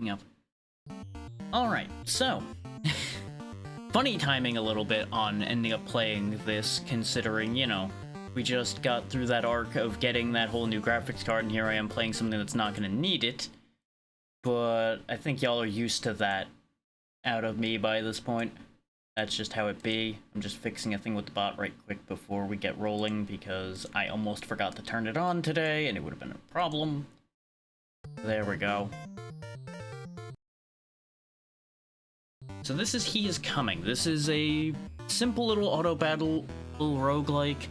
Yep. Alright, so... funny timing a little bit on ending up playing this, considering, you know, we just got through that arc of getting that whole new graphics card, and here I am playing something that's not gonna need it. But I think y'all are used to that out of me by this point. That's just how it be. I'm just fixing a thing with the bot right quick before we get rolling, because I almost forgot to turn it on today, and it would have been a problem. There we go. So this is He Is Coming. This is a simple little auto-battle roguelike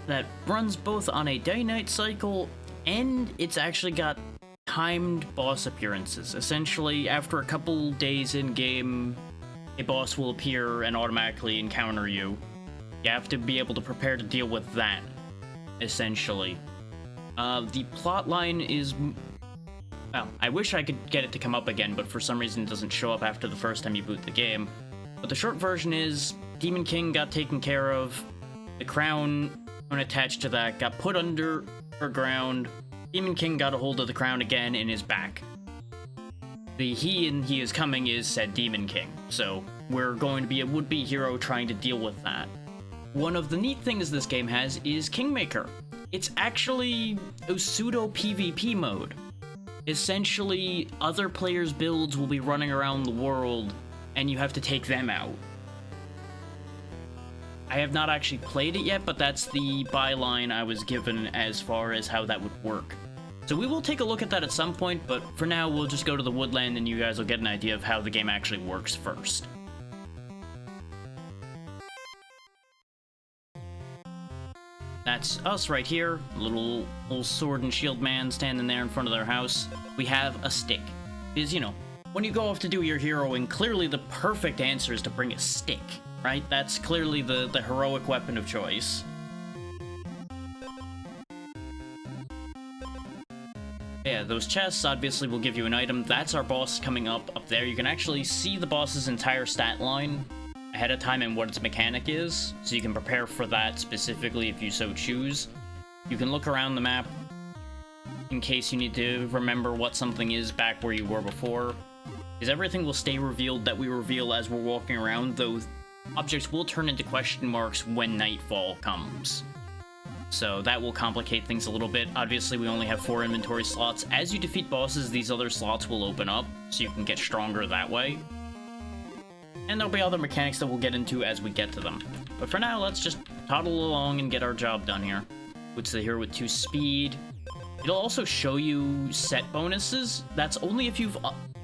that runs both on a day-night cycle, and it's actually got timed boss appearances. Essentially, after a couple days in-game, a boss will appear and automatically encounter you. You have to be able to prepare to deal with that, essentially. The plotline is... well, I wish I could get it to come up again, but for some reason it doesn't show up after the first time you boot the game. But the short version is, Demon King got taken care of, the crown unattached to that got put underground, Demon King got a hold of the crown again and is back. The he in He Is Coming is said Demon King, so we're going to be a would-be hero trying to deal with that. One of the neat things this game has is Kingmaker. It's actually a pseudo PvP mode. Essentially, other players' builds will be running around the world, and you have to take them out. I have not actually played it yet, but that's the byline I was given as far as how that would work. So we will take a look at that at some point, but for now, we'll just go to the woodland and you guys will get an idea of how the game actually works first. That's us right here, little sword and shield man standing there in front of their house. We have a stick. Because, you know, when you go off to do your heroing, clearly the perfect answer is to bring a stick, right? That's clearly the heroic weapon of choice. Yeah, those chests obviously will give you an item. That's our boss coming up there. You can actually see the boss's entire stat line ahead of time and what its mechanic is, so you can prepare for that specifically if you so choose. You can look around the map in case you need to remember what something is back where you were before, because everything will stay revealed that we reveal as we're walking around, though objects will turn into question marks when nightfall comes. So that will complicate things a little bit. Obviously, we only have 4 inventory slots. As you defeat bosses, these other slots will open up, so you can get stronger that way. And there'll be other mechanics that we'll get into as we get to them. But for now, let's just toddle along and get our job done here. Which is here with 2 speed. It'll also show you set bonuses. That's only if you've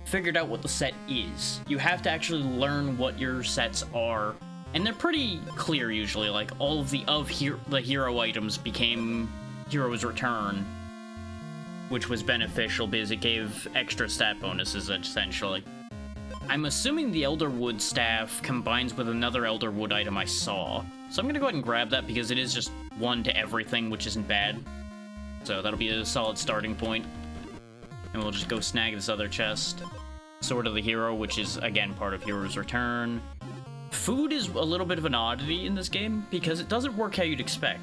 figured out what the set is. You have to actually learn what your sets are. And they're pretty clear usually, like all of the hero items became Hero's Return, which was beneficial because it gave extra stat bonuses essentially. I'm assuming the Elderwood staff combines with another Elderwood item I saw. So I'm gonna go ahead and grab that because it is just 1 to everything, which isn't bad. So that'll be a solid starting point. And we'll just go snag this other chest. Sword of the Hero, which is, again, part of Hero's Return. Food is a little bit of an oddity in this game because it doesn't work how you'd expect.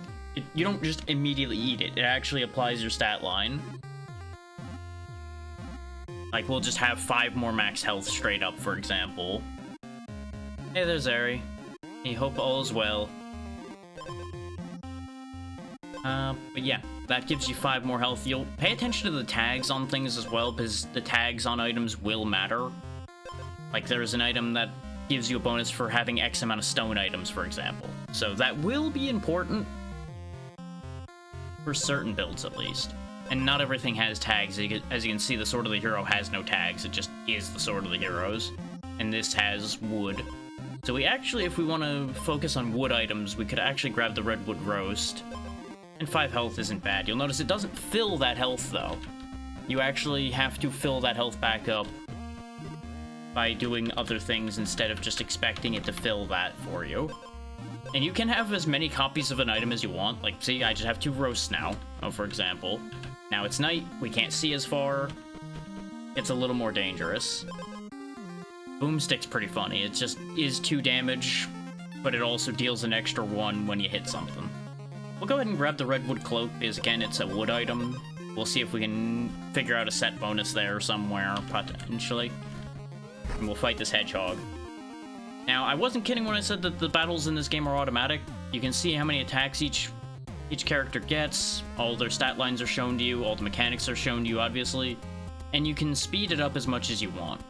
You don't just immediately eat it. It actually applies your stat line. Like, we'll just have 5 more max health straight up, for example. Hey there, Zeri. I hope all is well. But yeah, that gives you 5 more health. You'll pay attention to the tags on things as well, because the tags on items will matter. Like, there's an item that gives you a bonus for having X amount of stone items, for example. So that will be important. For certain builds, at least. And not everything has tags. As you can see, the Sword of the Hero has no tags. It just is the Sword of the Heroes. And this has wood. So we actually, if we want to focus on wood items, we could actually grab the Redwood Roast. And 5 health isn't bad. You'll notice it doesn't fill that health, though. You actually have to fill that health back up by doing other things instead of just expecting it to fill that for you. And you can have as many copies of an item as you want. Like, see, I just have 2 roasts now, for example. Now it's night, we can't see as far. It's a little more dangerous. Boomstick's pretty funny. It just is 2 damage, but it also deals an extra 1 when you hit something. We'll go ahead and grab the Redwood Cloak, because again, it's a wood item. We'll see if we can figure out a set bonus there somewhere, potentially. And we'll fight this hedgehog. Now, I wasn't kidding when I said that the battles in this game are automatic. You can see how many attacks each character gets, all their stat lines are shown to you, all the mechanics are shown to you, obviously, and you can speed it up as much as you want.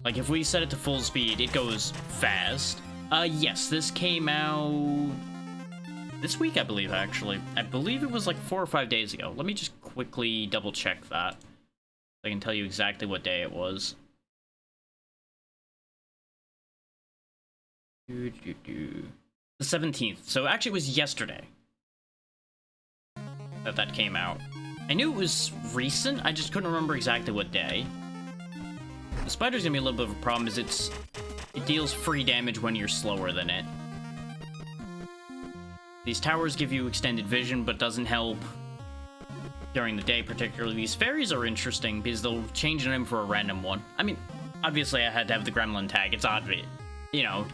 Like, if we set it to full speed, it goes fast. Yes, this came out this week, I believe, actually. I believe it was like 4 or 5 days ago. Let me just quickly double-check that. I can tell you exactly what day it was. The 17th. So actually it was yesterday that came out. I knew it was recent, I just couldn't remember exactly what day. The spider's gonna be a little bit of a problem, is it deals free damage when you're slower than it. These towers give you extended vision, but doesn't help during the day particularly. These fairies are interesting because they'll change them for a random one. I mean, obviously I had to have the gremlin tag, it's obvious. You know,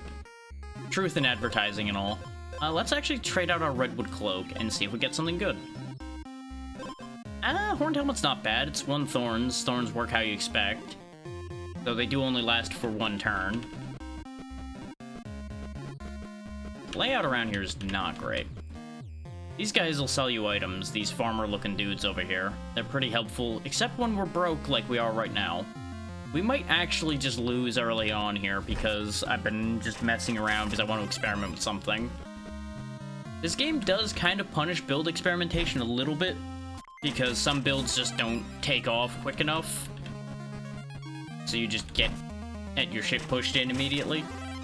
truth in advertising and all. Let's actually trade out our redwood cloak and see if we get something good. Horned helmet's not bad. It's 1 thorns. Thorns work how you expect. Though they do only last for 1 turn. Layout around here is not great. These guys will sell you items, these farmer-looking dudes over here. They're pretty helpful, except when we're broke like we are right now. We might actually just lose early on here because I've been just messing around because I want to experiment with something. This game does kind of punish build experimentation a little bit because some builds just don't take off quick enough. So you just get your shit pushed in immediately.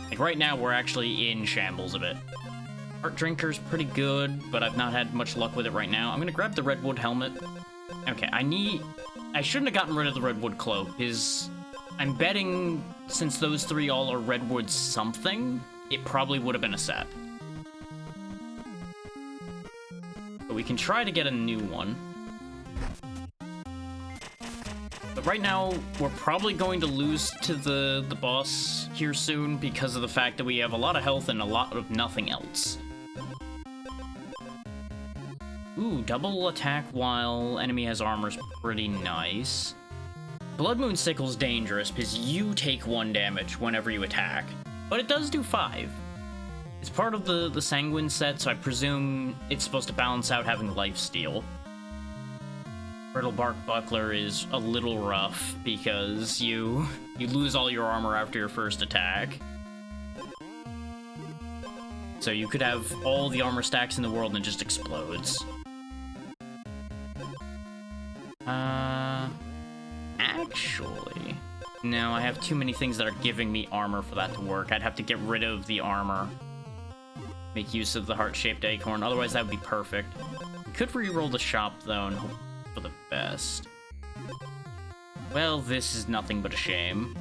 Like right now, we're actually in shambles a bit. Heart Drinker's pretty good, but I've not had much luck with it right now. I'm gonna grab the redwood helmet. Okay, I shouldn't have gotten rid of the redwood cloak, because I'm betting since those 3 all are redwood something, it probably would have been a set. But we can try to get a new one. But right now, we're probably going to lose to the boss here soon because of the fact that we have a lot of health and a lot of nothing else. Ooh, double attack while enemy has armor is pretty nice. Blood Moon Sickle's dangerous because you take 1 damage whenever you attack, but it does do 5. It's part of the Sanguine set, so I presume it's supposed to balance out having lifesteal. Brittlebark Buckler is a little rough because you lose all your armor after your first attack. So you could have all the armor stacks in the world and it just explodes. Actually, no, I have too many things that are giving me armor for that to work. I'd have to get rid of the armor. Make use of the heart-shaped acorn, otherwise that would be perfect. Could re-roll the shop, though, and hope for the best. Well, this is nothing but a shame.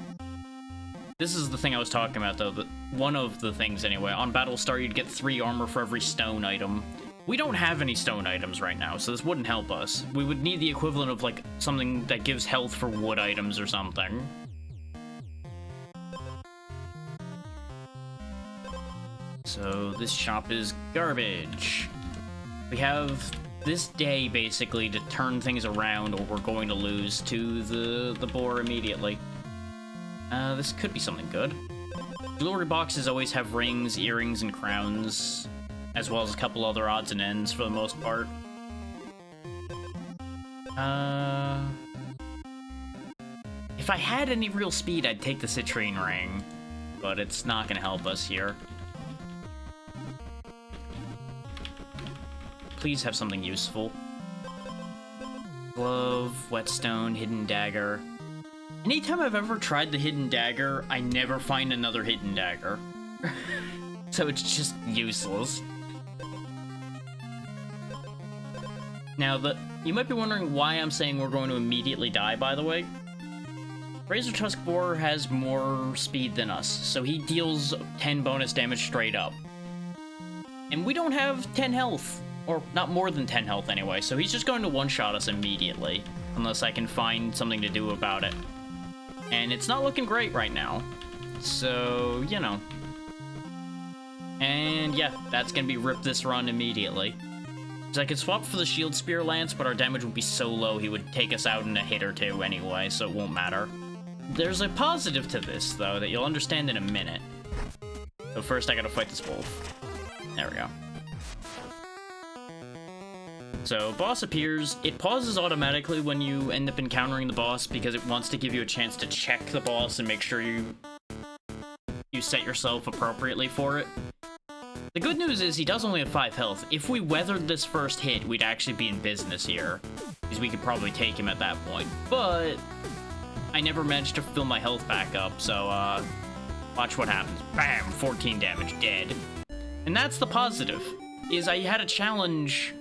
This is the thing I was talking about, though. One of the things, anyway. On Battlestar, you'd get 3 armor for every stone item. We don't have any stone items right now, so this wouldn't help us. We would need the equivalent of, like, something that gives health for wood items or something. So, this shop is garbage. We have this day, basically, to turn things around, or we're going to lose to the boar immediately. This could be something good. Jewelry boxes always have rings, earrings, and crowns, as well as a couple other odds and ends for the most part. If I had any real speed, I'd take the citrine ring, but it's not gonna help us here. Please have something useful. Glove, whetstone, hidden dagger. Anytime I've ever tried the hidden dagger, I never find another hidden dagger. So it's just useless. Now, you might be wondering why I'm saying we're going to immediately die, by the way. Razortusk Boar has more speed than us, so he deals 10 bonus damage straight up. And we don't have 10 health. Or not more than 10 health anyway, so he's just going to one-shot us immediately. Unless I can find something to do about it. And it's not looking great right now. So, you know. And yeah, that's gonna be rip this run immediately. So I could swap for the Shield Spear Lance, but our damage would be so low he would take us out in a hit or two anyway, so it won't matter. There's a positive to this, though, that you'll understand in a minute. So first I gotta fight this wolf. There we go. So, boss appears. It pauses automatically when you end up encountering the boss because it wants to give you a chance to check the boss and make sure you set yourself appropriately for it. The good news is he does only have 5 health. If we weathered this first hit, we'd actually be in business here, because we could probably take him at that point. But I never managed to fill my health back up, so watch what happens. Bam! 14 damage, dead. And that's the positive, is I had a challenge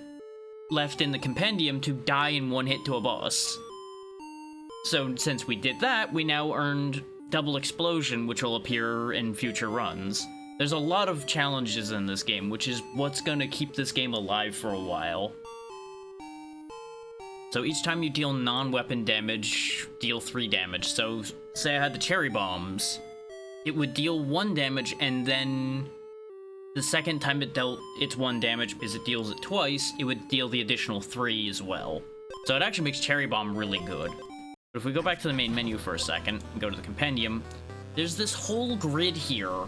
left in the compendium to die in one hit to a boss. So since we did that, we now earned double explosion, which will appear in future runs. There's a lot of challenges in this game, which is what's gonna keep this game alive for a while. So each time you deal non-weapon damage, deal 3 damage. So say I had the cherry bombs, it would deal 1 damage, and then the second time it dealt its 1 damage, because it deals it twice, it would deal the additional 3 as well. So it actually makes Cherry Bomb really good. But if we go back to the main menu for a second, and go to the compendium, there's this whole grid here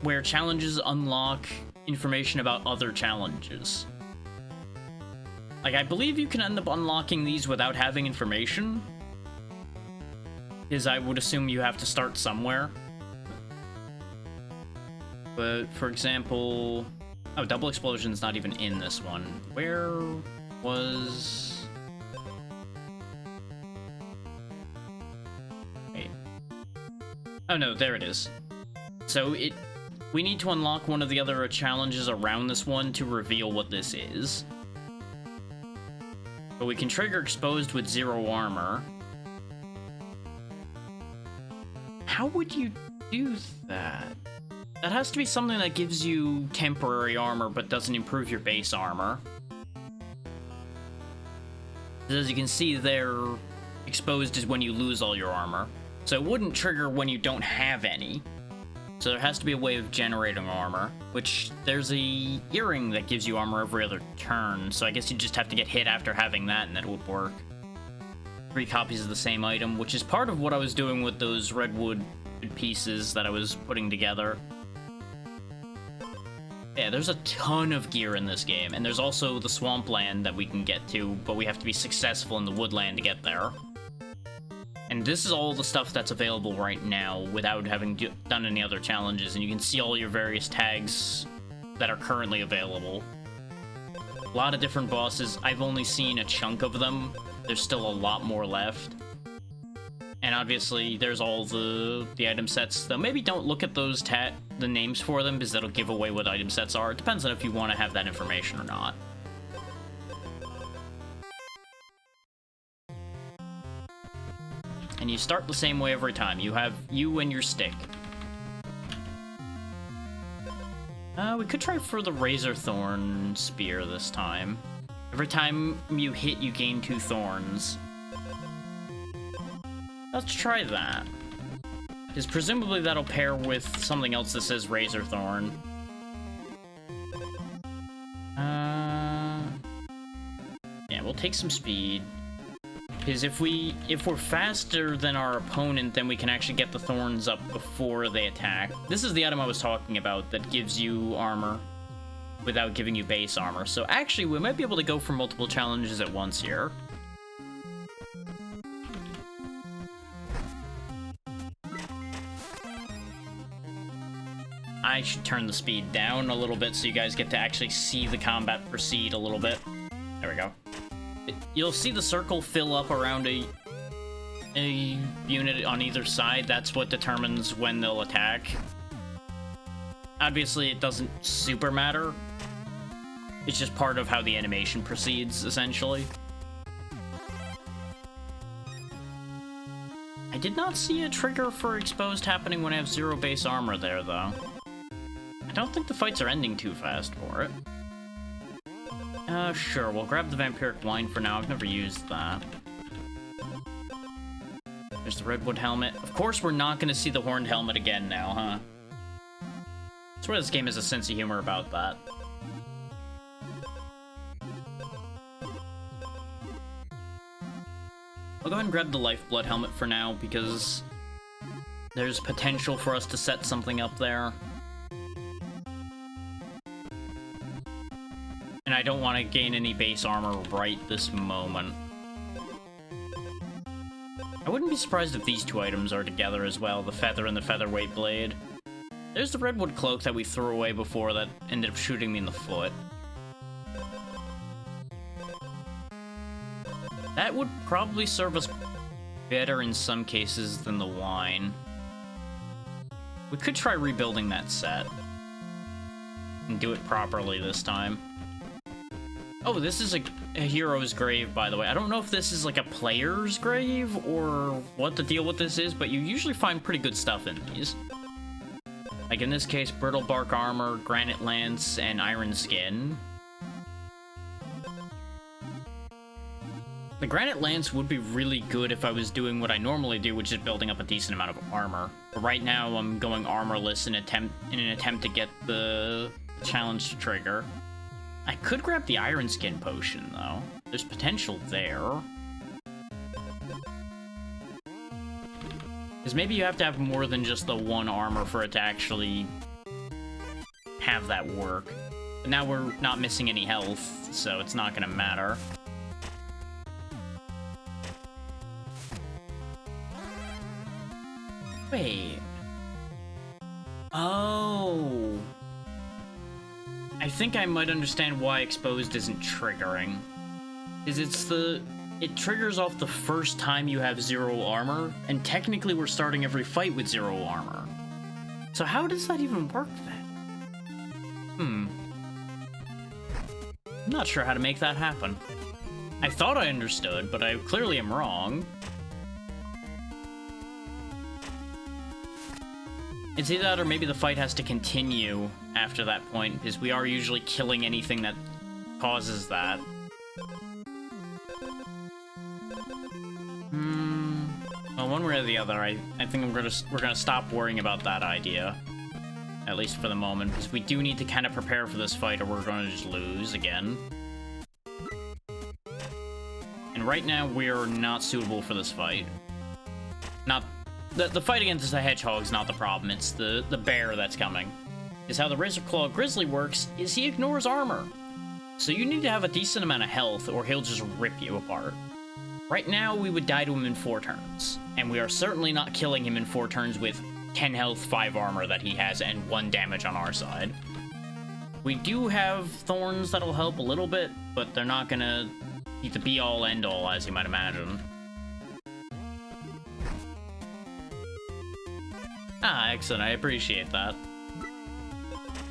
where challenges unlock information about other challenges. Like, I believe you can end up unlocking these without having information, because I would assume you have to start somewhere. But, for example... Oh, Double Explosion's not even in this one. Where was... Wait. Oh no, there it is. So we need to unlock one of the other challenges around this one to reveal what this is. But we can trigger Exposed with 0 armor. How would you do that? That has to be something that gives you temporary armor but doesn't improve your base armor. As you can see there, Exposed is when you lose all your armor. So it wouldn't trigger when you don't have any. So there has to be a way of generating armor, which there's a earring that gives you armor every other turn, so I guess you just have to get hit after having that and that would work. 3 copies of the same item, which is part of what I was doing with those redwood pieces that I was putting together. Yeah, there's a ton of gear in this game, and there's also the swampland that we can get to, but we have to be successful in the woodland to get there. And this is all the stuff that's available right now without having done any other challenges, and you can see all your various tags that are currently available. A lot of different bosses. I've only seen a chunk of them. There's still a lot more left. And obviously, there's all the item sets, though maybe don't look at those the names for them, because that'll give away what item sets are. It depends on if you want to have that information or not. And you start the same way every time. You have you and your stick. We could try for the Razorthorn Spear this time. Every time you hit, you gain 2 thorns. Let's try that. Because presumably that'll pair with something else that says Razorthorn. Yeah, we'll take some speed. Because if we're faster than our opponent, then we can actually get the thorns up before they attack. This is the item I was talking about that gives you armor without giving you base armor. So actually, we might be able to go for multiple challenges at once here. I should turn the speed down a little bit so you guys get to actually see the combat proceed a little bit. There we go. You'll see the circle fill up around a unit on either side. That's what determines when they'll attack. Obviously, it doesn't super matter. It's just part of how the animation proceeds, essentially. I did not see a trigger for Exposed happening when I have 0 base armor there, though. I don't think the fights are ending too fast for it. Sure, we'll grab the Vampiric Wine for now. I've never used that. There's the Redwood Helmet. Of course we're not gonna see the Horned Helmet again now, huh? I swear this game has a sense of humor about that. I'll go ahead and grab the Lifeblood helmet for now, because there's potential for us to set something up there. And I don't want to gain any base armor right this moment. I wouldn't be surprised if these two items are together as well, the Feather and the Featherweight Blade. There's the Redwood Cloak that we threw away before that ended up shooting me in the foot. That would probably serve us better in some cases than the wine. We could try rebuilding that set. And do it properly this time. Oh, this is a hero's grave, by the way. I don't know if this is like a player's grave or what the deal with this is, but you usually find pretty good stuff in these. Like in this case, Brittle Bark Armor, Granite Lance, and Iron Skin. The Granite Lance would be really good if I was doing what I normally do, which is building up a decent amount of armor. But right now, I'm going armorless in an attempt to get the challenge to trigger. I could grab the Iron Skin potion, though. There's potential there. Because maybe you have to have more than just the one armor for it to actually have that work. But now we're not missing any health, so it's not gonna matter. Wait. Oh. I think I might understand why Exposed isn't triggering. It triggers off the first time you have 0 armor, and technically we're starting every fight with 0 armor. So how does that even work then? I'm not sure how to make that happen. I thought I understood, but I clearly am wrong. It's either that or maybe the fight has to continue after that point, because we are usually killing anything that causes that. Well, one way or the other, I think we're gonna stop worrying about that idea. At least for the moment, because we do need to kind of prepare for this fight or we're gonna just lose again. And right now, we're not suitable for this fight. The fight against the hedgehog's not the problem, it's the bear that's coming. Is how the Razorclaw Grizzly works is he ignores armor. So you need to have a decent amount of health or he'll just rip you apart. Right now, we would die to him in 4 turns, and we are certainly not killing him in 4 turns with 10 health, 5 armor that he has, and 1 damage on our side. We do have thorns that'll help a little bit, but they're not gonna be the be-all, end-all, as you might imagine. Ah, excellent. I appreciate that.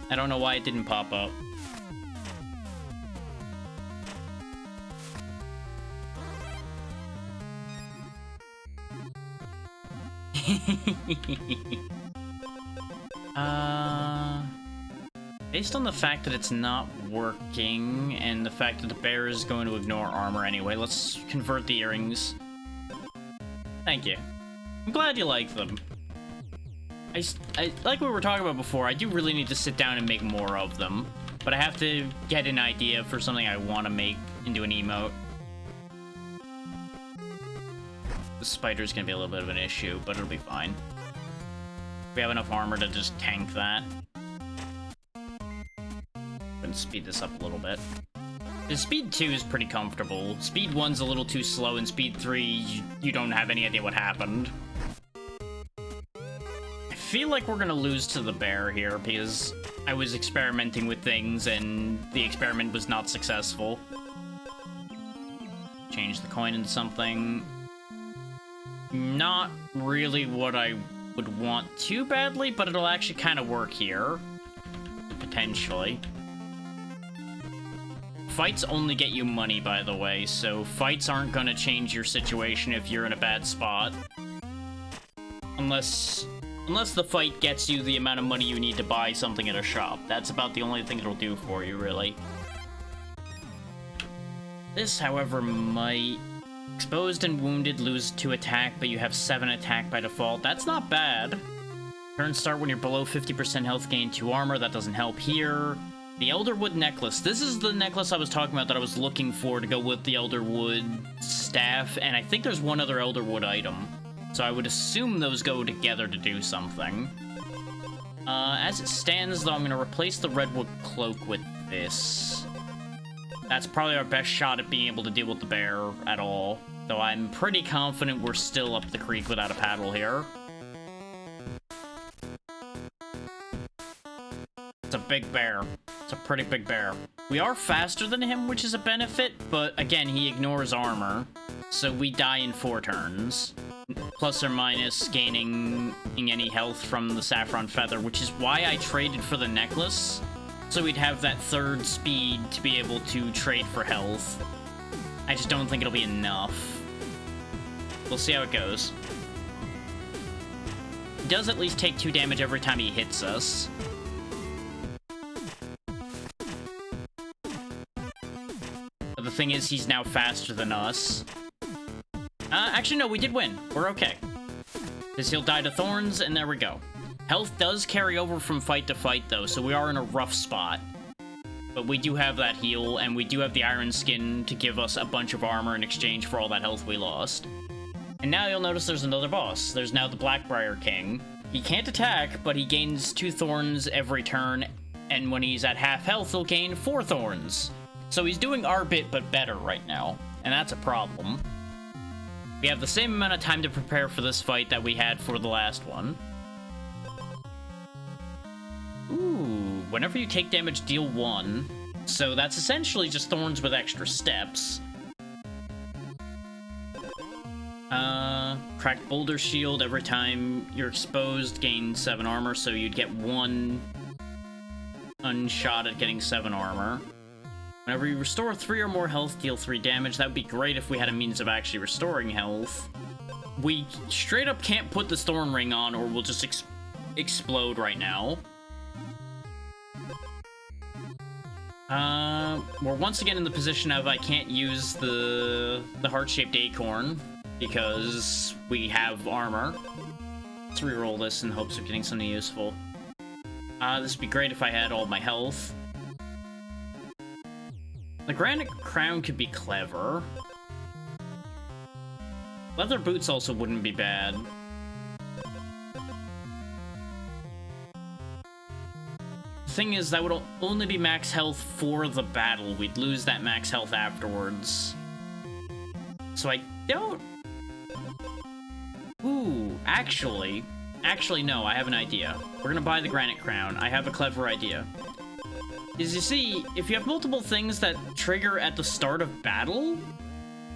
I don't know why it didn't pop up. Based on the fact that it's not working, and the fact that the bear is going to ignore armor anyway, let's convert the earrings. Thank you. I'm glad you like them. I like what we were talking about before, I do really need to sit down and make more of them. But I have to get an idea for something I want to make into an emote. The spider's gonna be a little bit of an issue, but it'll be fine. We have enough armor to just tank that. And speed this up a little bit. The speed 2 is pretty comfortable. Speed 1's a little too slow, and speed 3, you don't have any idea what happened. I feel like we're gonna lose to the bear here, because I was experimenting with things, and the experiment was not successful. Change the coin into something. Not really what I would want too badly, but it'll actually kind of work here. Potentially. Fights only get you money, by the way, so fights aren't gonna change your situation if you're in a bad spot. Unless the fight gets you the amount of money you need to buy something at a shop. That's about the only thing it'll do for you, really. This, however, might... Exposed and wounded lose 2 attack, but you have 7 attack by default. That's not bad. Turns start when you're below 50% health, gain 2 armor. That doesn't help here. The Elderwood necklace. This is the necklace I was talking about that I was looking for to go with the Elderwood staff, and I think there's one other Elderwood item. So I would assume those go together to do something. As it stands, though, I'm going to replace the Redwood cloak with this. That's probably our best shot at being able to deal with the bear at all. Though I'm pretty confident we're still up the creek without a paddle here. It's a big bear. It's a pretty big bear. We are faster than him, which is a benefit, but again, he ignores armor. So we die in 4 turns. Plus or minus gaining any health from the Saffron Feather, which is why I traded for the necklace. So we'd have that 3rd speed to be able to trade for health. I just don't think it'll be enough. We'll see how it goes. He does at least take 2 damage every time he hits us. But the thing is, he's now faster than us. Actually, no, we did win. We're okay. Because he'll die to thorns, and there we go. Health does carry over from fight to fight, though, so we are in a rough spot. But we do have that heal, and we do have the Iron Skin to give us a bunch of armor in exchange for all that health we lost. And now you'll notice there's another boss. There's now the Blackbriar King. He can't attack, but he gains 2 thorns every turn, and when he's at half health, he'll gain 4 thorns. So he's doing our bit, but better right now, and that's a problem. We have the same amount of time to prepare for this fight that we had for the last one. Ooh, whenever you take damage, deal 1. So that's essentially just thorns with extra steps. Cracked Boulder Shield. Every time you're exposed, gain 7 armor, so you'd get 1 unshot at getting 7 armor. Whenever you restore 3 or more health, deal 3 damage. That would be great if we had a means of actually restoring health. We straight up can't put this Thorn Ring on, or we'll just explode right now. We're once again in the position of I can't use the heart-shaped acorn, because we have armor. Let's reroll this in hopes of getting something useful. This would be great if I had all my health. The Granite Crown could be clever. Leather boots also wouldn't be bad. The thing is, that would only be max health for the battle. We'd lose that max health afterwards. So I don't... Ooh, actually, no, I have an idea. We're gonna buy the Granite Crown. I have a clever idea. Is you see, if you have multiple things that trigger at the start of battle,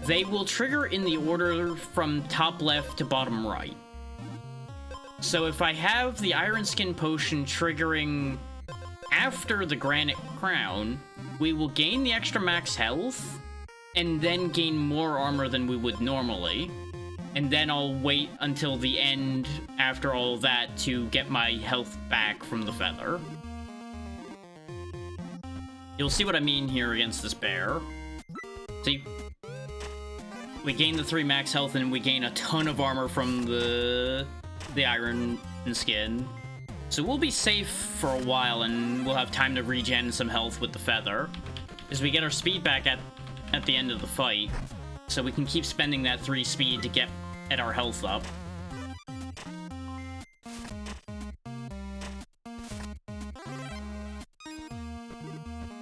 they will trigger in the order from top left to bottom right. So if I have the Iron Skin Potion triggering after the Granite Crown, we will gain the extra max health, and then gain more armor than we would normally. And then I'll wait until the end after all that to get my health back from the feather. You'll see what I mean here against this bear. See? We gain the 3 max health and we gain a ton of armor from the Iron Skin. So we'll be safe for a while and we'll have time to regen some health with the feather. As we get our speed back at the end of the fight. So we can keep spending that 3 speed to get at our health up.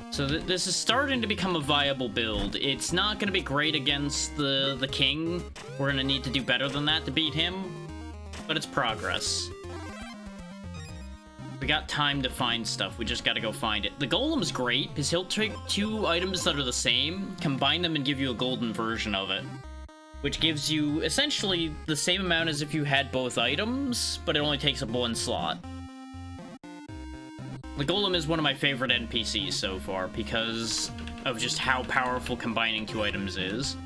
So this is starting to become a viable build. It's not going to be great against the king. We're going to need to do better than that to beat him. But it's progress. We got time to find stuff. We just got to go find it. The Golem's great, because he'll take 2 items that are the same, combine them, and give you a golden version of it. Which gives you essentially the same amount as if you had both items, but it only takes up 1 slot. The Golem is one of my favorite NPCs so far, because of just how powerful combining 2 items is.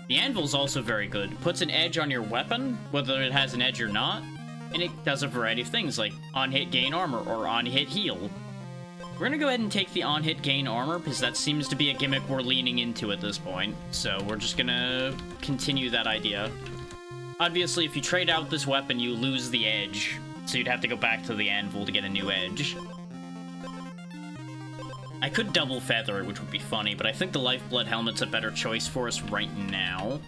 The Anvil's also very good. Puts an edge on your weapon, whether it has an edge or not, and it does a variety of things, like on-hit gain armor, or on-hit heal. We're gonna go ahead and take the on-hit gain armor, because that seems to be a gimmick we're leaning into at this point, so we're just gonna continue that idea. Obviously, if you trade out this weapon, you lose the edge, so you'd have to go back to the Anvil to get a new edge. I could double feather it, which would be funny, but I think the Lifeblood helmet's a better choice for us right now.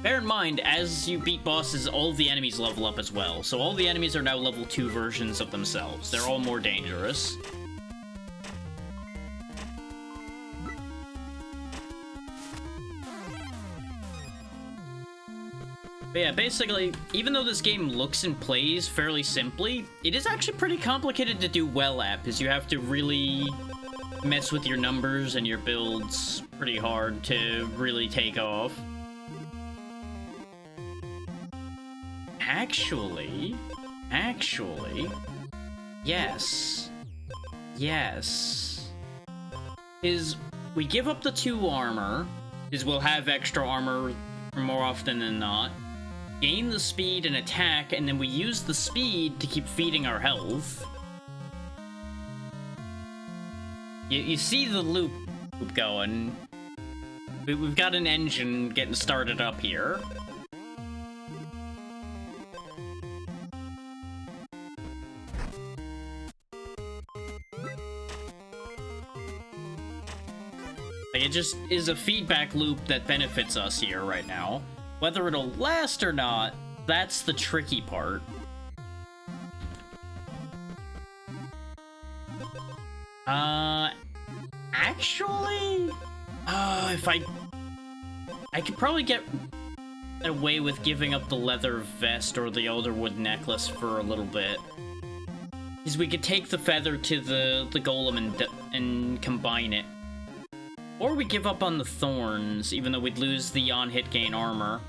Bear in mind, as you beat bosses, all the enemies level up as well. So all the enemies are now level 2 versions of themselves. They're all more dangerous. But yeah, basically, even though this game looks and plays fairly simply, it is actually pretty complicated to do well at, because you have to really mess with your numbers and your builds pretty hard to really take off. Actually, yes. Is we give up the 2 armor, is we'll have extra armor more often than not. Gain the speed and attack, and then we use the speed to keep feeding our health. You see the loop going. We've got an engine getting started up here. Like, it just is a feedback loop that benefits us here right now. Whether it'll last or not, that's the tricky part. Actually, if I could probably get away with giving up the leather vest or the Elderwood necklace for a little bit. Because we could take the feather to the golem and combine it. Or we give up on the thorns, even though we'd lose the on-hit gain armor.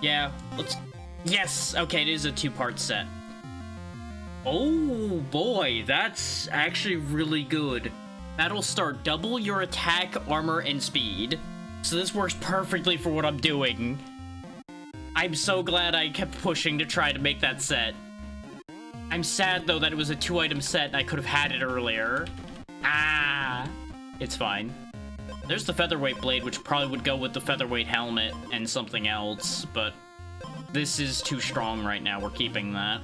Yeah, let's... Yes! Okay, it is a 2-part set. Oh boy, that's actually really good. Battlestar, double your attack, armor, and speed. So this works perfectly for what I'm doing. I'm so glad I kept pushing to try to make that set. I'm sad, though, that it was a 2-item set and I could have had it earlier. Ah! It's fine. There's the featherweight blade, which probably would go with the featherweight helmet and something else, but this is too strong right now. We're keeping that.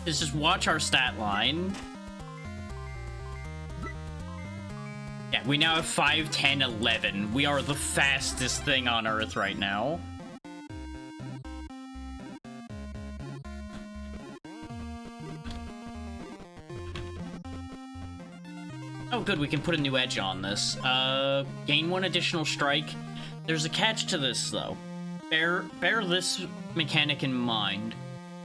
Just watch our stat line. Yeah, we now have 5, 10, 11. We are the fastest thing on Earth right now. Oh, good, we can put a new edge on this. Gain 1 additional strike. There's a catch to this, though. Bear this mechanic in mind.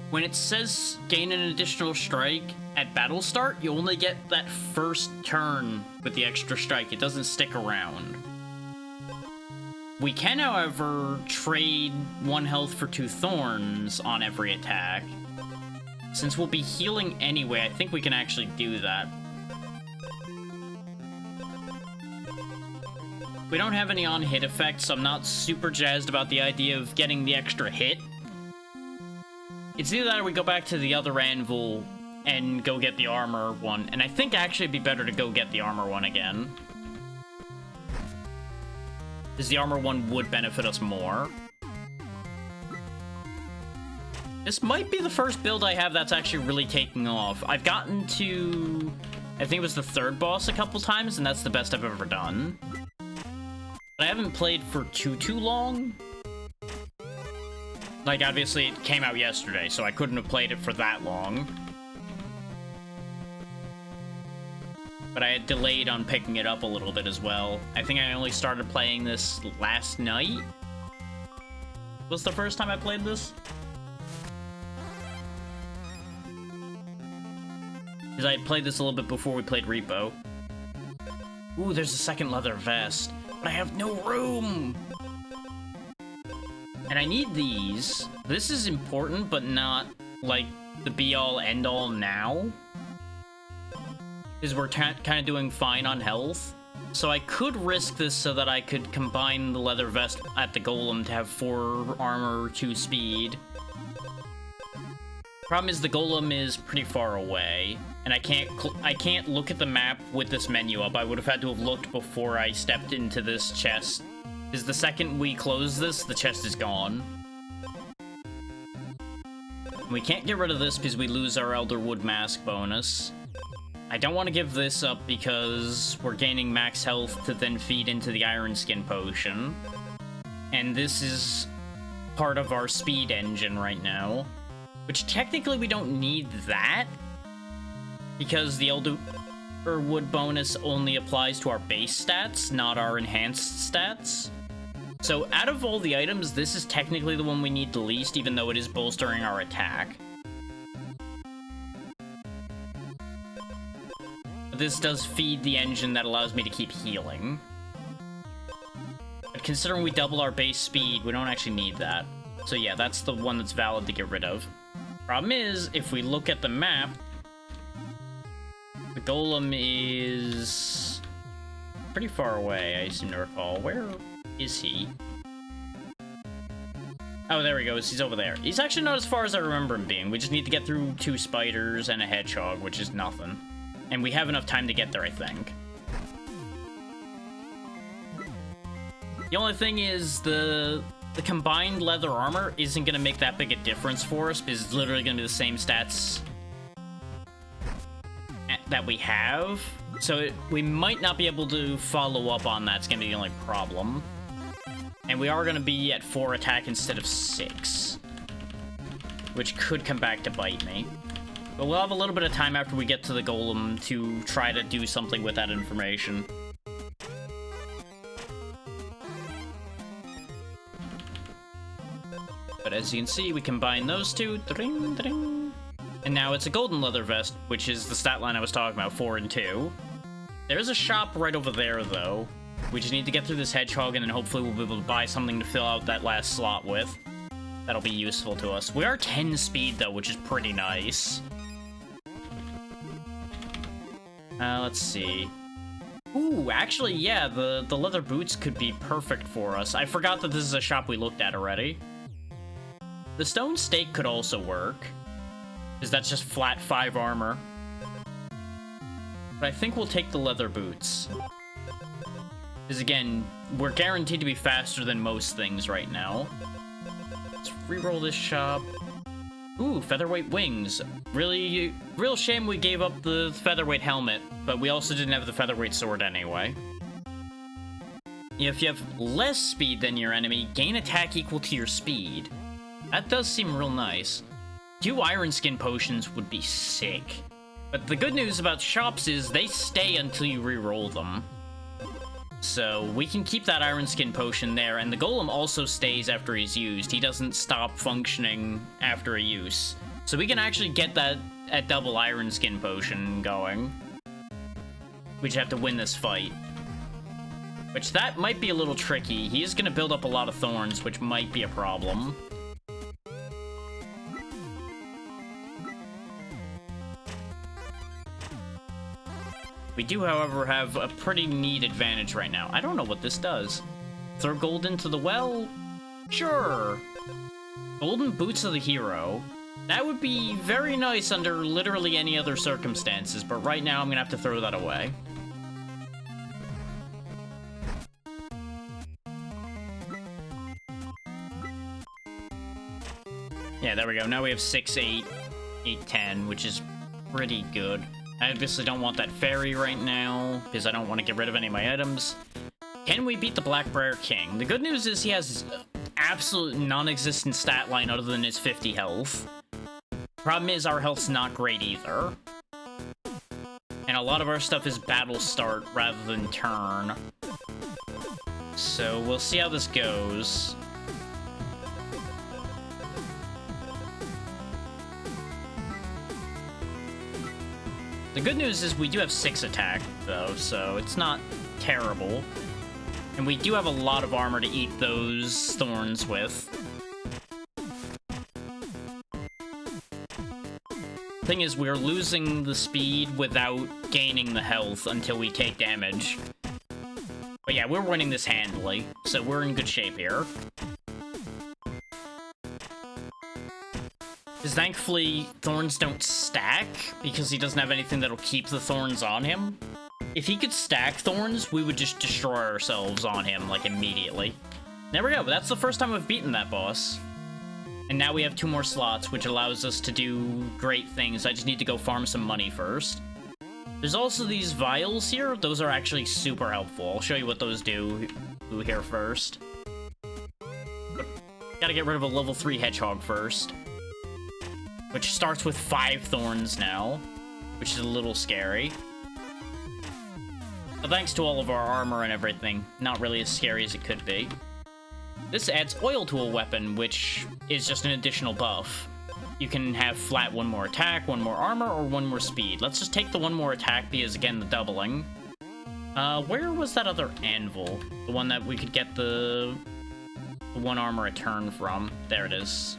When it says gain an additional strike at battle start, you only get that first turn with the extra strike. It doesn't stick around. We can, however, trade 1 health for 2 thorns on every attack. Since we'll be healing anyway, I think we can actually do that. We don't have any on-hit effects, so I'm not super jazzed about the idea of getting the extra hit. It's either that or we go back to the other anvil and go get the armor one, and I think actually it'd be better to go get the armor one again. Because the armor one would benefit us more. This might be the first build I have that's actually really taking off. I've gotten to, I think it was the 3rd boss a couple times, and that's the best I've ever done. But I haven't played for too long. Like, obviously, it came out yesterday, so I couldn't have played it for that long. But I had delayed on picking it up a little bit as well. I think I only started playing this last night. Was the first time I played this? Because I played this a little bit before we played Repo. Ooh, there's a 2nd leather vest. But I have no room! And I need these. This is important, but not, like, the be-all, end-all now. Because we're kind of doing fine on health. So I could risk this so that I could combine the leather vest at the golem to have 4 armor, 2 speed. Problem is the golem is pretty far away, and I can't look at the map with this menu up. I would have had to have looked before I stepped into this chest. Because the second we close this, the chest is gone. We can't get rid of this because we lose our Elderwood Mask bonus. I don't want to give this up because we're gaining max health to then feed into the Iron Skin Potion. And this is part of our speed engine right now. Which technically we don't need that, because the Elderwood bonus only applies to our base stats, not our enhanced stats. So out of all the items, this is technically the one we need the least, even though it is bolstering our attack. But this does feed the engine that allows me to keep healing. But considering we double our base speed, we don't actually need that. So yeah, that's the one that's valid to get rid of. Problem is, if we look at the map, the golem is pretty far away, I seem to recall. Where is he? Oh, there he goes. He's over there. He's actually not as far as I remember him being. We just need to get through 2 spiders and a hedgehog, which is nothing. And we have enough time to get there, I think. The only thing is, the combined leather armor isn't going to make that big a difference for us, because it's literally going to be the same stats that we have. So we might not be able to follow up on that. It's going to be the only problem. And we are going to be at 4 attack instead of 6, which could come back to bite me. But we'll have a little bit of time after we get to the golem to try to do something with that information. But as you can see, we combine those two. Dring, dring. And now it's a golden leather vest, which is the stat line I was talking about, 4 and 2. There's a shop right over there, though. We just need to get through this hedgehog, and then hopefully we'll be able to buy something to fill out that last slot with. That'll be useful to us. We are 10 speed, though, which is pretty nice. Let's see. Ooh, actually, yeah, the leather boots could be perfect for us. I forgot that this is a shop we looked at already. The stone stake could also work, because that's just flat 5 armor. But I think we'll take the leather boots. Because again, we're guaranteed to be faster than most things right now. Let's reroll this shop. Ooh, featherweight wings. Really, real shame we gave up the featherweight helmet, but we also didn't have the featherweight sword anyway. If you have less speed than your enemy, gain attack equal to your speed. That does seem real nice. 2 Iron Skin Potions would be sick. But the good news about shops is they stay until you reroll them. So we can keep that Iron Skin Potion there, and the golem also stays after he's used. He doesn't stop functioning after a use. So we can actually get that double Iron Skin Potion going. We just have to win this fight. Which that might be a little tricky. He is going to build up a lot of thorns, which might be a problem. We do, however, have a pretty neat advantage right now. I don't know what this does. Throw gold into the well? Sure. Golden Boots of the Hero. That would be very nice under literally any other circumstances, but right now I'm gonna have to throw that away. Yeah, there we go. Now we have 6, 8, 8, 10, which is pretty good. I obviously don't want that fairy right now, because I don't want to get rid of any of my items. Can we beat the Blackbriar King? The good news is he has absolute non-existent stat line other than his 50 health. Problem is, our health's not great either. And a lot of our stuff is battle start rather than turn. So we'll see how this goes. The good news is we do have 6 attack, though, so it's not terrible. And we do have a lot of armor to eat those thorns with. Thing is, we're losing the speed without gaining the health until we take damage. But yeah, we're winning this handily, so we're in good shape here. Because thankfully, thorns don't stack, because he doesn't have anything that'll keep the thorns on him. If he could stack thorns, we would just destroy ourselves on him, like, immediately. There we go, that's the first time we've beaten that boss. And now we have 2 more slots, which allows us to do great things. I just need to go farm some money first. There's also these vials here. Those are actually super helpful. I'll show you what those do here first. Gotta get rid of a level 3 hedgehog first. Which starts with 5 thorns now, which is a little scary. But thanks to all of our armor and everything, not really as scary as it could be. This adds oil to a weapon, which is just an additional buff. You can have flat 1 more attack, 1 more armor, or 1 more speed. Let's just take the 1 more attack because, again, the doubling. Where was that other anvil? The one that we could get the 1 armor a turn from. There it is.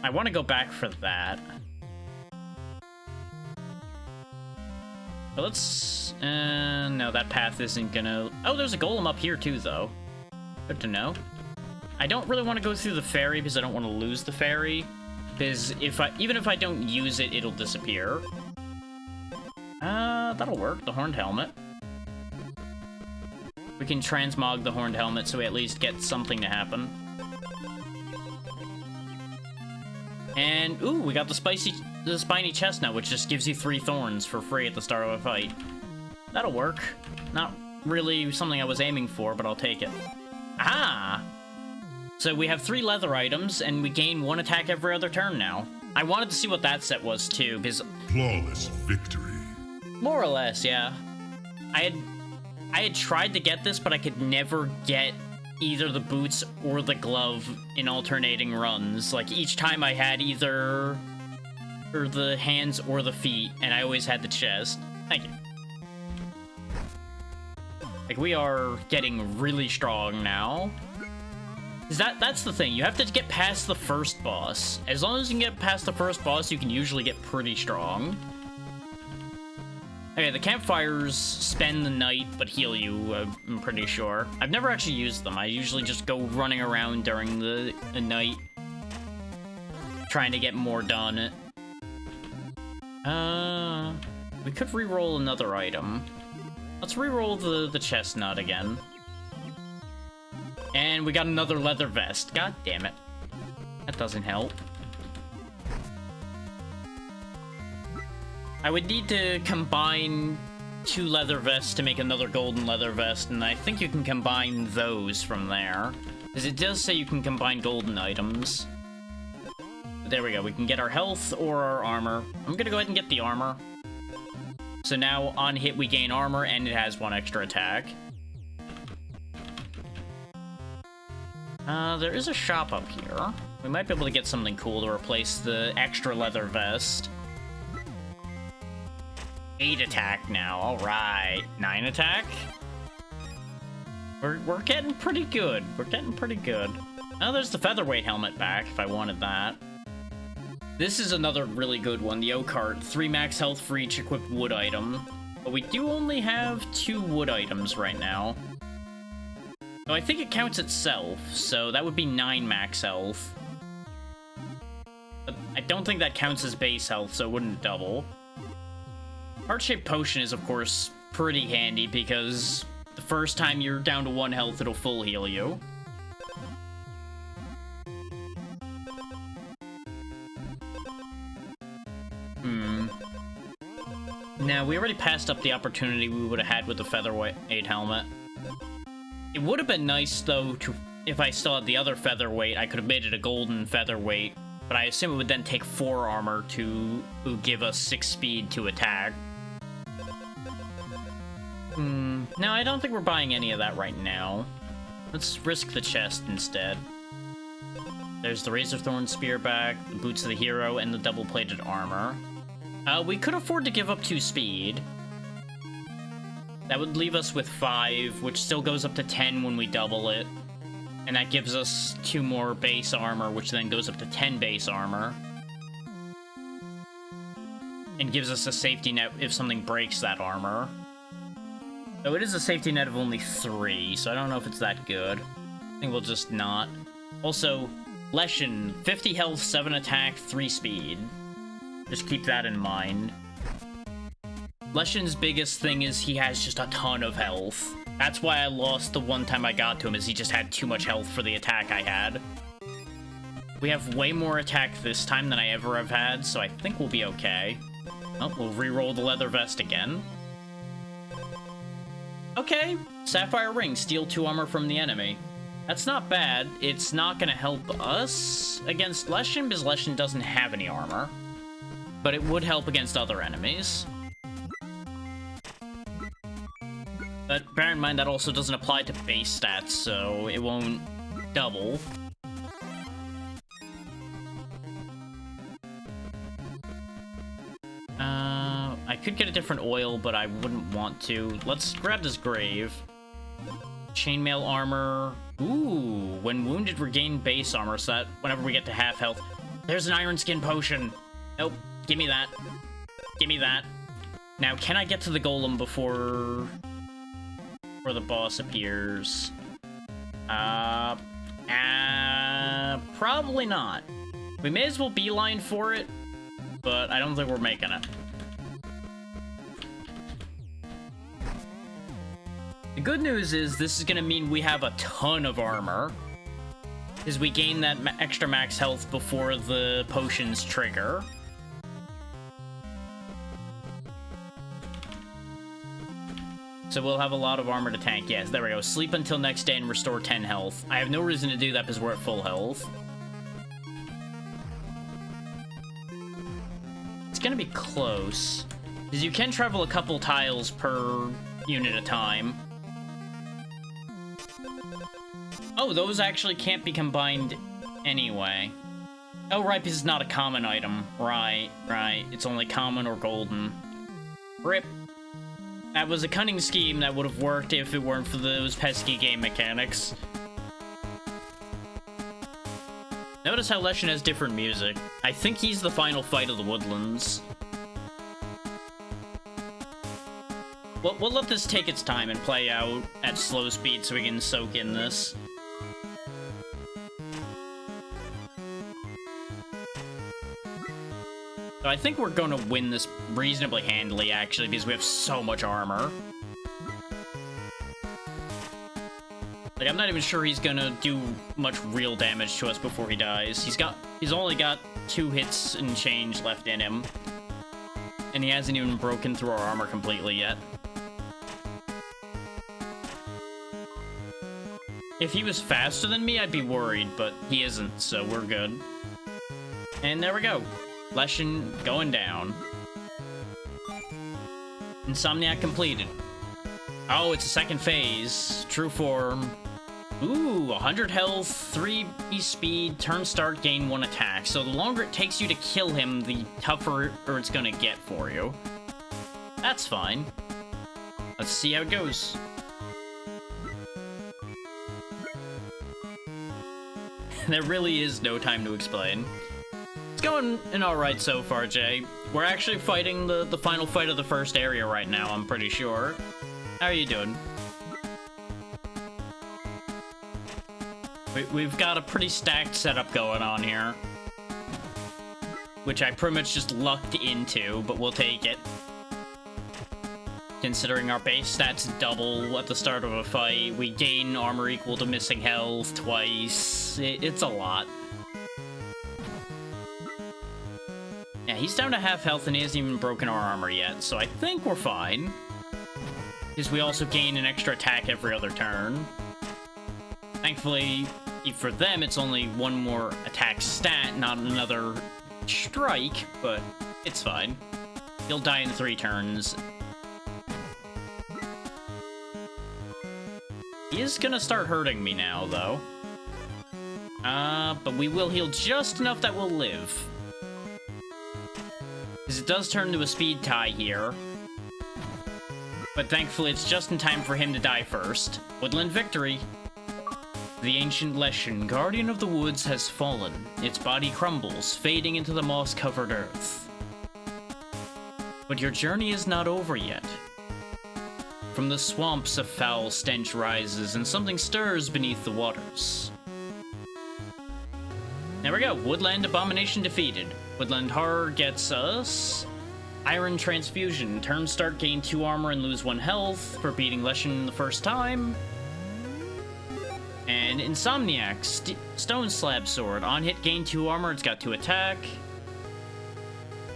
I want to go back for that. But let's... no, that path isn't gonna... Oh, there's a golem up here too, though. Good to know. I don't really want to go through the ferry because I don't want to lose the ferry. Because even if I don't use it, it'll disappear. That'll work. The horned helmet. We can transmog the horned helmet so we at least get something to happen. And, ooh, we got the spiny chestnut, which just gives you 3 thorns for free at the start of a fight. That'll work. Not really something I was aiming for, but I'll take it. Ah! So we have 3 leather items, and we gain 1 attack every other turn now. I wanted to see what that set was, too, because... Flawless victory. More or less, yeah. I had tried to get this, but I could never get either the boots or the glove in alternating runs. Like, each time I had either or the hands or the feet, and I always had the chest. Thank you. Like, we are getting really strong now. That's the thing, you have to get past the first boss. As long as you can get past the first boss, you can usually get pretty strong. Okay, the campfires spend the night, but heal you, I'm pretty sure. I've never actually used them. I usually just go running around during the night, trying to get more done. We could re-roll another item. Let's re-roll the chestnut again. And we got another leather vest. God damn it. That doesn't help. I would need to combine 2 leather vests to make another golden leather vest, and I think you can combine those from there. Because it does say you can combine golden items. There we go, we can get our health or our armor. I'm gonna go ahead and get the armor. So now, on hit, we gain armor, and it has 1 extra attack. There is a shop up here. We might be able to get something cool to replace the extra leather vest. 8 attack now, alright. 9 attack? We're getting pretty good. We're getting pretty good. Oh, there's the featherweight helmet back, if I wanted that. This is another really good one, the O-Cart. 3 max health for each equipped wood item. But we do only have 2 wood items right now. So I think it counts itself, so that would be 9 max health. But I don't think that counts as base health, so it wouldn't double. Heart-shaped potion is, of course, pretty handy because the first time you're down to 1 health, it'll full heal you. Now, we already passed up the opportunity we would have had with the featherweight helmet. It would have been nice, though, if I still had the other featherweight, I could have made it a golden featherweight, but I assume it would then take 4 armor to give us 6 speed to attack. No, I don't think we're buying any of that right now. Let's risk the chest instead. There's the Razorthorn Spear back, the Boots of the Hero, and the double-plated armor. We could afford to give up 2 speed. That would leave us with 5, which still goes up to 10 when we double it. And that gives us 2 more base armor, which then goes up to 10 base armor. And gives us a safety net if something breaks that armor. So it is a safety net of only 3, so I don't know if it's that good. I think we'll just not. Also, Leshen, 50 health, 7 attack, 3 speed. Just keep that in mind. Leshen's biggest thing is he has just a ton of health. That's why I lost the one time I got to him, is he just had too much health for the attack I had. We have way more attack this time than I ever have had, so I think we'll be okay. Oh, we'll re-roll the leather vest again. Okay, Sapphire Ring, steal 2 armor from the enemy. That's not bad. It's not gonna help us against Leshen, because Leshen doesn't have any armor. But it would help against other enemies. But bear in mind that also doesn't apply to base stats, so it won't double. I could get a different oil, but I wouldn't want to. Let's grab this grave. Chainmail armor. Ooh, when wounded, regain base armor, so that whenever we get to half health. There's an iron skin potion. Nope, give me that. Give me that. Now, can I get to the golem before the boss appears? Probably not. We may as well beeline for it, but I don't think we're making it. The good news is this is gonna mean we have a ton of armor, because we gain that extra max health before the potions trigger. So we'll have a lot of armor to tank. Yes, there we go. Sleep until next day and restore 10 health. I have no reason to do that because we're at full health. It's gonna be close, because you can travel a couple tiles per unit at a time. Oh, those actually can't be combined anyway. Oh, right, because it's not a common item. Right. It's only common or golden. RIP. That was a cunning scheme that would have worked if it weren't for those pesky game mechanics. Notice how Leshen has different music. I think he's the final fight of the Woodlands. We'll let this take its time and play out at slow speed so we can soak in this. So I think we're going to win this reasonably handily, actually, because we have so much armor. Like, I'm not even sure he's gonna do much real damage to us before he dies. He's only got 2 hits and change left in him. And he hasn't even broken through our armor completely yet. If he was faster than me, I'd be worried, but he isn't, so we're good. And there we go. Leshen going down. Insomniac completed. Oh, it's a second phase. True form. Ooh, 100 health, 3 speed, turn start, gain 1 attack. So the longer it takes you to kill him, the tougher it's gonna get for you. That's fine. Let's see how it goes. There really is no time to explain. It's going in alright so far, Jay. We're actually fighting the final fight of the first area right now, I'm pretty sure. How are you doing? We've got a pretty stacked setup going on here. Which I pretty much just lucked into, but we'll take it. Considering our base stats double at the start of a fight, we gain armor equal to missing health twice. It's a lot. Yeah, he's down to half health and he hasn't even broken our armor yet, so I think we're fine. Because we also gain an extra attack every other turn. Thankfully, for them, it's only 1 more attack stat, not another strike, but it's fine. He'll die in 3 turns. He is gonna start hurting me now, though. But we will heal just enough that we'll live. Because it does turn to a speed tie here. But thankfully, it's just in time for him to die first. Woodland victory. The ancient Leshen, guardian of the woods, has fallen. Its body crumbles, fading into the moss-covered earth. But your journey is not over yet. From the swamps, a foul stench rises, and something stirs beneath the waters. There we go. Woodland Abomination defeated. Woodland Horror gets us Iron Transfusion. Turn start, gain 2 armor and lose 1 health for beating Leshen the first time. And then Insomniac, Stone Slab Sword. On hit, gain 2 armor, it's got 2 attack.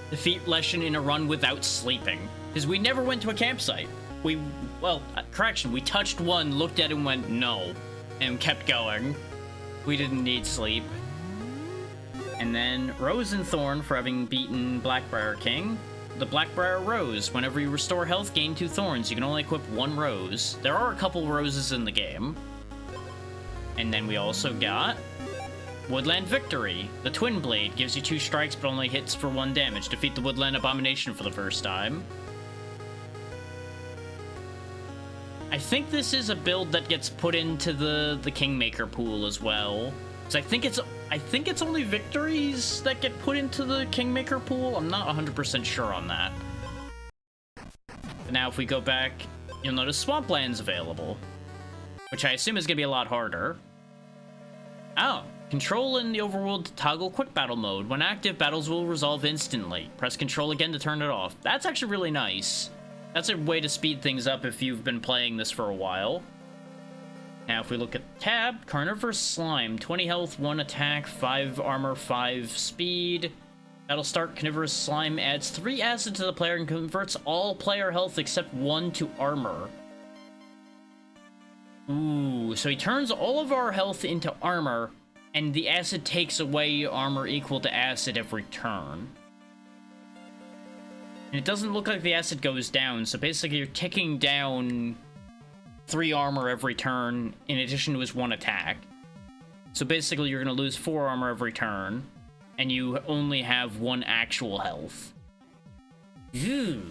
Defeat Leshen in a run without sleeping. Because we never went to a campsite. Correction, we touched one, looked at it and went, no. And kept going. We didn't need sleep. And then Rose and Thorn for having beaten Blackbriar King. The Blackbriar Rose. Whenever you restore health, gain 2 thorns. You can only equip 1 rose. There are a couple roses in the game. And then we also got Woodland Victory. The Twin Blade gives you 2 strikes but only hits for 1 damage. Defeat the Woodland Abomination for the first time. I think this is a build that gets put into the Kingmaker pool as well. Because I think it's only victories that get put into the Kingmaker pool. I'm not 100% sure on that. But now if we go back, you'll notice Swampland's available. Which I assume is going to be a lot harder. Oh, control in the overworld to toggle quick battle mode. When active, battles will resolve instantly. Press control again to turn it off. That's actually really nice. That's a way to speed things up if you've been playing this for a while. Now, if we look at the tab, Carnivorous Slime, 20 health, 1 attack, 5 armor, 5 speed. That'll start Carnivorous Slime, adds 3 acid to the player and converts all player health except 1 to armor. Ooh, so he turns all of our health into armor, and the acid takes away armor equal to acid every turn. And it doesn't look like the acid goes down, so basically you're ticking down 3 armor every turn, in addition to his 1 attack. So basically you're going to lose 4 armor every turn, and you only have 1 actual health. Ew.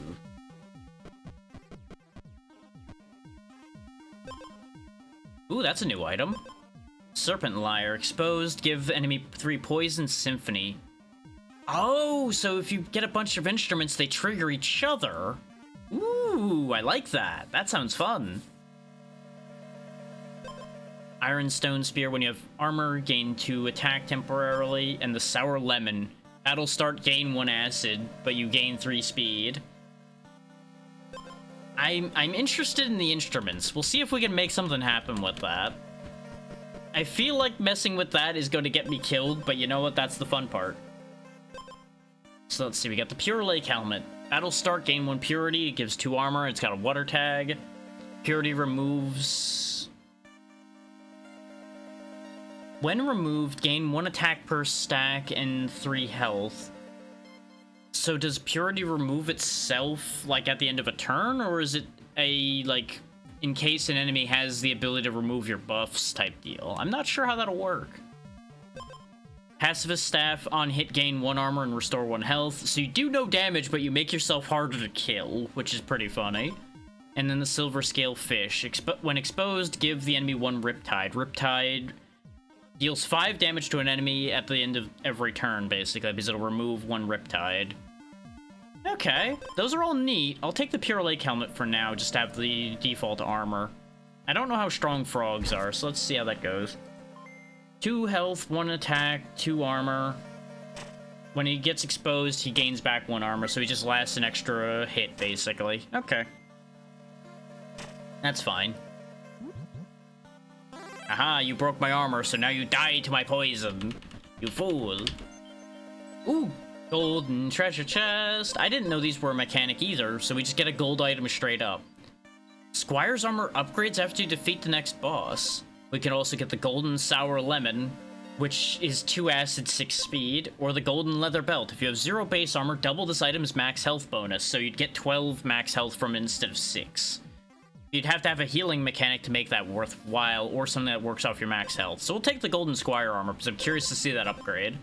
Ooh, that's a new item. Serpent Lyre. Exposed, give enemy 3 poison, Symphony. Oh, so if you get a bunch of instruments, they trigger each other. Ooh, I like that. That sounds fun. Ironstone Spear. When you have armor, gain 2 attack temporarily. And the Sour Lemon. Battle start, gain 1 acid, but you gain 3 speed. I'm interested in the instruments. We'll see if we can make something happen with that. I feel like messing with that is going to get me killed, but you know what? That's the fun part. So let's see. We got the Pure Lake Helmet. Battle start, gain 1 purity. It gives 2 armor. It's got a water tag. Purity removes... When removed, gain 1 attack per stack and 3 health. So does Purity remove itself, like, at the end of a turn? Or is it a, like, in case an enemy has the ability to remove your buffs type deal? I'm not sure how that'll work. Pacifist Staff, on hit, gain 1 armor and restore 1 health. So you do no damage, but you make yourself harder to kill, which is pretty funny. And then the Silver Scale Fish. When exposed, give the enemy 1 Riptide. Riptide deals 5 damage to an enemy at the end of every turn, basically, because it'll remove 1 Riptide. Okay, those are all neat. I'll take the Pure Lake Helmet for now, just to have the default armor. I don't know how strong frogs are, so let's see how that goes. 2 health, 1 attack, 2 armor. When he gets exposed, he gains back 1 armor, so he just lasts an extra hit, basically. Okay. That's fine. Aha, you broke my armor, so now you die to my poison. You fool. Ooh, golden treasure chest. I didn't know these were a mechanic either, so we just get a gold item straight up. Squire's armor upgrades after you defeat the next boss. We can also get the golden sour lemon, which is 2 acid, 6 speed, or the golden leather belt. If you have 0 base armor, double this item's max health bonus, so you'd get 12 max health from it instead of 6. You'd have to have a healing mechanic to make that worthwhile, or something that works off your max health. So we'll take the golden squire armor, because I'm curious to see that upgrade.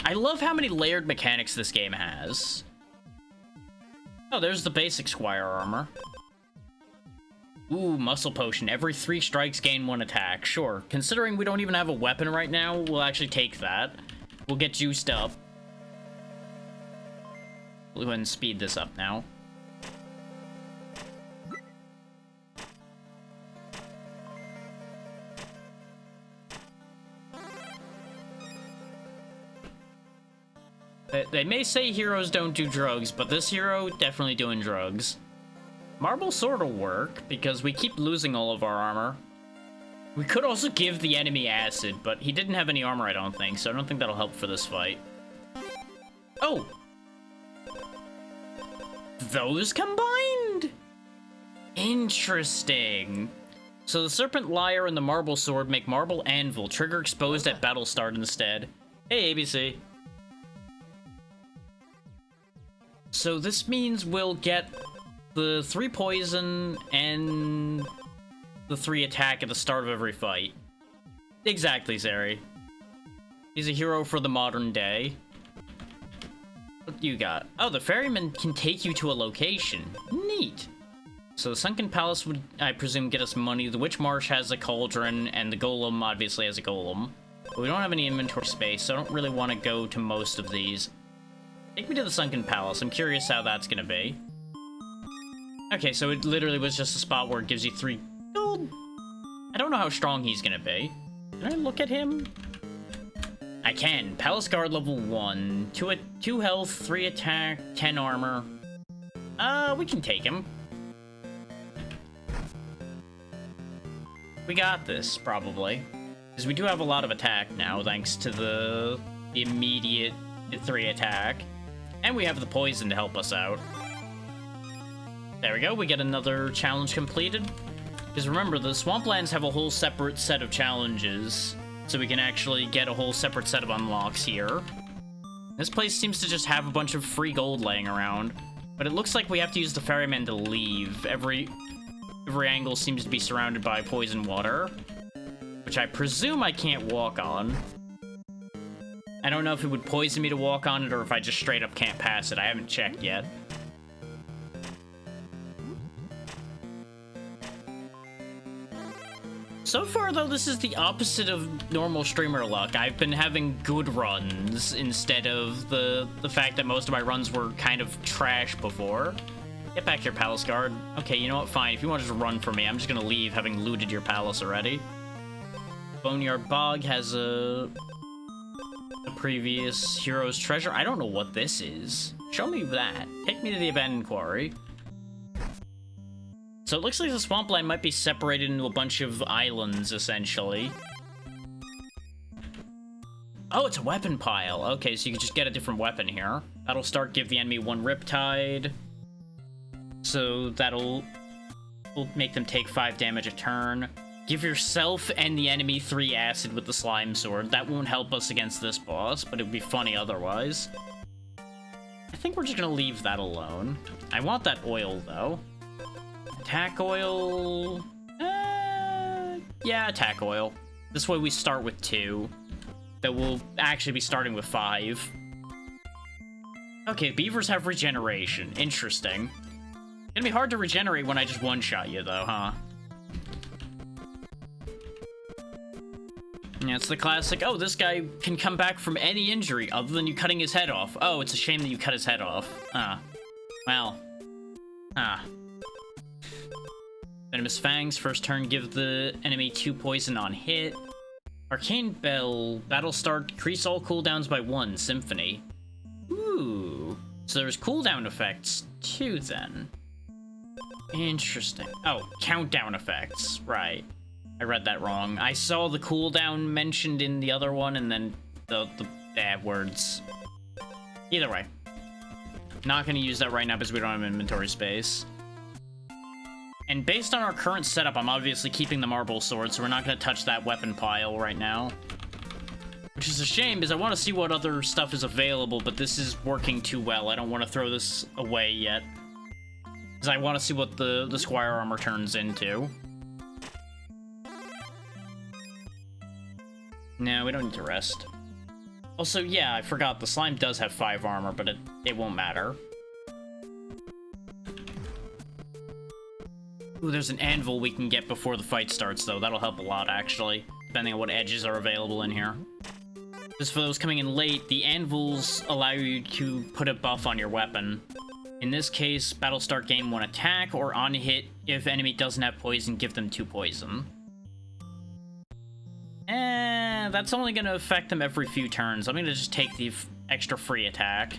I love how many layered mechanics this game has. Oh, there's the basic squire armor. Ooh, muscle potion. Every 3 strikes gain 1 attack. Sure. Considering we don't even have a weapon right now, we'll actually take that. We'll get juiced up. We'll go ahead and speed this up now. They may say heroes don't do drugs, but this hero definitely doing drugs. Marble Sword will work, because we keep losing all of our armor. We could also give the enemy acid, but he didn't have any armor, I don't think, so I don't think that'll help for this fight. Oh! Those combined? Interesting. So the Serpent Lyre and the Marble Sword make Marble Anvil, trigger exposed at battle start instead. Hey, ABC. So this means we'll get the 3 poison and the 3 attack at the start of every fight. Exactly, Zeri. He's a hero for the modern day. What do you got? Oh, the ferryman can take you to a location. Neat. So the Sunken Palace would, I presume, get us money. The Witch Marsh has a cauldron, and the Golem obviously has a golem. But we don't have any inventory space, so I don't really want to go to most of these. Take me to the Sunken Palace. I'm curious how that's gonna be. Okay, so it literally was just a spot where it gives you 3 gold. I don't know how strong he's gonna be. Can I look at him? I can. Palace Guard level 1. 2 health, 3 attack, 10 armor. We can take him. We got this, probably. Because we do have a lot of attack now, thanks to the immediate 3 attack. And we have the poison to help us out. There we go, we get another challenge completed. Because remember, the Swamplands have a whole separate set of challenges, so we can actually get a whole separate set of unlocks here. This place seems to just have a bunch of free gold laying around, but it looks like we have to use the ferryman to leave. Every angle seems to be surrounded by poison water, which I presume I can't walk on. I don't know if it would poison me to walk on it or if I just straight up can't pass it. I haven't checked yet. So far, though, this is the opposite of normal streamer luck. I've been having good runs instead of the fact that most of my runs were kind of trash before. Get back here, Palace Guard. Okay, you know what? Fine. If you want to just run for me, I'm just gonna leave, having looted your palace already. Boneyard Bog has a previous hero's treasure. I don't know what this is. Show me that. Take me to the abandoned quarry. So it looks like the swampland might be separated into a bunch of islands, essentially. Oh, it's a weapon pile. Okay, so you can just get a different weapon here. That'll start give the enemy 1 Riptide. So that'll make them take 5 damage a turn. Give yourself and the enemy 3 acid with the slime sword. That won't help us against this boss, but it would be funny otherwise. I think we're just gonna leave that alone. I want that oil, though. Attack oil... yeah, attack oil. This way we start with 2. That we'll actually be starting with 5. Okay, beavers have regeneration. Interesting. It's gonna be hard to regenerate when I just one-shot you, though, huh? Yeah, it's the classic, oh, this guy can come back from any injury other than you cutting his head off. Oh, it's a shame that you cut his head off. Well. Venomous Fangs, first turn, give the enemy 2 poison on hit. Arcane Bell, battle start, decrease all cooldowns by 1, Symphony. Ooh. So there's cooldown effects, too, then. Interesting. Oh, countdown effects, right. I read that wrong. I saw the cooldown mentioned in the other one, and then the bad words. Either way. Not gonna use that right now because we don't have inventory space. And based on our current setup, I'm obviously keeping the Marble Sword, so we're not gonna touch that weapon pile right now. Which is a shame, because I want to see what other stuff is available, but this is working too well. I don't want to throw this away yet. Because I want to see what the Squire Armor turns into. No, we don't need to rest. Also, yeah, I forgot, the slime does have 5 armor, but it won't matter. Ooh, there's an anvil we can get before the fight starts, though. That'll help a lot, actually, depending on what edges are available in here. Just for those coming in late, the anvils allow you to put a buff on your weapon. In this case, battle start gain 1 attack, or on hit, if enemy doesn't have poison, give them 2 poison. That's only going to affect them every few turns. I'm going to just take the extra free attack.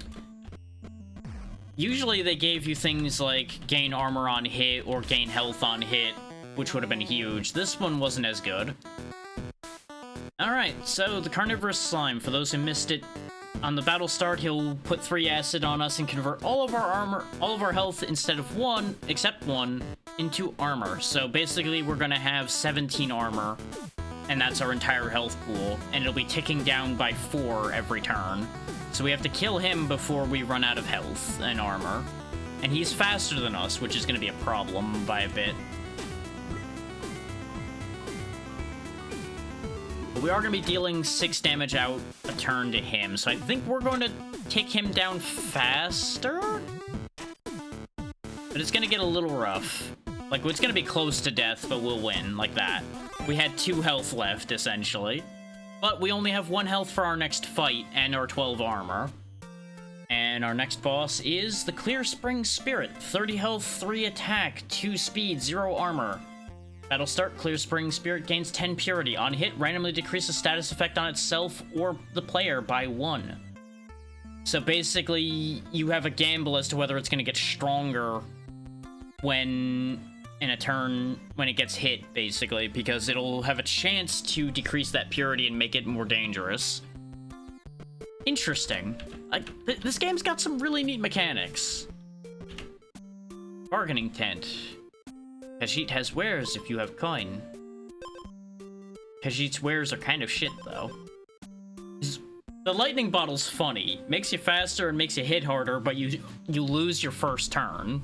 Usually they gave you things like gain armor on hit or gain health on hit, which would have been huge. This one wasn't as good. Alright, so the Carnivorous Slime, for those who missed it, on the battle start, he'll put 3 acid on us and convert all of our armor, all of our health, instead of 1, except 1, into armor. So basically, we're gonna have 17 armor, and that's our entire health pool, and it'll be ticking down by 4 every turn. So we have to kill him before we run out of health and armor. And he's faster than us, which is gonna be a problem by a bit. But we are going to be dealing 6 damage out a turn to him, so I think we're going to take him down faster? But it's going to get a little rough. Like, it's going to be close to death, but we'll win, like that. We had 2 health left, essentially. But we only have 1 health for our next fight, and our 12 armor. And our next boss is the Clear Spring Spirit. 30 health, 3 attack, 2 speed, 0 armor. Battle start, Clear Spring Spirit gains 10 purity. On hit, randomly decreases status effect on itself or the player by 1. So basically, you have a gamble as to whether it's going to get stronger when in a turn, when it gets hit, basically, because it'll have a chance to decrease that purity and make it more dangerous. Interesting. This game's got some really neat mechanics. Bargaining tent. Khajiit has wares if you have coin. Khajiit's wares are kind of shit, though. The lightning bottle's funny. Makes you faster and makes you hit harder, but you lose your first turn.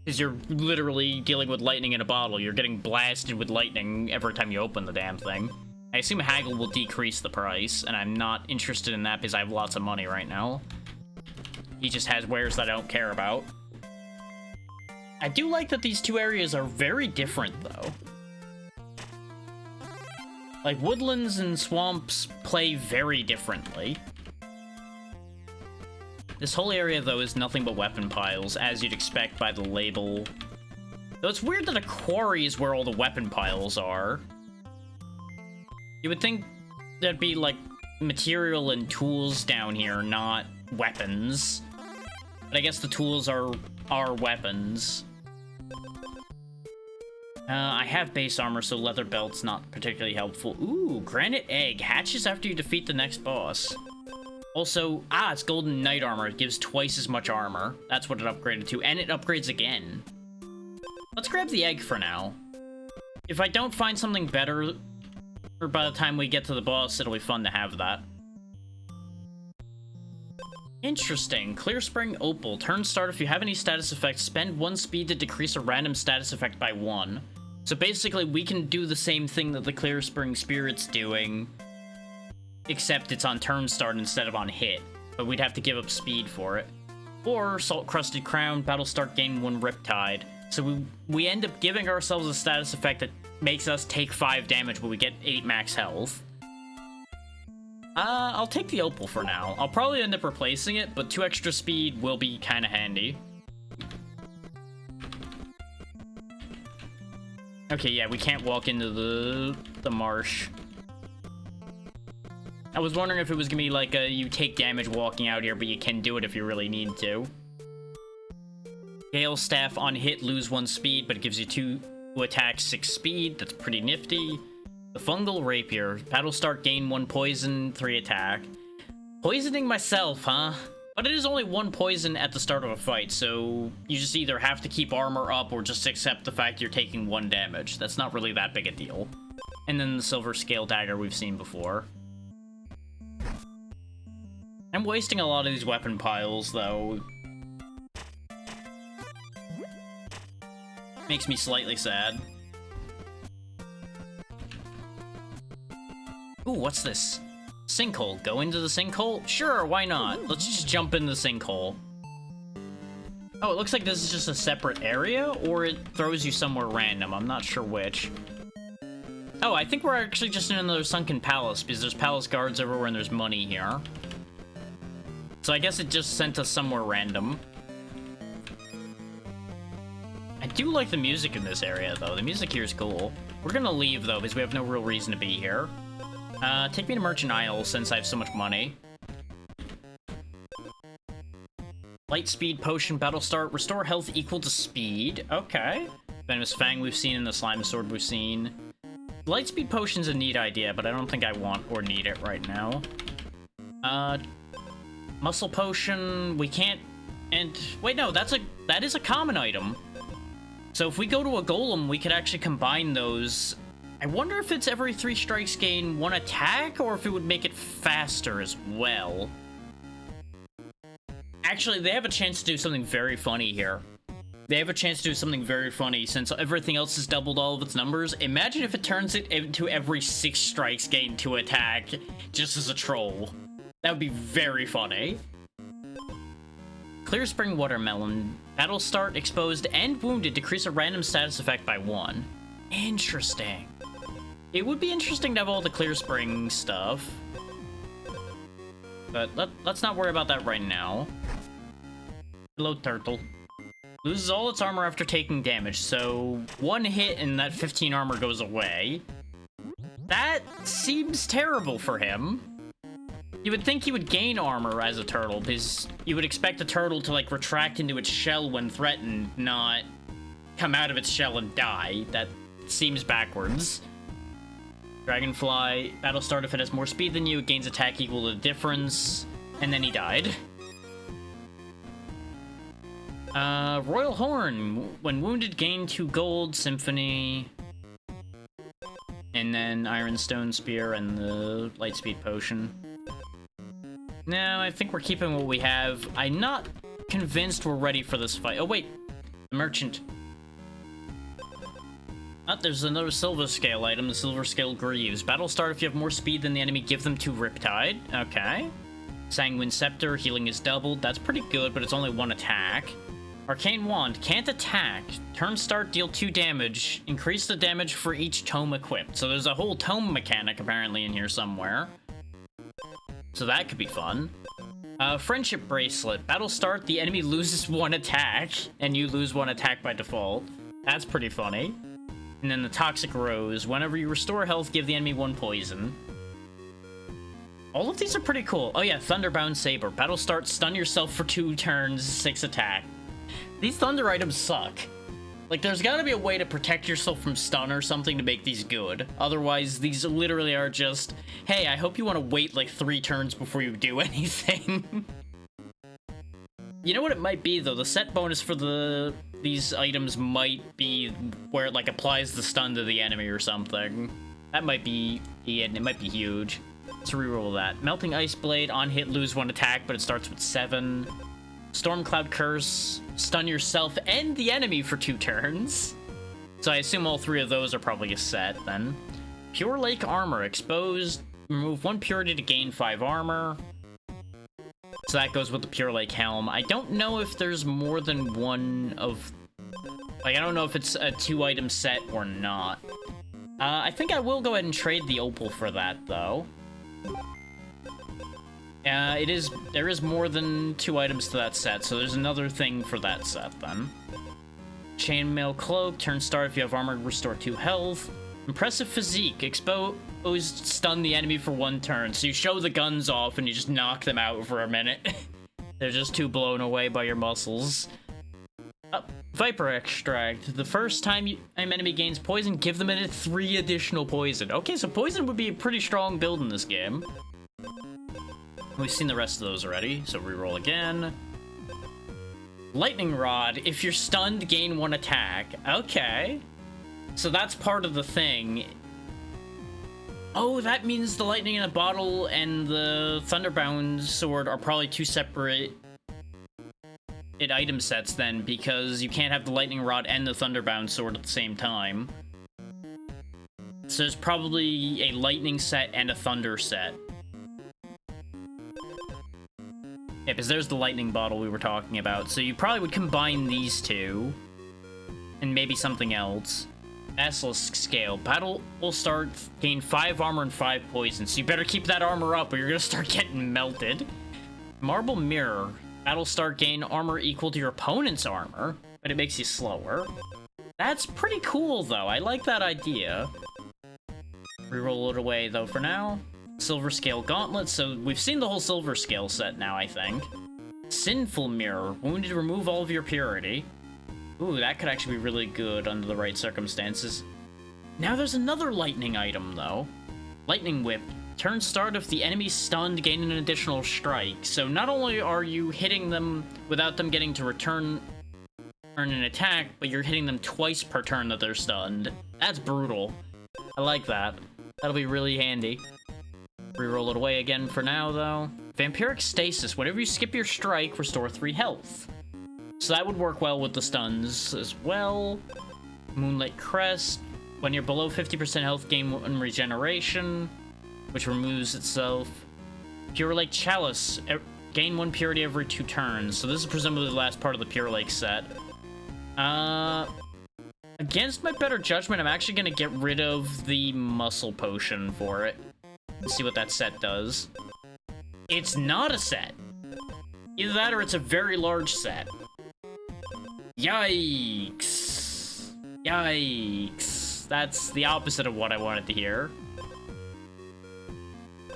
Because you're literally dealing with lightning in a bottle. You're getting blasted with lightning every time you open the damn thing. I assume Haggle will decrease the price, and I'm not interested in that because I have lots of money right now. He just has wares that I don't care about. I do like that these 2 areas are very different, though. Like, woodlands and swamps play very differently. This whole area, though, is nothing but weapon piles, as you'd expect by the label. Though it's weird that a quarry is where all the weapon piles are. You would think there'd be, like, material and tools down here, not weapons. But I guess the tools are weapons. I have base armor, so leather belt's not particularly helpful. Ooh, granite egg. Hatches after you defeat the next boss. Also, it's golden knight armor. It gives twice as much armor. That's what it upgraded to, and it upgrades again. Let's grab the egg for now. If I don't find something better, or by the time we get to the boss, it'll be fun to have that. Interesting. Clear Spring Opal. Turn start, if you have any status effects, spend 1 speed to decrease a random status effect by 1. So basically, we can do the same thing that the Clear Spring Spirit's doing, except it's on turn start instead of on hit. But we'd have to give up speed for it. Or Salt Crusted Crown, battle start, gain 1 Riptide. So we end up giving ourselves a status effect that makes us take 5 damage, but we get 8 max health. I'll take the Opal for now. I'll probably end up replacing it, but 2 extra speed will be kind of handy. Okay, yeah, we can't walk into the marsh. I was wondering if it was gonna be like you take damage walking out here, but you can do it if you really need to. Gale Staff on hit, lose 1 speed, but it gives you 2 attack, 6 speed. That's pretty nifty. The Fungal Rapier. Battle start, gain 1 poison, 3 attack. Poisoning myself, huh? But it is only 1 poison at the start of a fight, so you just either have to keep armor up or just accept the fact you're taking 1 damage. That's not really that big a deal. And then the Silver Scale Dagger we've seen before. I'm wasting a lot of these weapon piles, though. Makes me slightly sad. Ooh, what's this? Sinkhole. Go into the sinkhole? Sure, why not? Let's just jump in the sinkhole. Oh, it looks like this is just a separate area, or it throws you somewhere random. I'm not sure which. Oh, I think we're actually just in another sunken palace, because there's palace guards everywhere and there's money here. So I guess it just sent us somewhere random. I do like the music in this area, though. The music here is cool. We're gonna leave, though, because we have no real reason to be here. Take me to Merchant Isle, since I have so much money. Light speed potion, battle start, restore health equal to speed. Okay. Venomous Fang we've seen, and the Slime Sword we've seen. Light speed potion's a neat idea, but I don't think I want or need it right now. Muscle potion, we can't... And wait, no, that is a common item. So if we go to a golem, we could actually combine those. I wonder if it's every 3 strikes gain 1 attack, or if it would make it faster as well. Actually, they have a chance to do something very funny here. They have a chance to do something very funny since everything else has doubled all of its numbers. Imagine if it turns it into every 6 strikes gain 2 attack, just as a troll. That would be very funny. Clear Spring Watermelon. Battle start, exposed, and wounded decrease a random status effect by 1. Interesting. It would be interesting to have all the Clear Spring stuff. But let's not worry about that right now. Hello, Turtle. Loses all its armor after taking damage, so 1 hit and that 15 armor goes away. That seems terrible for him. You would think he would gain armor as a turtle, because you would expect a turtle to, like, retract into its shell when threatened, not come out of its shell and die. That seems backwards. Dragonfly, battle start if it has more speed than you, it gains attack equal to the difference, and then he died. Royal Horn, when wounded, gain 2 gold, Symphony, and then Iron Stone Spear and the Lightspeed Potion. No, I think we're keeping what we have. I'm not convinced we're ready for this fight. Oh, wait. The Merchant. Oh, there's another Silver Scale item, the Silver Scale Greaves. Battle start if you have more speed than the enemy, give them to Riptide. Okay. Sanguine Scepter, healing is doubled. That's pretty good, but it's only 1 attack. Arcane Wand, can't attack. Turn start, deal 2 damage. Increase the damage for each tome equipped. So there's a whole tome mechanic apparently in here somewhere. So that could be fun. Friendship Bracelet. Battle start, the enemy loses 1 attack, and you lose 1 attack by default. That's pretty funny. And then the Toxic Rose. Whenever you restore health, give the enemy 1 poison. All of these are pretty cool. Oh yeah, Thunderbound Saber. Battle start, stun yourself for 2 turns, 6 attack. These Thunder items suck. Like, there's gotta be a way to protect yourself from stun or something to make these good. Otherwise, these literally are just, hey, I hope you want to wait like 3 turns before you do anything. You know what it might be, though? The set bonus for these items might be where it, like, applies the stun to the enemy or something. That might be it, and it might be huge. Let's reroll that. Melting Ice Blade, on hit, lose 1 attack, but it starts with 7. Stormcloud Curse, stun yourself and the enemy for 2 turns. So I assume all 3 of those are probably a set, then. Pure Lake Armor, exposed, remove 1 purity to gain 5 armor. So that goes with the Pure Lake Helm. I don't know if there's more than 1 of... Like, I don't know if it's a 2-item set or not. I think I will go ahead and trade the Opal for that, though. There is more than 2 items to that set, so there's another thing for that set, then. Chainmail Cloak, turn start if you have armor, restore 2 health. Impressive Physique, exposed, stun the enemy for 1 turn. So you show the guns off and you just knock them out for a minute. They're just too blown away by your muscles. Viper Extract, the first time an enemy gains poison, give them 3 additional poison. Okay, so poison would be a pretty strong build in this game. We've seen the rest of those already, so reroll again. Lightning Rod, if you're stunned, gain 1 attack. Okay. So that's part of the thing. Oh, that means the Lightning in a Bottle and the Thunderbound Sword are probably 2 separate item sets then, because you can't have the Lightning Rod and the Thunderbound Sword at the same time. So there's probably a Lightning set and a Thunder set. Yeah, because there's the lightning bottle we were talking about. So you probably would combine these 2. And maybe something else. Basilisk Scale. Battle will start, gain 5 armor and 5 poison. So you better keep that armor up or you're gonna start getting melted. Marble Mirror. Battle start, gain armor equal to your opponent's armor. But it makes you slower. That's pretty cool, though. I like that idea. Reroll it away, though, for now. Silver Scale Gauntlet, so we've seen the whole Silver Scale set now, I think. Sinful Mirror. Wounded, remove all of your purity. Ooh, that could actually be really good under the right circumstances. Now there's another lightning item, though. Lightning Whip. Turn start if the enemy's stunned, gain an additional strike. So not only are you hitting them without them getting to return an attack, but you're hitting them twice per turn that they're stunned. That's brutal. I like that. That'll be really handy. Reroll it away again for now, though. Vampiric Stasis. Whenever you skip your strike, restore 3 health. So that would work well with the stuns as well. Moonlight Crest. When you're below 50% health, gain 1 regeneration, which removes itself. Pure Lake Chalice. Gain 1 purity every 2 turns. So this is presumably the last part of the Pure Lake set. Against my better judgment, I'm actually going to get rid of the Muscle Potion for it. Let's see what that set does. It's not a set. Either that or it's a very large set. Yikes. Yikes. That's the opposite of what I wanted to hear.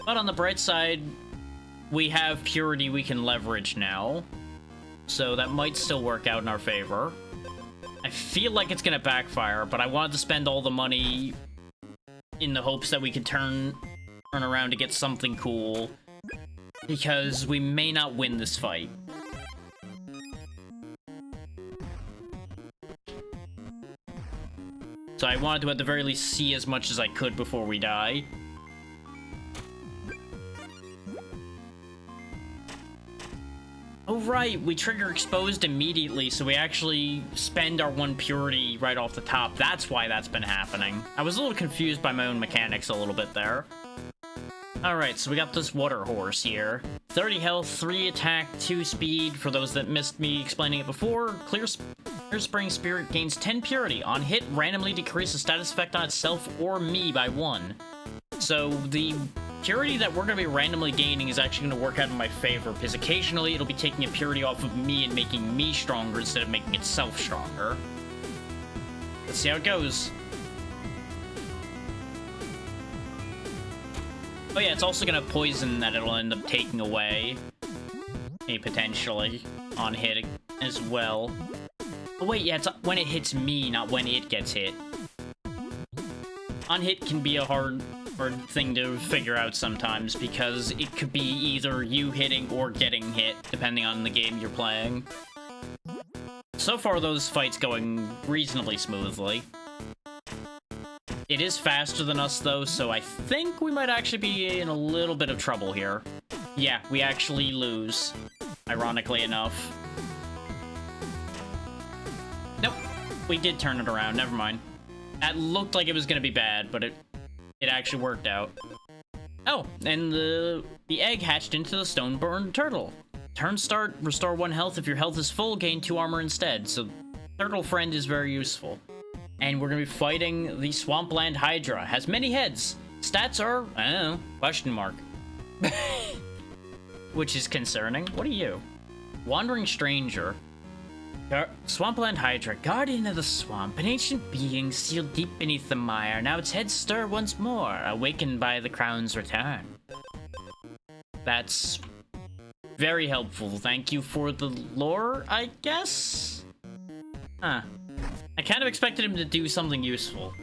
But on the bright side, we have purity we can leverage now. So that might still work out in our favor. I feel like it's gonna backfire, but I wanted to spend all the money in the hopes that we could turn around to get something cool, because we may not win this fight. So I wanted to at the very least see as much as I could before we die. Oh right, we trigger exposed immediately, so we actually spend our 1 purity right off the top. That's why that's been happening. I was a little confused by my own mechanics a little bit there. Alright, so we got this water horse here. 30 health, 3 attack, 2 speed. For those that missed me explaining it before, Clear Spring Spirit gains 10 purity. On hit, randomly decreases status effect on itself or me by 1. So the purity that we're going to be randomly gaining is actually going to work out in my favor, because occasionally it'll be taking a purity off of me and making me stronger instead of making itself stronger. Let's see how it goes. Oh yeah, it's also going to poison that it'll end up taking away, potentially, on hit as well. Oh wait, yeah, it's when it hits me, not when it gets hit. On hit can be a hard thing to figure out sometimes, because it could be either you hitting or getting hit, depending on the game you're playing. So far, those fights going reasonably smoothly. It is faster than us, though, so I think we might actually be in a little bit of trouble here. Yeah, we actually lose, ironically enough. Nope, we did turn it around, never mind. That looked like it was gonna be bad, but it actually worked out. Oh, and the egg hatched into the Stoneborn Turtle. Turn start, restore 1 health. If your health is full, gain 2 armor instead. So Turtle Friend is very useful. And we're gonna be fighting the Swampland Hydra. Has many heads. Stats are, I don't know, question mark. Which is concerning. What are you? Wandering Stranger. Swampland Hydra, guardian of the swamp, an ancient being sealed deep beneath the mire. Now its head stir once more, awakened by the crown's return. That's very helpful. Thank you for the lore, I guess? Huh. I kind of expected him to do something useful.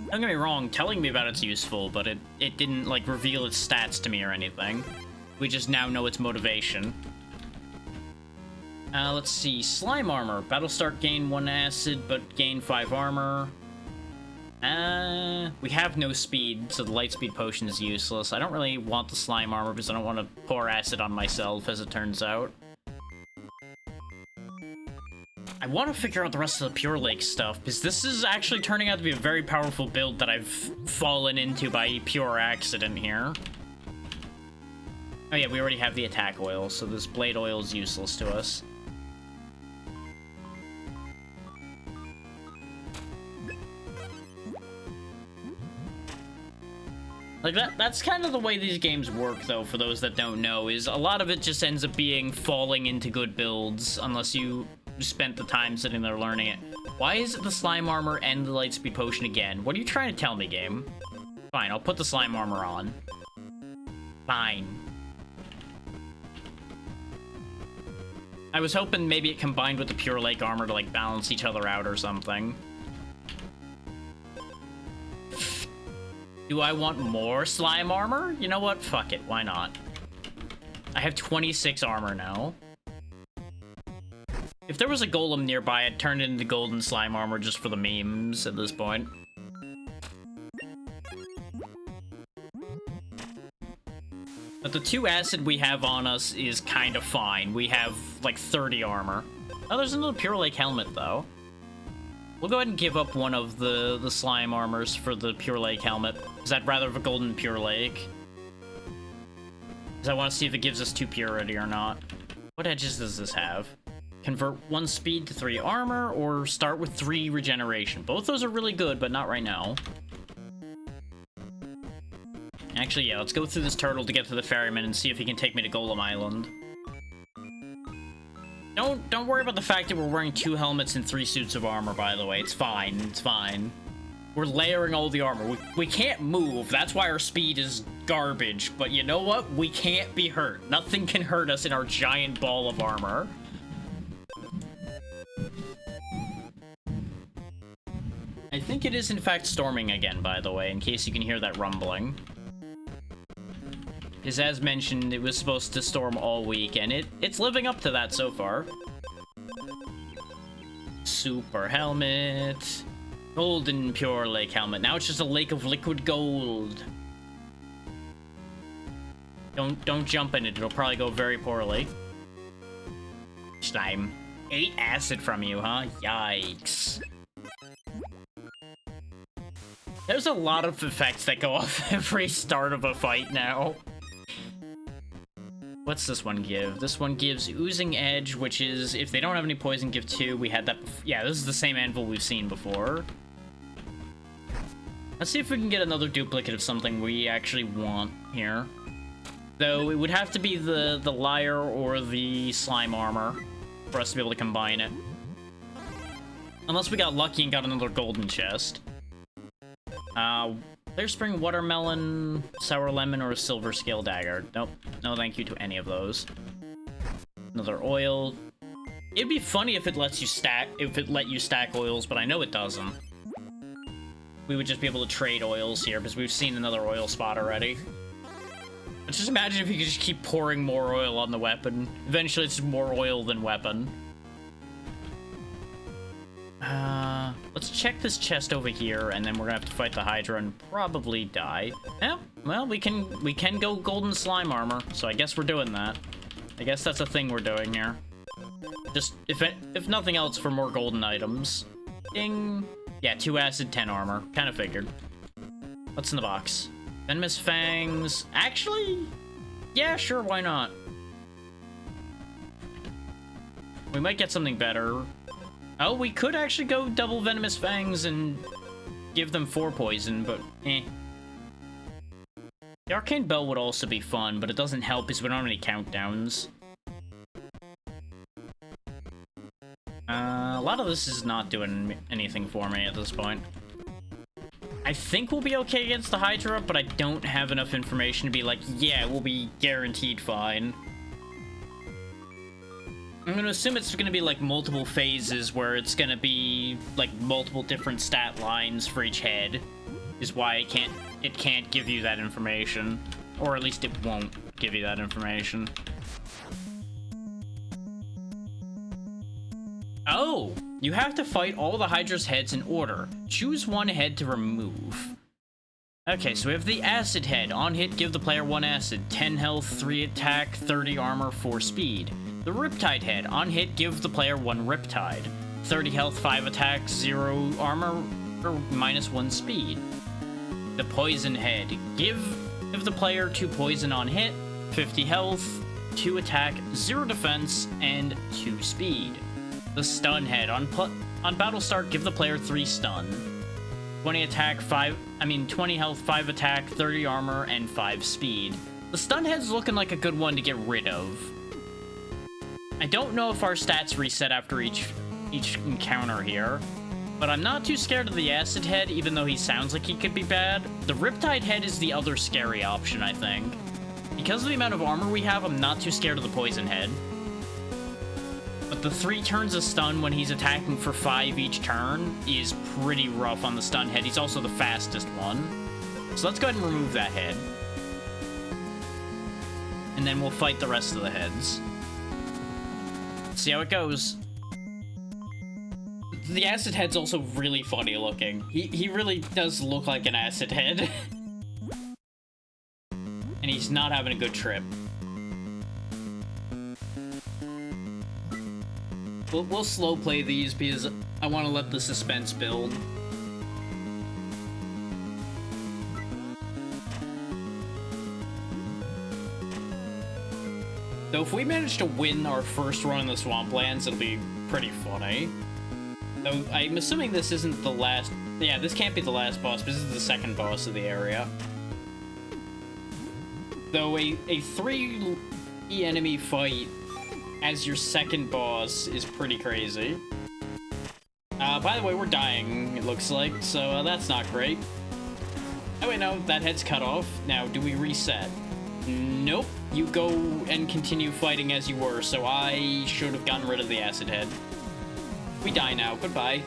Don't get me wrong, telling me about it's useful, but it didn't, like, reveal its stats to me or anything. We just now know its motivation. Let's see. Slime Armor. Battle start, gain 1 acid, but gain 5 armor. We have no speed, so the light speed potion is useless. I don't really want the Slime Armor because I don't want to pour acid on myself, as it turns out. I want to figure out the rest of the Pure Lake stuff, because this is actually turning out to be a very powerful build that I've fallen into by pure accident here. Oh yeah, we already have the attack oil, so this blade oil is useless to us. Like, that's kind of the way these games work, though, for those that don't know, is a lot of it just ends up being falling into good builds, unless you spent the time sitting there learning it. Why is it the Slime Armor and the Lightspeed Potion again? What are you trying to tell me, game? Fine, I'll put the Slime Armor on. Fine. I was hoping maybe it combined with the Pure Lake armor to, like, balance each other out or something. Do I want more slime armor? You know what? Fuck it. Why not? I have 26 armor now. If there was a golem nearby, I'd turn it into golden slime armor just for the memes at this point. But the 2 acid we have on us is kind of fine. We have, like, 30 armor. Oh, there's another Pure Lake helmet, though. We'll go ahead and give up one of the slime armors for the Pure Lake helmet, because I'd rather have a golden Pure Lake. Because I want to see if it gives us 2 purity or not. What edges does this have? Convert 1 speed to 3 armor, or start with 3 regeneration. Both those are really good, but not right now. Actually, yeah, let's go through this turtle to get to the ferryman and see if he can take me to Golem Island. Don't worry about the fact that we're wearing 2 helmets and 3 suits of armor, by the way. It's fine, it's fine. We're layering all the armor. We can't move, that's why our speed is garbage. But you know what? We can't be hurt. Nothing can hurt us in our giant ball of armor. I think it is in fact storming again, by the way, in case you can hear that rumbling. Because as mentioned, it was supposed to storm all week, and it's living up to that so far. Super helmet. Golden Pure Lake helmet. Now it's just a lake of liquid gold. Don't jump in it, it'll probably go very poorly. Slime. 8 acid from you, huh? Yikes. There's a lot of effects that go off every start of a fight now. What's this one give? This one gives Oozing Edge, which is, if they don't have any poison, give 2. We had that yeah, this is the same anvil we've seen before. Let's see if we can get another duplicate of something we actually want here. Though, it would have to be the Lyre or the Slime Armor for us to be able to combine it. Unless we got lucky and got another golden chest. Clear Spring Watermelon, Sour Lemon, or a Silver Scale Dagger. Nope. No thank you to any of those. Another oil. It'd be funny if it lets you stack, if it let you stack oils, but I know it doesn't. We would just be able to trade oils here, because we've seen another oil spot already. But just imagine if you could just keep pouring more oil on the weapon. Eventually it's more oil than weapon. Let's check this chest over here, and then we're gonna have to fight the Hydra and probably die. Yeah, well, we can go golden slime armor, so I guess we're doing that. I guess that's a thing we're doing here. Just, if nothing else, for more golden items. Ding! Yeah, 2 acid, 10 armor. Kinda figured. What's in the box? Venomous Fangs. Actually, yeah, sure, why not? We might get something better. Oh, we could actually go double Venomous Fangs and give them 4 poison, but eh. The Arcane Bell would also be fun, but it doesn't help because we don't have any countdowns. A lot of this is not doing anything for me at this point. I think we'll be okay against the Hydra, but I don't have enough information to be like, yeah, we'll be guaranteed fine. I'm gonna assume it's gonna be like multiple phases where it's gonna be like multiple different stat lines for each head, is why it can't give you that information, or at least it won't give you that information. Oh, you have to fight all the Hydra's heads in order. Choose 1 head to remove. Okay, so we have the Acid Head. On hit, give the player 1 acid, 10 health, 3 attack, 30 armor, 4 speed. The Riptide Head. On hit, give the player 1 Riptide, 30 health, 5 attack, 0 armor, or -1 speed. The Poison Head. Give the player 2 poison on hit, 50 health, 2 attack, 0 defense, and 2 speed. The Stun Head. On battle start, give the player 3 stun. 20 attack, 20 health, 5 attack, 30 armor, and 5 speed. The Stun Head's looking like a good one to get rid of. I don't know if our stats reset after each encounter here, but I'm not too scared of the Acid Head, even though he sounds like he could be bad. The Riptide Head is the other scary option, I think. Because of the amount of armor we have, I'm not too scared of the poison head. But the 3 turns of stun when he's attacking for 5 each turn is pretty rough on the stun head. He's also the fastest one. So let's go ahead and remove that head. And then we'll fight the rest of the heads. See how it goes. The acid head's also really funny looking. He really does look like an acid head. And he's not having a good trip. We'll slow play these because I want to let the suspense build. So if we manage to win our first run in the Swamplands, it'll be pretty funny. Though I'm assuming this isn't the last... Yeah, this can't be the last boss, but this is the second boss of the area. Though a 3 enemy fight as your second boss is pretty crazy. By the way, we're dying, it looks like, so that's not great. Oh wait, no, that head's cut off. Now, do we reset? Nope. You go and continue fighting as you were, so I should have gotten rid of the acid head. We die now. Goodbye.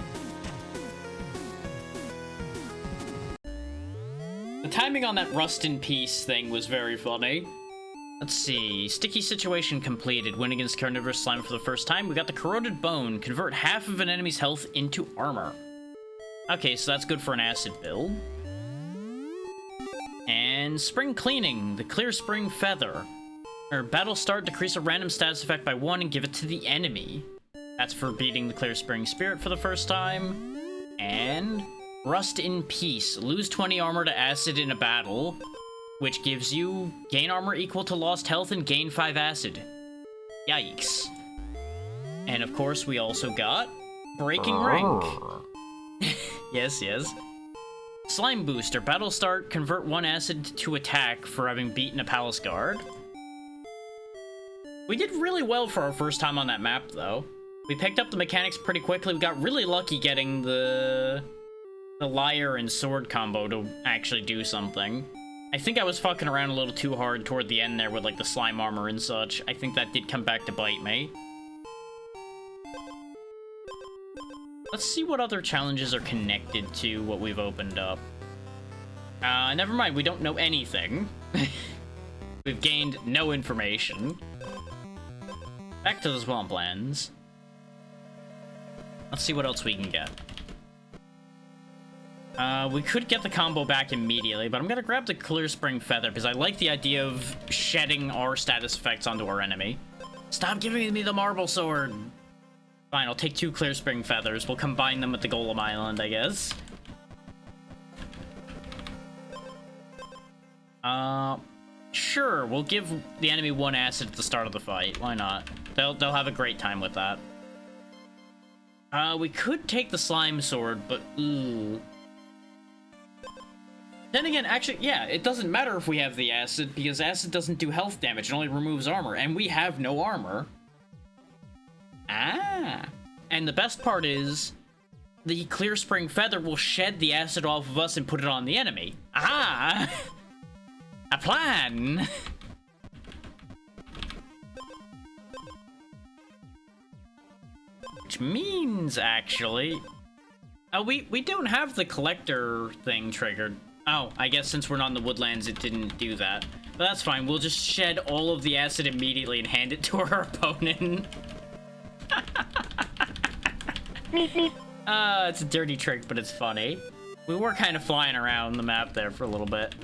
The timing on that rust in peace thing was very funny. Let's see. Sticky situation completed. Win against carnivorous slime for the first time. We got the corroded bone. Convert half of an enemy's health into armor. Okay, so that's good for an acid build. And spring cleaning. The clear spring feather. Or battle start, decrease a random status effect by 1 and give it to the enemy. That's for beating the clear spring spirit for the first time. And rust in peace. Lose 20 armor to acid in a battle, which gives you gain armor equal to lost health and gain 5 acid. Yikes. And of course, we also got breaking rank. Yes, yes. Slime booster. Battle start, convert 1 acid to attack for having beaten a palace guard. We did really well for our first time on that map, though. We picked up the mechanics pretty quickly. We got really lucky getting the lyre and sword combo to actually do something. I think I was fucking around a little too hard toward the end there with, like, the slime armor and such. I think that did come back to bite me. Let's see what other challenges are connected to what we've opened up. Never mind, we don't know anything. We've gained no information. Back to the Swamplands. Let's see what else we can get. We could get the combo back immediately, but I'm gonna grab the Clear Spring Feather because I like the idea of shedding our status effects onto our enemy. Stop giving me the marble sword! Fine, I'll take 2 Clear Spring Feathers. We'll combine them with the Golem Island, I guess. Sure, we'll give the enemy 1 acid at the start of the fight. Why not? They'll have a great time with that. We could take the slime sword, but ooh. Then again, actually, yeah, it doesn't matter if we have the acid, because acid doesn't do health damage, it only removes armor, and we have no armor. Ah. And the best part is, the Clear Spring Feather will shed the acid off of us and put it on the enemy. Aha! A plan! Which means, actually... Oh, we don't have the collector thing triggered. Oh, I guess since we're not in the woodlands, it didn't do that. But that's fine, we'll just shed all of the acid immediately and hand it to our opponent. It's a dirty trick, but it's funny. We were kind of flying around the map there for a little bit.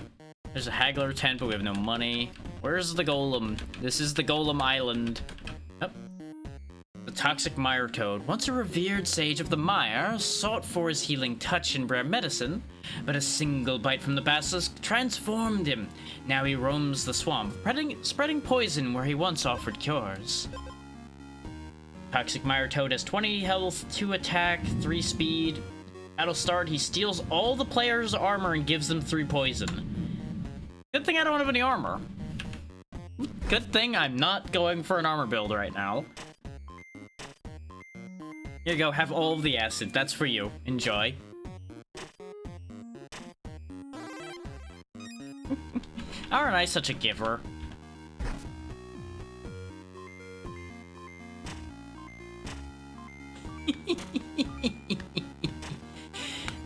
There's a haggler tent, but we have no money. Where's the golem? This is the Golem Island. Oh. The toxic mire toad. Once a revered sage of the mire, sought for his healing touch and rare medicine, but a single bite from the basilisk transformed him. Now he roams the swamp, spreading poison where he once offered cures. Toxic mire toad has 20 health, 2 attack, 3 speed. Battle start, he steals all the players' armor and gives them 3 poison. Good thing I don't have any armor. Good thing I'm not going for an armor build right now. Here you go, have all of the acid. That's for you. Enjoy. Aren't I such a giver?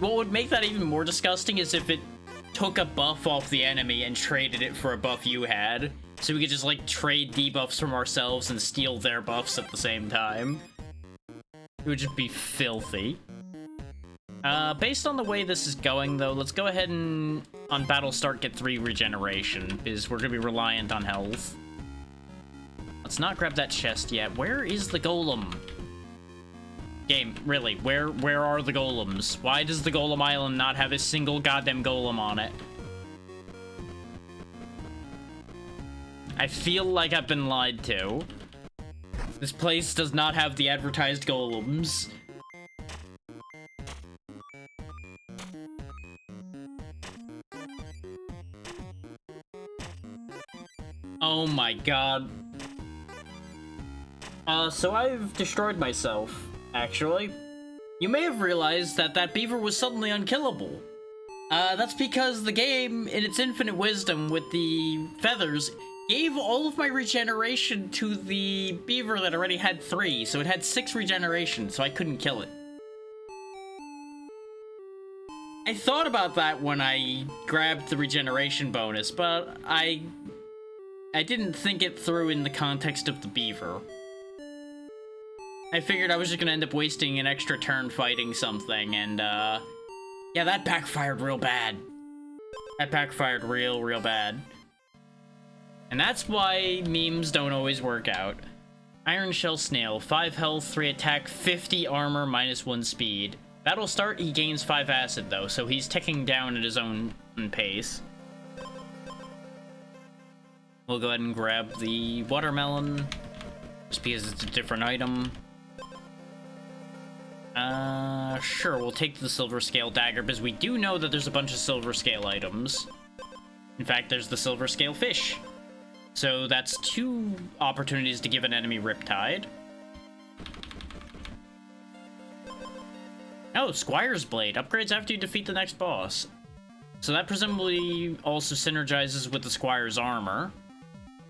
what would make that even more disgusting is if it took a buff off the enemy and traded it for a buff you had. So we could just, like, trade debuffs from ourselves and steal their buffs at the same time. It would just be filthy. Based on the way this is going, though, let's go ahead and, on battle start, get 3 regeneration, because we're gonna be reliant on health. Let's not grab that chest yet. Where is the golem? Game, really, where are the golems? Why does the Golem Island not have a single goddamn golem on it? I feel like I've been lied to. This place does not have the advertised golems. Oh my god. So I've destroyed myself, actually. You may have realized that that beaver was suddenly unkillable. That's because the game, in its infinite wisdom with the feathers, gave all of my regeneration to the beaver that already had 3, so it had 6 regeneration, so I couldn't kill it. I thought about that when I grabbed the regeneration bonus, but I didn't think it through in the context of the beaver. I figured I was just gonna end up wasting an extra turn fighting something, and, yeah, that backfired real bad. That backfired real bad. And that's why memes don't always work out. Iron Shell Snail, 5 health, 3 attack, 50 armor, -1 speed. Battle start, he gains 5 acid, though, so he's ticking down at his own pace. We'll go ahead and grab the watermelon, just because it's a different item. Sure, we'll take the silver scale dagger, because we do know that there's a bunch of silver scale items. In fact, there's the silver scale fish. So that's 2 opportunities to give an enemy Riptide. Oh, Squire's Blade. Upgrades after you defeat the next boss. So that presumably also synergizes with the Squire's armor.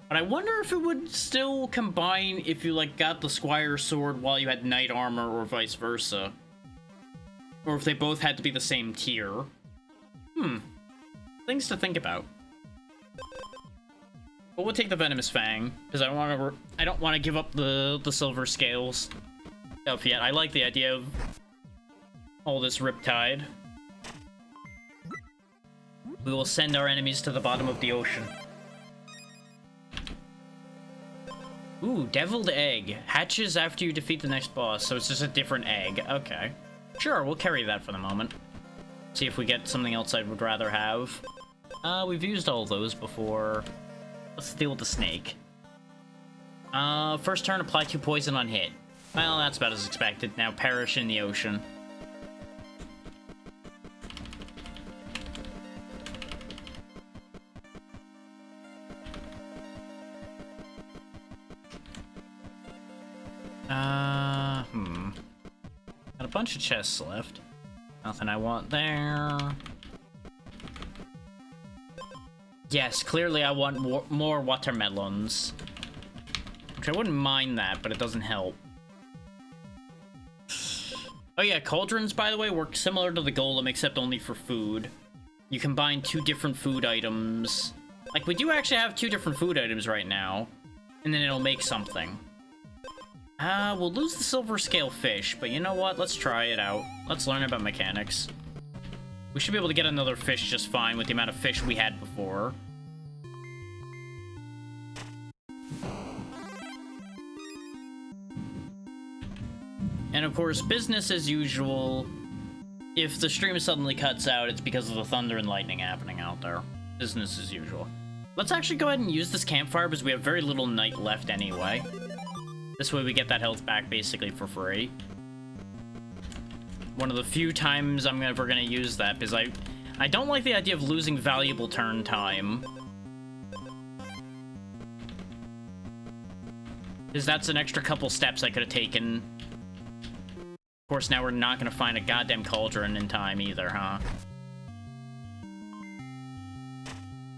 But I wonder if it would still combine if you, like, got the Squire sword while you had knight armor or vice versa. Or if they both had to be the same tier. Things to think about. But we'll take the Venomous Fang, because I don't want to give up the silver scales stuff yet. I like the idea of all this Riptide. We will send our enemies to the bottom of the ocean. Ooh, Deviled Egg. Hatches after you defeat the next boss, so it's just a different egg. Okay. Sure, we'll carry that for the moment. See if we get something else I would rather have. We've used all those before. Let's deal with the snake. First turn, apply 2 poison on hit. Well, that's about as expected. Now perish in the ocean. Got a bunch of chests left. Nothing I want there. Yes, clearly I want more watermelons. Which I wouldn't mind that, but it doesn't help. Oh yeah, cauldrons, by the way, work similar to the golem, except only for food. You combine 2 different food items. Like, we do actually have 2 different food items right now. And then it'll make something. We'll lose the silver scale fish, but you know what? Let's try it out. Let's learn about mechanics. We should be able to get another fish just fine with the amount of fish we had before. And of course, business as usual. If the stream suddenly cuts out, it's because of the thunder and lightning happening out there. Business as usual. Let's actually go ahead and use this campfire because we have very little night left anyway. This way we get that health back basically for free. One of the few times I'm ever gonna use that, because I don't like the idea of losing valuable turn time. Because that's an extra couple steps I could have taken. Of course, now we're not gonna find a goddamn cauldron in time either, huh?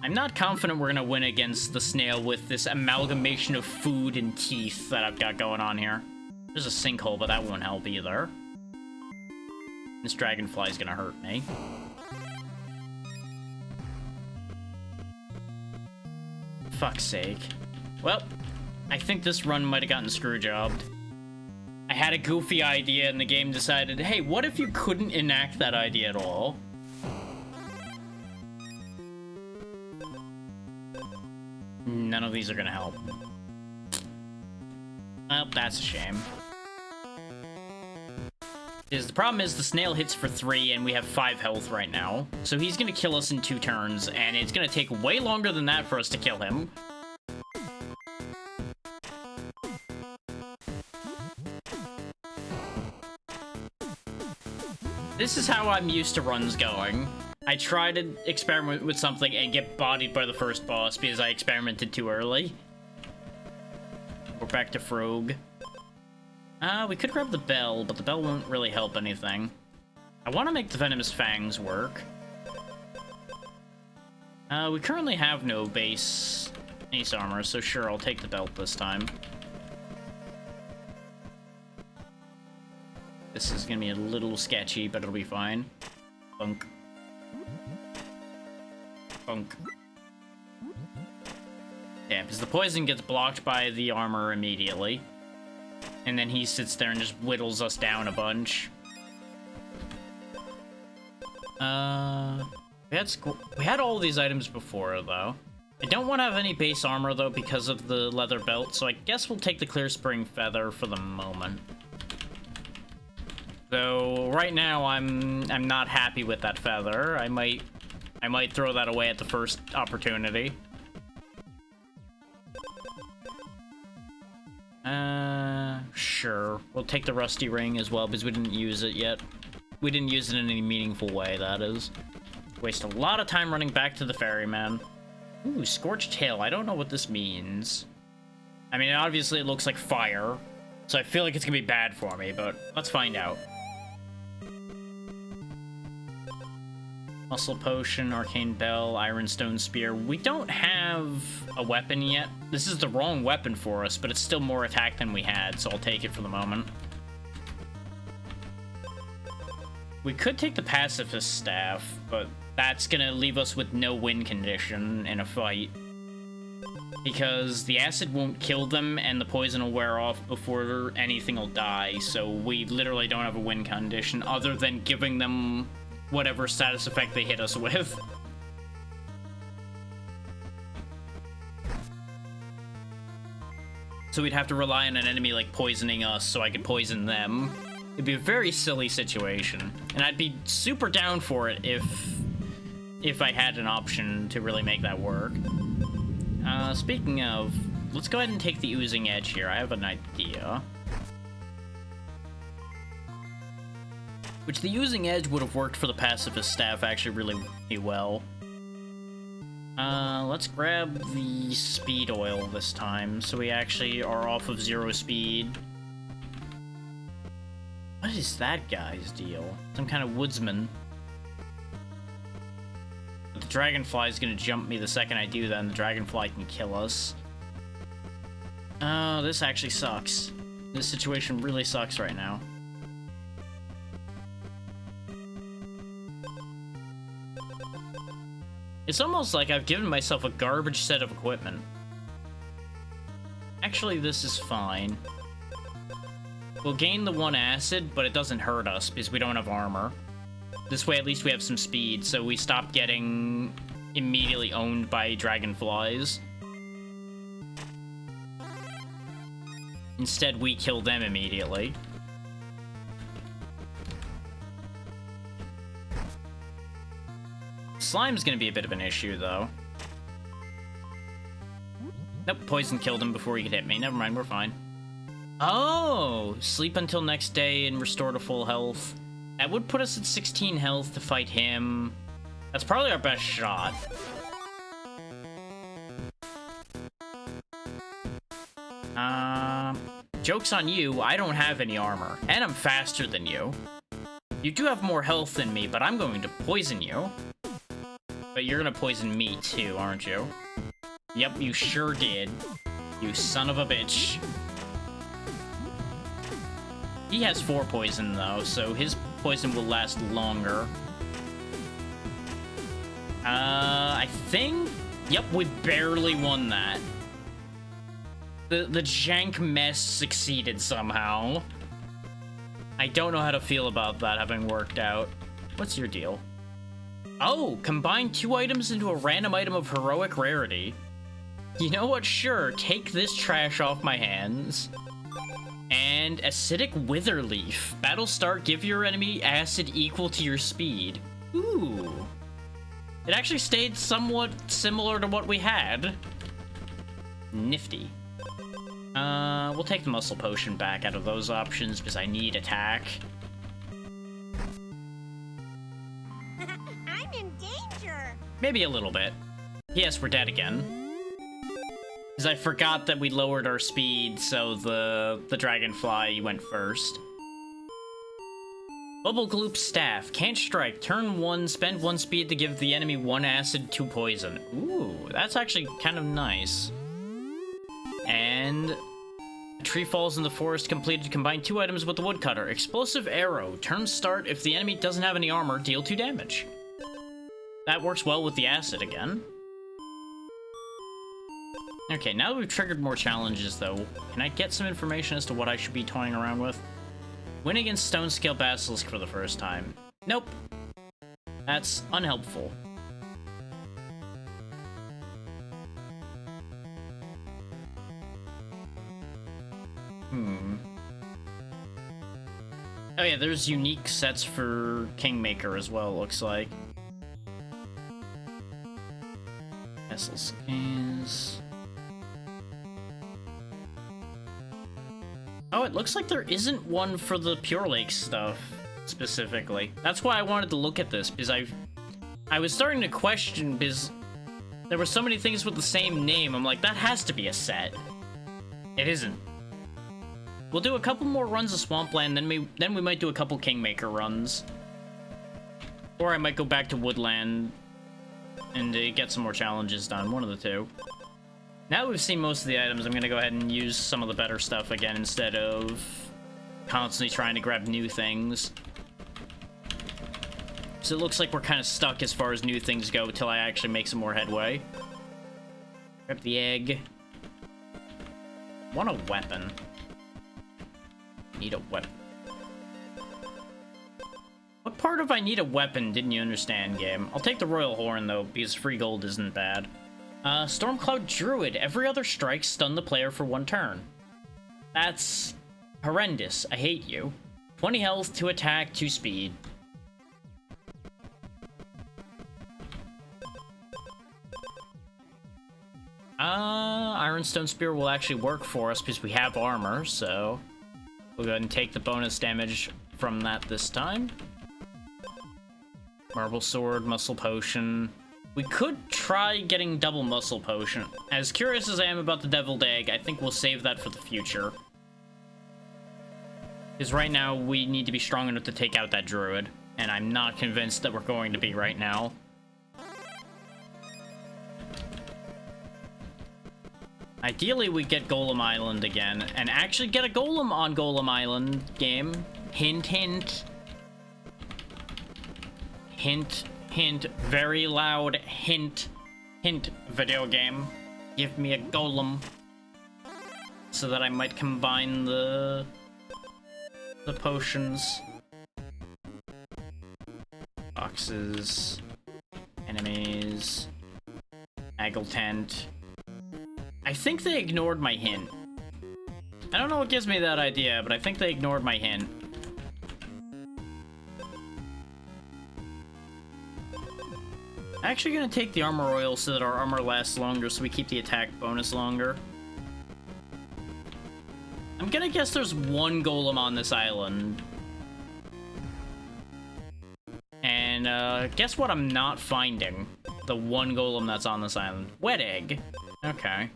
I'm not confident we're gonna win against the snail with this amalgamation of food and teeth that I've got going on here. There's a sinkhole, but that won't help either. This dragonfly is gonna hurt me. Fuck's sake. Well, I think this run might have gotten screwjobbed. I had a goofy idea and the game decided, hey, what if you couldn't enact that idea at all? None of these are gonna help. Well, that's a shame. The problem is the snail hits for 3 and we have 5 health right now. So he's gonna kill us in 2 turns, and it's gonna take way longer than that for us to kill him. This is how I'm used to runs going. I try to experiment with something and get bodied by the first boss because I experimented too early. We're back to Frog. We could grab the bell, but the bell won't really help anything. I want to make the Venomous Fangs work. We currently have no base ace armor, so sure, I'll take the belt this time. This is gonna be a little sketchy, but it'll be fine. Bunk. Bunk. Yeah, because the poison gets blocked by the armor immediately. And then he sits there and just whittles us down a bunch. We had all these items before, though. I don't want to have any base armor, though, because of the leather belt, so I guess we'll take the Clear Spring Feather for the moment. Though, right now, I'm not happy with that feather. I might throw that away at the first opportunity. Sure. We'll take the Rusty Ring as well, because we didn't use it yet. We didn't use it in any meaningful way, that is. Waste a lot of time running back to the ferryman. Ooh, Scorched Hill. I don't know what this means. I mean, obviously it looks like fire, so I feel like it's gonna be bad for me, but let's find out. Muscle Potion, Arcane Bell, Ironstone Spear. We don't have a weapon yet. This is the wrong weapon for us, but it's still more attack than we had, so I'll take it for the moment. We could take the Pacifist Staff, but that's gonna leave us with no win condition in a fight. Because the acid won't kill them, and the poison will wear off before anything will die, so we literally don't have a win condition other than giving them whatever status effect they hit us with. So we'd have to rely on an enemy like poisoning us so I could poison them. It'd be a very silly situation, and I'd be super down for it if I had an option to really make that work. Speaking of, let's go ahead and take the Oozing Edge here. I have an idea. Which the Oozing Edge would have worked for the Pacifist Staff actually really well. Let's grab the Speed Oil this time, so we actually are off of 0 speed. What is that guy's deal? Some kind of woodsman. But the dragonfly is gonna jump me the second I do that, and the dragonfly can kill us. Oh, this actually sucks. This situation really sucks right now. It's almost like I've given myself a garbage set of equipment. Actually, this is fine. We'll gain the 1 acid, but it doesn't hurt us because we don't have armor. This way, at least we have some speed, so we stop getting immediately owned by dragonflies. Instead, we kill them immediately. Slime's gonna be a bit of an issue, though. Nope, poison killed him before he could hit me. Never mind, we're fine. Oh, sleep until next day and restore to full health. That would put us at 16 health to fight him. That's probably our best shot. Joke's on you, I don't have any armor, and I'm faster than you. You do have more health than me, but I'm going to poison you. But you're gonna poison me too, aren't you? Yep, you sure did. You son of a bitch. He has 4 poison though, so his poison will last longer. I think... Yep, we barely won that. The jank mess succeeded somehow. I don't know how to feel about that having worked out. What's your deal? Oh, combine 2 items into a random item of heroic rarity. You know what? Sure, take this trash off my hands. And Acidic Wither Leaf. Battle start, give your enemy acid equal to your speed. Ooh. It actually stayed somewhat similar to what we had. Nifty. We'll take the Muscle Potion back out of those options because I need attack. I'm in danger. Maybe a little bit. Yes, we're dead again. Because I forgot that we lowered our speed, so the Dragonfly went first. Bubble Gloop Staff. Can't strike. Turn 1, spend 1 speed to give the enemy 1 acid, 2 poison. Ooh, that's actually kind of nice. And... A tree falls in the forest completed. Combine 2 items with the Woodcutter. Explosive Arrow. Turn start. If the enemy doesn't have any armor, deal 2 damage. That works well with the acid again. Okay, now that we've triggered more challenges, though, can I get some information as to what I should be toying around with? Win against Stone Scale Basilisk for the first time. Nope. That's unhelpful. Oh yeah, there's unique sets for Kingmaker as well, looks like. Vessel scans. Oh, it looks like there isn't one for the Pure Lake stuff, specifically. That's why I wanted to look at this, because I was starting to question, because there were so many things with the same name. I'm like, that has to be a set. It isn't. We'll do a couple more runs of Swampland, then we might do a couple Kingmaker runs. Or I might go back to Woodland and get some more challenges done, one of the two. Now that we've seen most of the items, I'm gonna go ahead and use some of the better stuff again instead of constantly trying to grab new things. So it looks like we're kind of stuck as far as new things go until I actually make some more headway. Grab the egg. Want a weapon. Need a weapon. What part of I need a weapon didn't you understand, game? I'll take the Royal Horn, though, because free gold isn't bad. Stormcloud Druid. Every other strike stun the player for 1 turn. That's horrendous. I hate you. 20 health, 2 attack, 2 speed. Ironstone Spear will actually work for us because we have armor, so... We'll go ahead and take the bonus damage from that this time. Marble Sword, Muscle Potion. We could try getting double Muscle Potion. As curious as I am about the Deviled Egg, I think we'll save that for the future. Because right now, we need to be strong enough to take out that Druid. And I'm not convinced that we're going to be right now. Ideally, we get Golem Island again, and actually get a Golem on Golem Island game. Hint, hint. Hint, hint. Very loud hint. Hint, video game. Give me a Golem. So that I might combine the potions. Boxes. Enemies. Aggle Tent. I think they ignored my hint. I don't know what gives me that idea, but I think they ignored my hint. I'm actually gonna take the armor oil so that our armor lasts longer, so we keep the attack bonus longer. I'm gonna guess there's 1 golem on this island. And, guess what I'm not finding? The 1 golem that's on this island. Wet egg. Okay.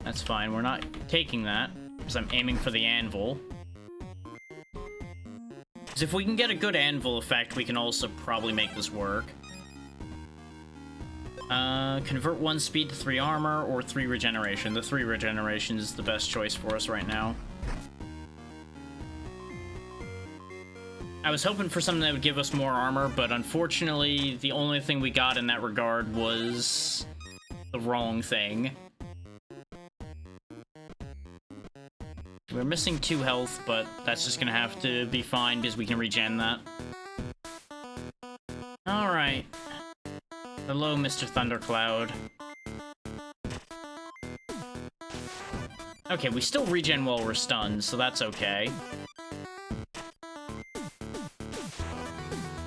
That's fine, we're not taking that, because I'm aiming for the anvil. Because if we can get a good anvil effect, we can also probably make this work. Convert 1 speed to 3 armor, or 3 regeneration. The 3 regeneration is the best choice for us right now. I was hoping for something that would give us more armor, but unfortunately, the only thing we got in that regard was the wrong thing. We're missing 2 health, but that's just gonna have to be fine because we can regen that. Alright. Hello, Mr. Thundercloud. Okay, we still regen while we're stunned, so that's okay.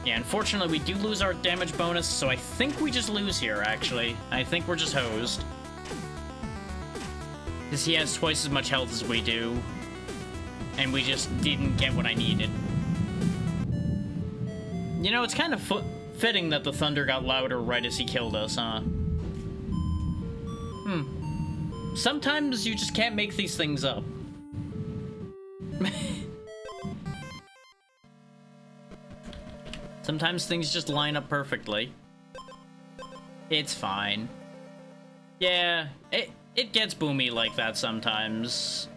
Yeah, unfortunately, we do lose our damage bonus, so I think we just lose here, actually. I think we're just hosed. Because he has twice as much health as we do. And we just didn't get what I needed. You know, it's kind of fitting that the thunder got louder right as he killed us, huh? Sometimes you just can't make these things up. Sometimes things just line up perfectly. It's fine. Yeah, it gets boomy like that sometimes.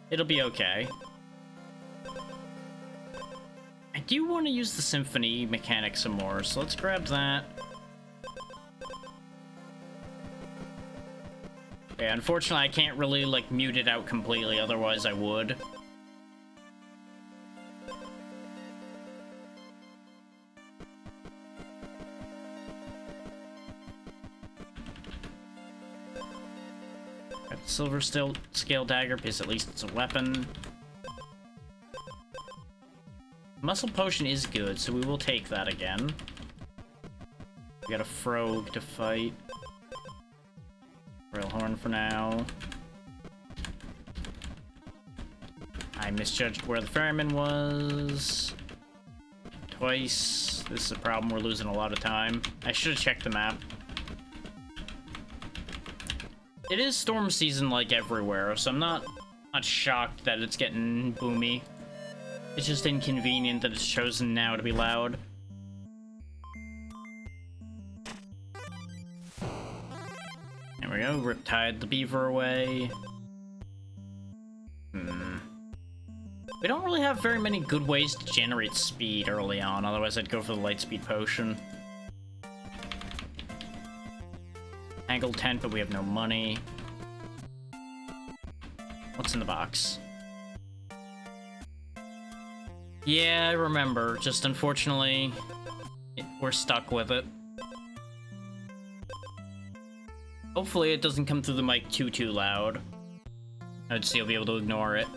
It'll be okay. I do want to use the symphony mechanic some more, so let's grab that. Yeah, unfortunately, I can't really, like, mute it out completely, otherwise I would. Got the silver scale dagger, because at least it's a weapon. Muscle potion is good, so we will take that again. We got a frog to fight. Railhorn for now. I misjudged where the ferryman was. Twice. This is a problem, we're losing a lot of time. I should have checked the map. It is storm season like everywhere, so I'm not shocked that it's getting boomy. It's just inconvenient that it's chosen now to be loud. There we go, Riptide the beaver away. We don't really have very many good ways to generate speed early on, otherwise I'd go for the light speed potion. Angled tent, but we have no money. What's in the box? Yeah, I remember. Just unfortunately, we're stuck with it. Hopefully it doesn't come through the mic too loud. I'd still be able to ignore it.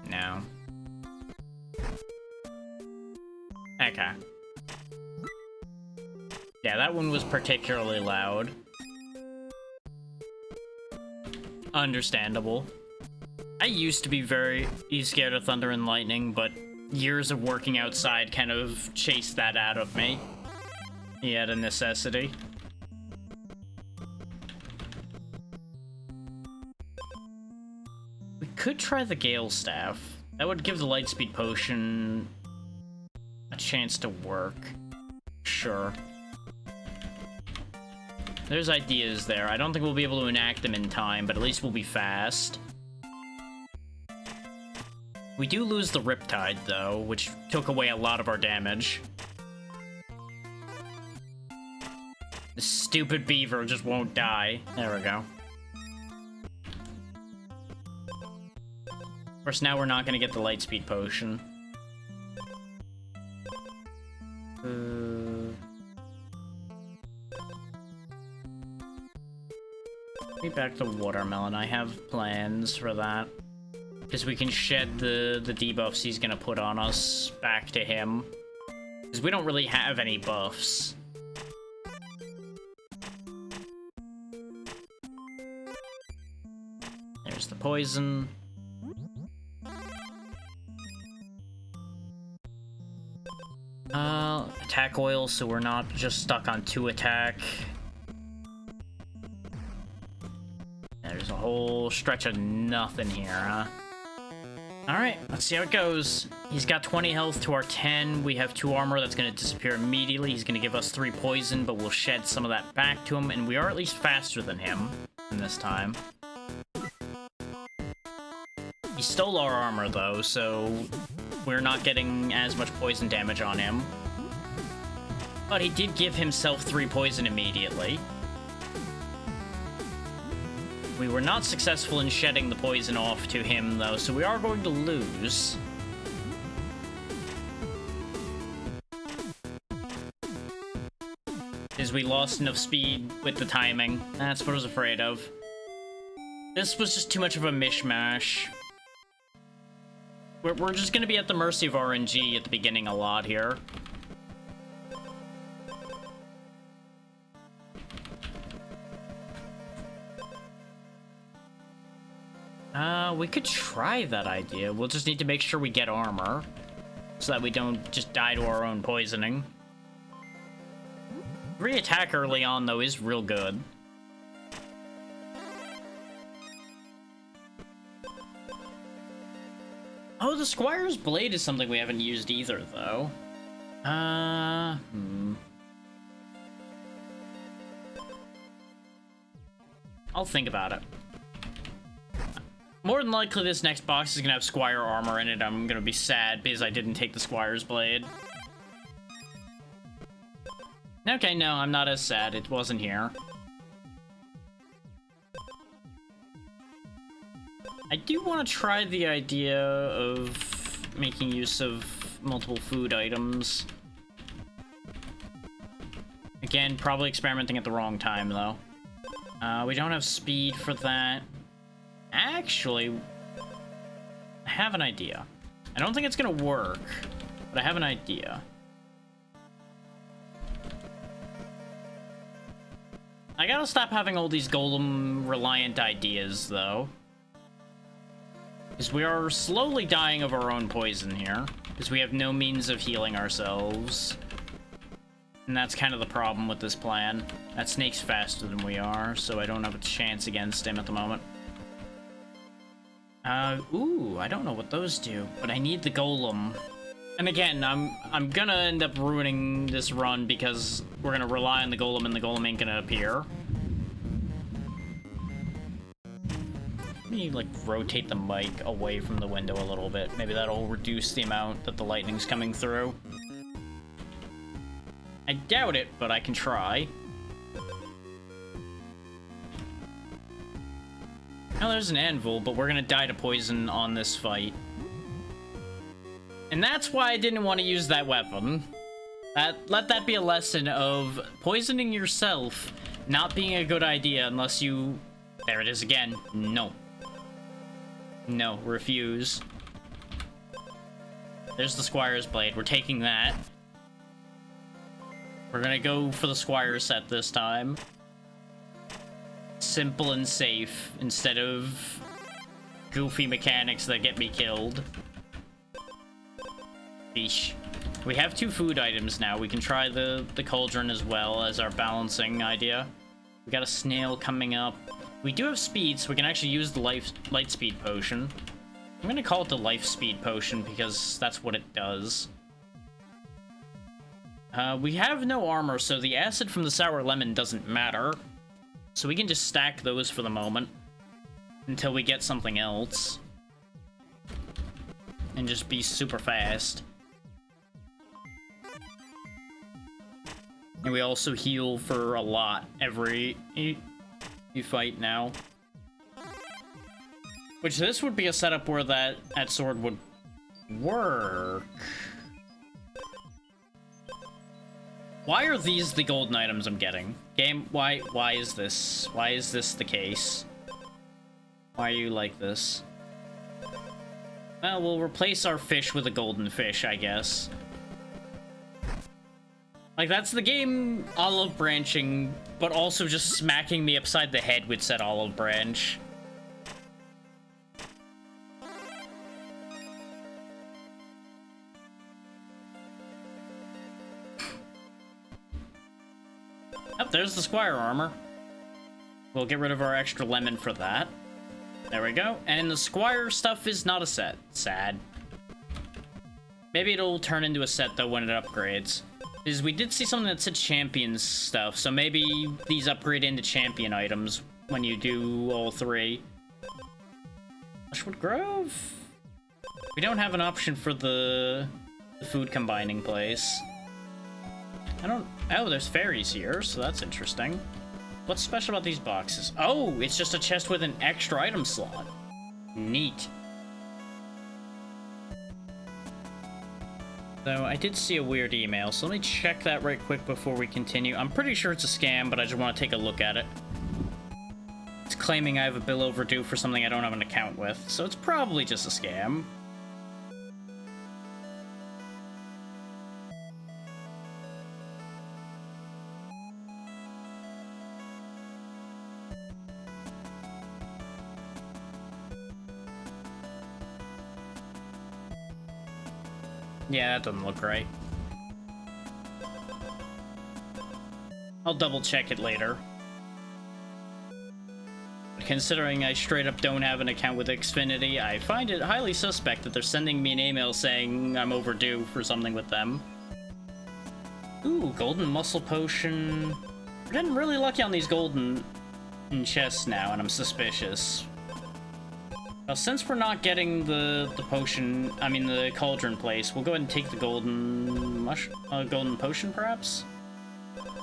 No. Okay. Yeah, that one was particularly loud. Understandable. I used to be very scared of thunder and lightning, but years of working outside kind of chased that out of me. Yeah, the necessity. We could try the Gale Staff. That would give the Lightspeed Potion a chance to work. Sure. There's ideas there. I don't think we'll be able to enact them in time, but at least we'll be fast. We do lose the Riptide, though, which took away a lot of our damage. The stupid beaver just won't die. There we go. Of course, now we're not going to get the Lightspeed Potion. Be back to Watermelon. I have plans for that. Because we can shed the debuffs he's gonna put on us back to him. Because we don't really have any buffs. There's the poison. Attack oil, so we're not just stuck on 2 attack. There's a whole stretch of nothing here, huh? Alright, let's see how it goes. He's got 20 health to our 10. We have 2 armor that's going to disappear immediately. He's going to give us 3 poison, but we'll shed some of that back to him, and we are at least faster than him in this time. He stole our armor, though, so we're not getting as much poison damage on him. But he did give himself 3 poison immediately. We were not successful in shedding the poison off to him, though, so we are going to lose. Is we lost enough speed with the timing. That's what I was afraid of. This was just too much of a mishmash. We're just gonna be at the mercy of RNG at the beginning a lot here. We could try that idea. We'll just need to make sure we get armor, so that we don't just die to our own poisoning. Re-attack early on, though, is real good. Oh, the Squire's Blade is something we haven't used either, though. I'll think about it. More than likely, this next box is gonna have Squire armor in it. I'm gonna be sad because I didn't take the Squire's Blade. Okay, no, I'm not as sad. It wasn't here. I do want to try the idea of making use of multiple food items. Again, probably experimenting at the wrong time, though. We don't have speed for that. Actually, I have an idea. I don't think it's gonna work, but I have an idea. I gotta stop having all these golem-reliant ideas, though. Because we are slowly dying of our own poison here. Because we have no means of healing ourselves. And that's kind of the problem with this plan. That snake's faster than we are, so I don't have a chance against him at the moment. Ooh, I don't know what those do, but I need the golem. And again, I'm gonna end up ruining this run because we're gonna rely on the golem and the golem ain't gonna appear. Let me, like, rotate the mic away from the window a little bit. Maybe that'll reduce the amount that the lightning's coming through. I doubt it, but I can try. Now there's an anvil, but we're gonna die to poison on this fight. And that's why I didn't want to use that weapon. Let that be a lesson of poisoning yourself not being a good idea unless you... There it is again. No. No, refuse. There's the Squire's Blade. We're taking that. We're gonna go for the Squire set this time. Simple and safe, instead of goofy mechanics that get me killed. Yeesh. We have 2 food items now. We can try the cauldron as well as our balancing idea. We got a snail coming up. We do have speed, so we can actually use the light speed potion. I'm gonna call it the life speed potion because that's what it does. We have no armor, so the acid from the sour lemon doesn't matter. So we can just stack those for the moment until we get something else. And just be super fast. And we also heal for a lot every you fight now. Which this would be a setup where that sword would work. Why are these the golden items I'm getting? Game, why is this? Why is this the case? Why are you like this? Well, we'll replace our fish with a golden fish, I guess. Like, that's the game olive branching, but also just smacking me upside the head with said olive branch. Oh, there's the Squire armor. We'll get rid of our extra lemon for that. There we go. And the Squire stuff is not a set. Sad. Maybe it'll turn into a set, though, when it upgrades. Because we did see something that said champion stuff, so maybe these upgrade into champion items when you do all 3. Bushwood Grove? We don't have an option for the food combining place. Oh, there's fairies here, so that's interesting. What's special about these boxes? Oh, it's just a chest with an extra item slot. Neat. So I did see a weird email, so let me check that right quick before we continue. I'm pretty sure it's a scam, but I just want to take a look at it. It's claiming I have a bill overdue for something I don't have an account with, so it's probably just a scam. Yeah, that doesn't look right. I'll double check it later. Considering I straight up don't have an account with Xfinity, I find it highly suspect that they're sending me an email saying I'm overdue for something with them. Ooh, golden muscle potion. We're getting really lucky on these golden chests now, and I'm suspicious. Well, since we're not getting the potion, I mean the cauldron place, we'll go ahead and take the golden golden potion, perhaps?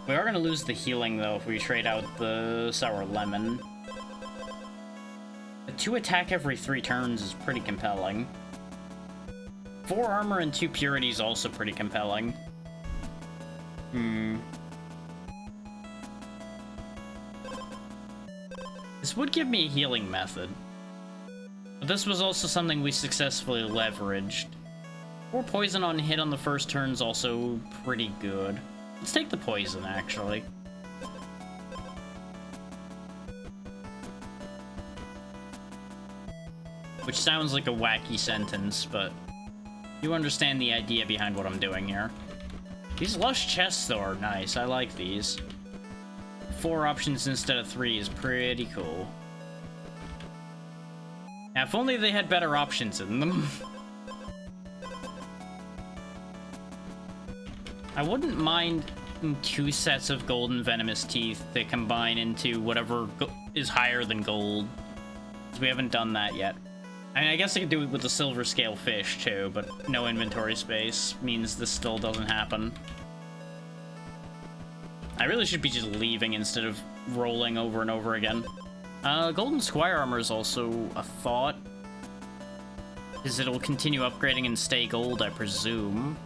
We are going to lose the healing, though, if we trade out the sour lemon. The 2 attack every 3 turns is pretty compelling. 4 armor and 2 purity is also pretty compelling. This would give me a healing method. But this was also something we successfully leveraged. 4 poison on hit on the first turn is also pretty good. Let's take the poison, actually. Which sounds like a wacky sentence, but you understand the idea behind what I'm doing here. These lush chests, though, are nice. I like these. 4 options instead of 3 is pretty cool. Now, if only they had better options in them. I wouldn't mind 2 sets of golden venomous teeth to combine into whatever is higher than gold. We haven't done that yet. I mean, I guess I could do it with the silver scale fish, too, but no inventory space means this still doesn't happen. I really should be just leaving instead of rolling over and over again. Golden Squire Armor is also a thought. Because it'll continue upgrading and stay gold, I presume.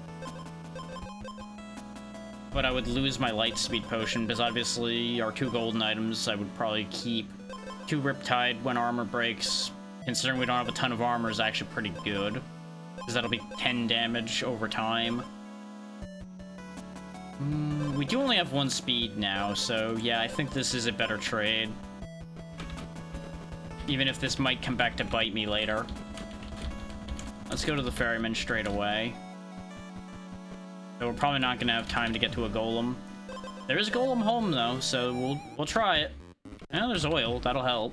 But I would lose my Lightspeed Potion, because obviously our 2 golden items I would probably keep. 2 Riptide when armor breaks, considering we don't have a ton of armor, is actually pretty good. Because that'll be 10 damage over time. We do only have 1 speed now, so yeah, I think this is a better trade. Even if this might come back to bite me later. Let's go to the ferryman straight away. So we're probably not going to have time to get to a golem. There is a golem home, though, so we'll try it. And there's oil. That'll help.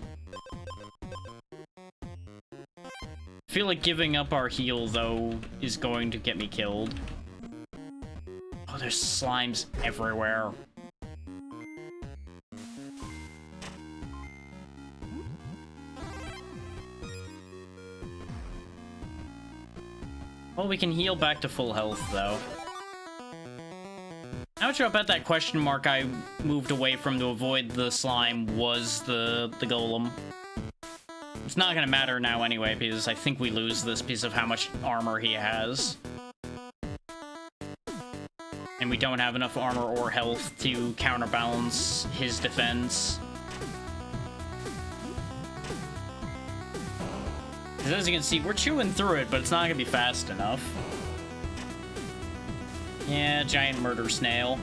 I feel like giving up our heal, though, is going to get me killed. Oh, there's slimes everywhere. Well, we can heal back to full health, though. Not sure about that question mark I moved away from to avoid the slime was the golem. It's not gonna matter now anyway, because I think we lose this piece of how much armor he has. And we don't have enough armor or health to counterbalance his defense. Because as you can see, we're chewing through it, but it's not gonna be fast enough. Yeah, giant murder snail.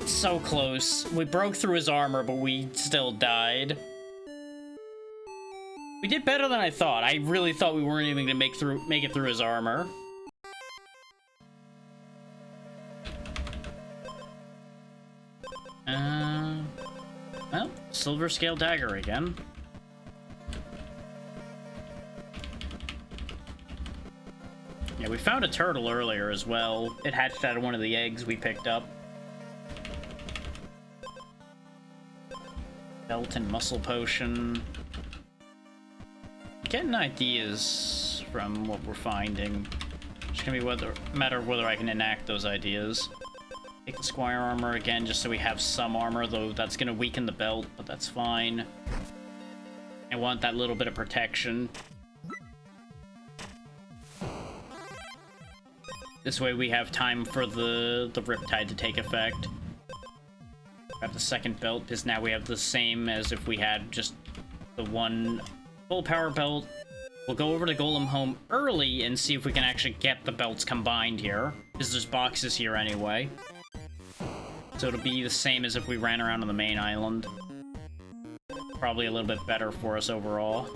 So close. We broke through his armor, but we still died. We did better than I thought. I really thought we weren't even gonna make it through his armor. Well, silver scale dagger again. Yeah, we found a turtle earlier as well. It hatched out of one of the eggs we picked up. Belt and muscle potion. getting ideas from what we're finding. It's gonna be matter of whether I can enact those ideas. Take the Squire armor again, just so we have some armor, though that's gonna weaken the belt, but that's fine. I want that little bit of protection. This way we have time for the Riptide to take effect. Grab the second belt, because now we have the same as if we had just the one full power belt. We'll go over to Golem Home early and see if we can actually get the belts combined here, because there's boxes here anyway. So it'll be the same as if we ran around on the main island. Probably a little bit better for us overall.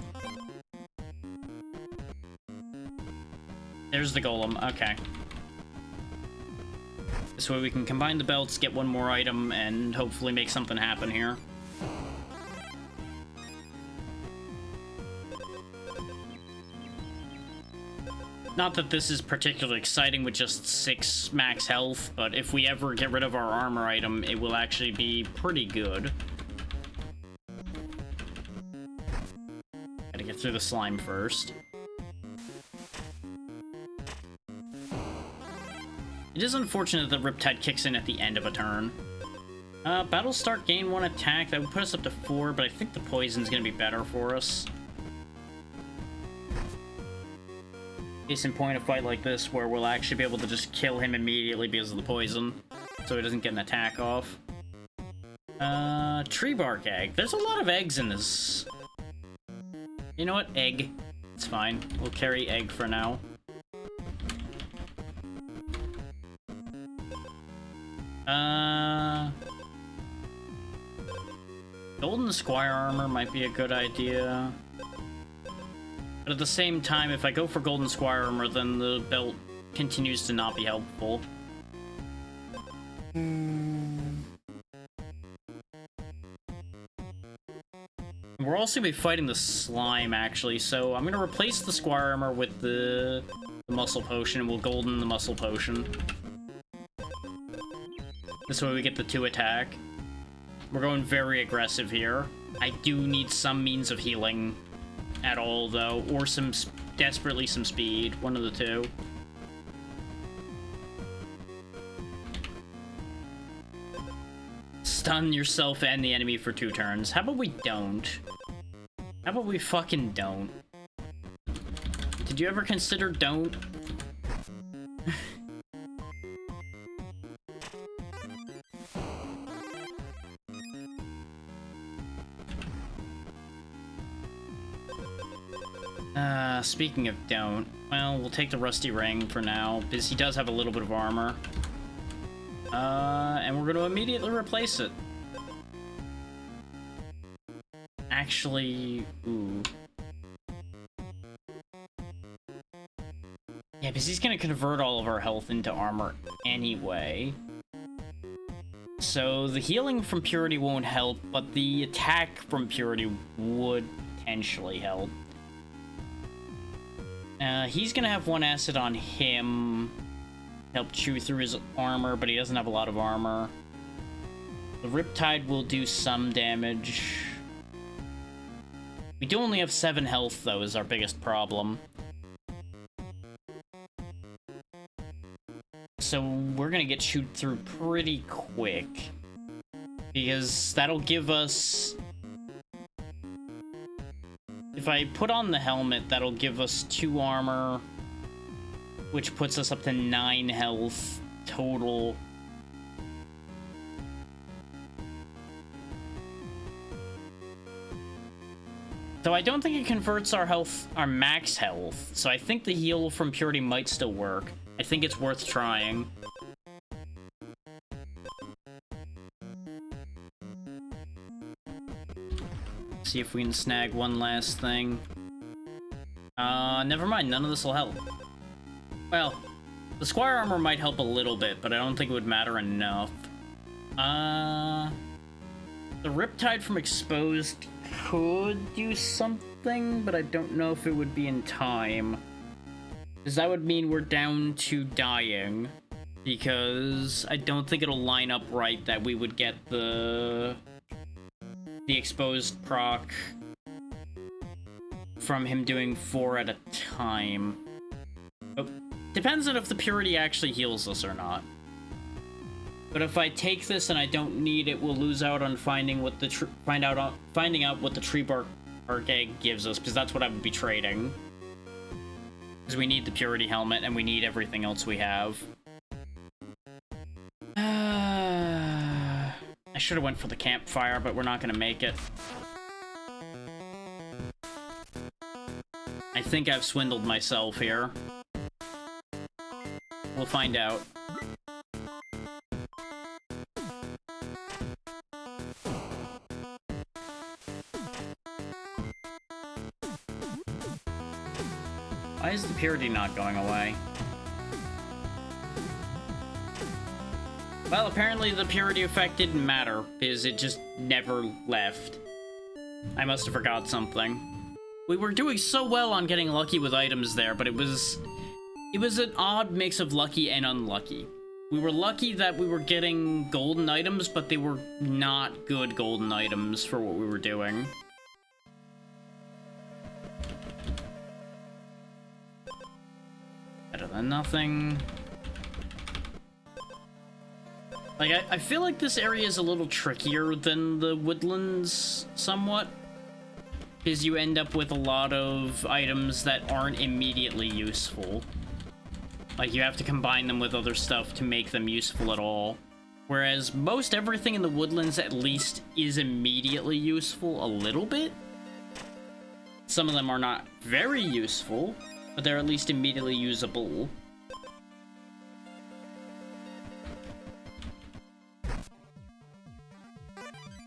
There's the Golem, okay. This way we can combine the belts, get one more item, and hopefully make something happen here. Not that this is particularly exciting with just 6 max health, but if we ever get rid of our armor item, it will actually be pretty good. Gotta get through the slime first. It is unfortunate that Riptide kicks in at the end of a turn. Battle start, gain 1 attack. That would put us up to 4, but I think the poison's gonna be better for us. Case in point, a fight like this where we'll actually be able to just kill him immediately because of the poison, so he doesn't get an attack off. Tree bark egg. There's a lot of eggs in this. You know what? Egg. It's fine. We'll carry egg for now. Golden Squire armor might be a good idea. But at the same time, if I go for Golden Squire armor, then the belt continues to not be helpful. We're also going to be fighting the slime, actually, so I'm going to replace the Squire armor with the Muscle Potion, and we'll golden the Muscle Potion. This way we get the 2 attack. We're going very aggressive here. I do need some means of healing at all, though, or desperately some speed. One of the two. Stun yourself and the enemy for 2 turns. How about we don't? How about we fucking don't? Did you ever consider don't? Speaking of don't, well, we'll take the Rusty Ring for now, because he does have a little bit of armor. And we're going to immediately replace it. Actually, ooh. Yeah, because he's going to convert all of our health into armor anyway. So the healing from Purity won't help, but the attack from Purity would potentially help. He's gonna have 1 acid on him, help chew through his armor, but he doesn't have a lot of armor. The Riptide will do some damage. We do only have 7 health, though, is our biggest problem. So we're gonna get chewed through pretty quick, because that'll give us... If I put on the helmet, that'll give us 2 armor, which puts us up to 9 health total. So I don't think it converts our health, our max health, so I think the heal from Purity might still work. I think it's worth trying. See if we can snag one last thing. Never mind, none of this will help. Well, the Squire armor might help a little bit, but I don't think it would matter enough. The Riptide from Exposed could do something, but I don't know if it would be in time. Because that would mean we're down to dying. Because I don't think it'll line up right that we would get the exposed proc from him doing 4 at a time. Oh, depends on if the purity actually heals us or not. But if I take this and I don't need it, we'll lose out on finding what the finding out what the tree bark egg gives us, because that's what I would be trading. Because we need the purity helmet and we need everything else we have. I should have went for the campfire, but we're not gonna make it. I think I've swindled myself here. We'll find out. Why is the purity not going away? Well, apparently the purity effect didn't matter, because it just never left. I must have forgot something. We were doing so well on getting lucky with items there, but it was an odd mix of lucky and unlucky. We were lucky that we were getting golden items, but they were not good golden items for what we were doing. Better than nothing. Like, I feel like this area is a little trickier than the woodlands, somewhat. Because you end up with a lot of items that aren't immediately useful. Like, you have to combine them with other stuff to make them useful at all. Whereas most everything in the woodlands at least is immediately useful a little bit. Some of them are not very useful, but they're at least immediately usable.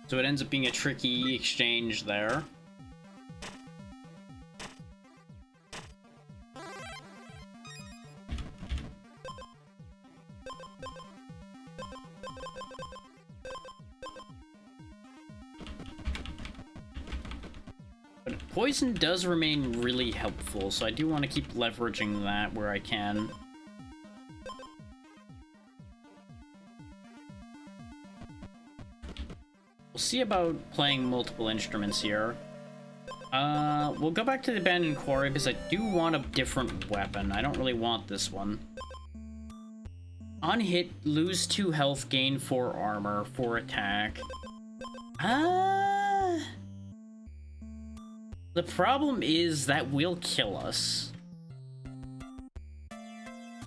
So it ends up being a tricky exchange there. But poison does remain really helpful, so I do want to keep leveraging that where I can. We'll see about playing multiple instruments here. We'll go back to the abandoned quarry because I do want a different weapon. I don't really want this one. On hit, lose 2 health, gain 4 armor, 4 attack. The problem is that will kill us.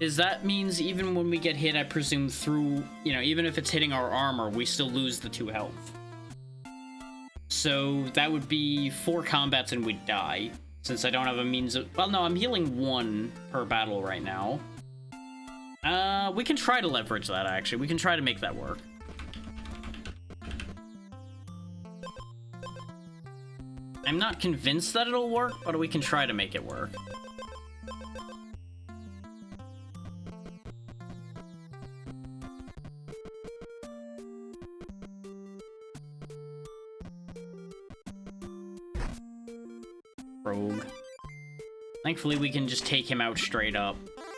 That means even when we get hit, I presume through, you know, even if it's hitting our armor, we still lose the 2 health. So that would be 4 combats and we'd die, since I don't have a means of... Well, no, I'm healing 1 per battle right now. We can try to leverage that, actually. We can try to make that work. I'm not convinced that it'll work, but we can try to make it work. Rogue. Thankfully, we can just take him out straight up.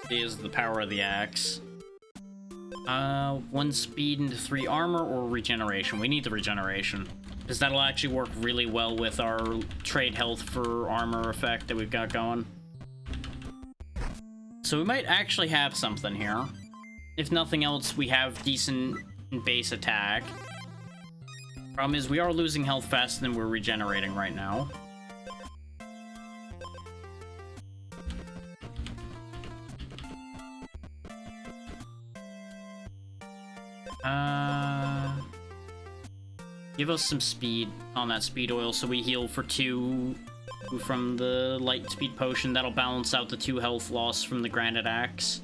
He is the power of the axe. 1 speed into 3 armor or regeneration. We need the regeneration, because that'll actually work really well with our trade health for armor effect that we've got going. So we might actually have something here. If nothing else, we have decent base attack. Problem is, we are losing health faster than we're regenerating right now. Give us some speed on that speed oil so we heal for 2 from the light speed potion. That'll balance out the 2 health loss from the granite axe.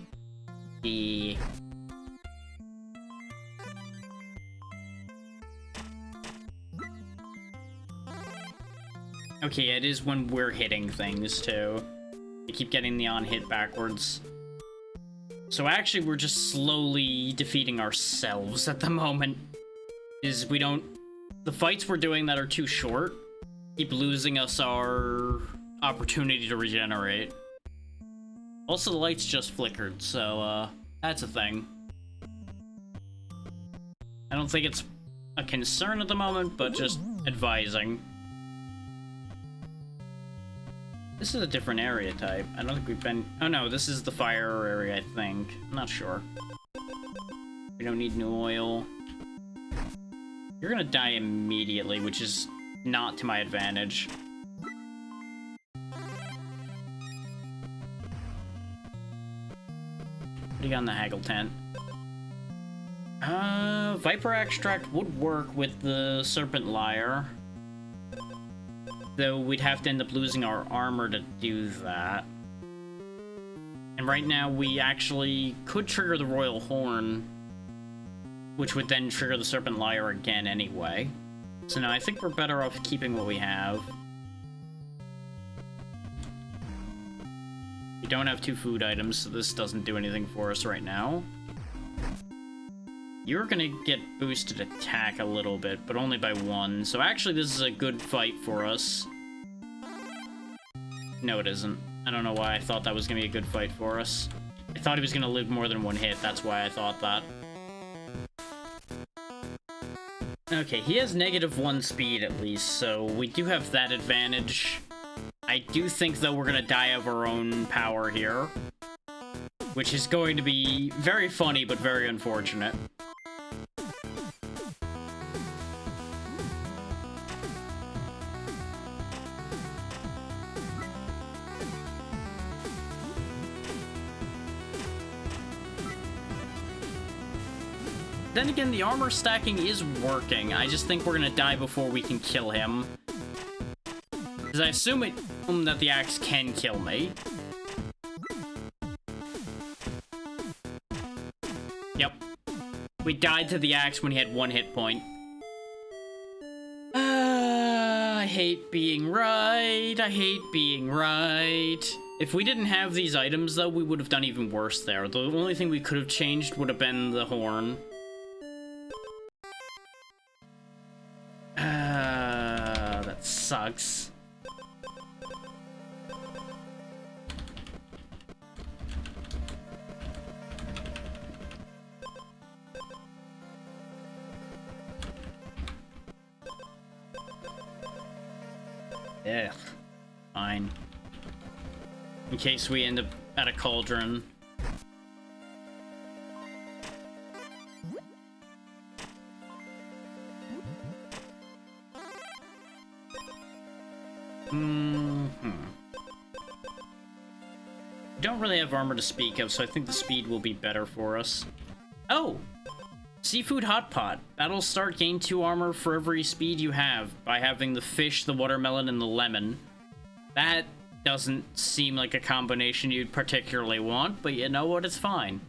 Okay, it is when we're hitting things too. I keep getting the on hit backwards. So actually we're just slowly defeating ourselves at the moment. We don't... The fights we're doing that are too short keep losing us our opportunity to regenerate. Also, the lights just flickered, so, that's a thing. I don't think it's a concern at the moment, but just advising. This is a different area type. I don't think we've been... Oh no, this is the fire area, I think. I'm not sure. We don't need new oil. You're gonna die immediately, which is not to my advantage. What do you got in the haggle tent? Viper extract would work with the serpent lyre. Though we'd have to end up losing our armor to do that. And right now we actually could trigger the royal horn, which would then trigger the serpent lyre again anyway. So no, I think we're better off keeping what we have. We don't have 2 food items, so this doesn't do anything for us right now. You're gonna get boosted attack a little bit, but only by 1. So actually this is a good fight for us. No, it isn't. I don't know why I thought that was gonna be a good fight for us. I thought he was gonna live more than 1 hit, that's why I thought that. Okay, he has -1 speed at least, so we do have that advantage. I do think, though, we're gonna die of our own power here, which is going to be very funny, but very unfortunate. Then again, the armor stacking is working. I just think we're gonna die before we can kill him. Because I assume that the axe can kill me. Yep. We died to the axe when he had 1 hit point. I hate being right. I hate being right. If we didn't have these items, though, we would have done even worse there. The only thing we could have changed would have been the horn. That sucks. Ugh. Fine. In case we end up at a cauldron. Don't really have armor to speak of, so I think the speed will be better for us. Oh! Seafood Hot Pot. That'll start gain 2 armor for every speed you have by having the fish, the watermelon, and the lemon. That doesn't seem like a combination you'd particularly want, but you know what? It's fine.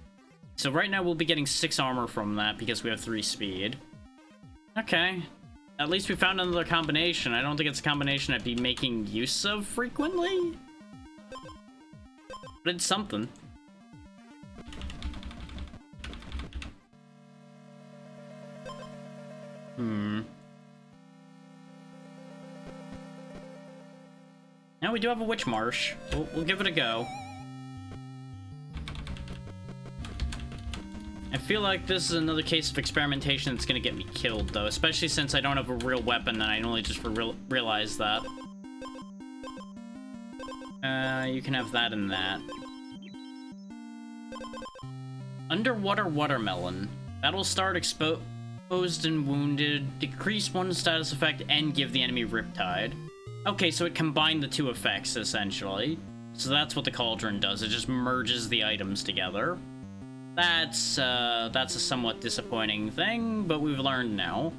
So right now we'll be getting 6 armor from that because we have 3 speed. Okay. At least we found another combination. I don't think it's a combination I'd be making use of frequently. But it's something. Now we do have a witch marsh. We'll give it a go. I feel like this is another case of experimentation that's gonna get me killed, though, especially since I don't have a real weapon and I only just realized that. You can have that and that. Underwater watermelon. That'll start exposed and wounded, decrease 1 status effect, and give the enemy Riptide. Okay, so it combined the 2 effects, essentially. So that's what the cauldron does. It just merges the items together. That's a somewhat disappointing thing, but we've learned now.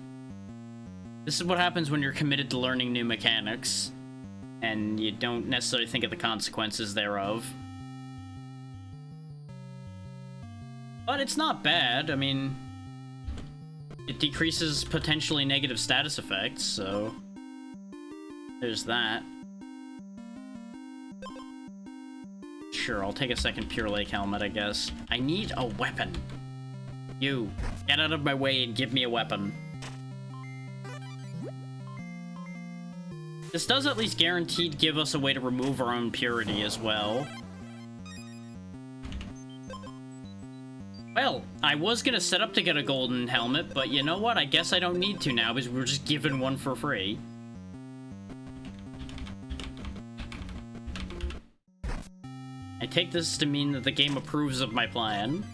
This is what happens when you're committed to learning new mechanics, and you don't necessarily think of the consequences thereof. But it's not bad. I mean, it decreases potentially negative status effects, so there's that. Sure, I'll take a second Pure Lake helmet, I guess. I need a weapon. You, get out of my way and give me a weapon. This does at least guaranteed give us a way to remove our own purity as well. Well, I was gonna set up to get a golden helmet, but you know what? I guess I don't need to now because we're just given one for free. I take this to mean that the game approves of my plan.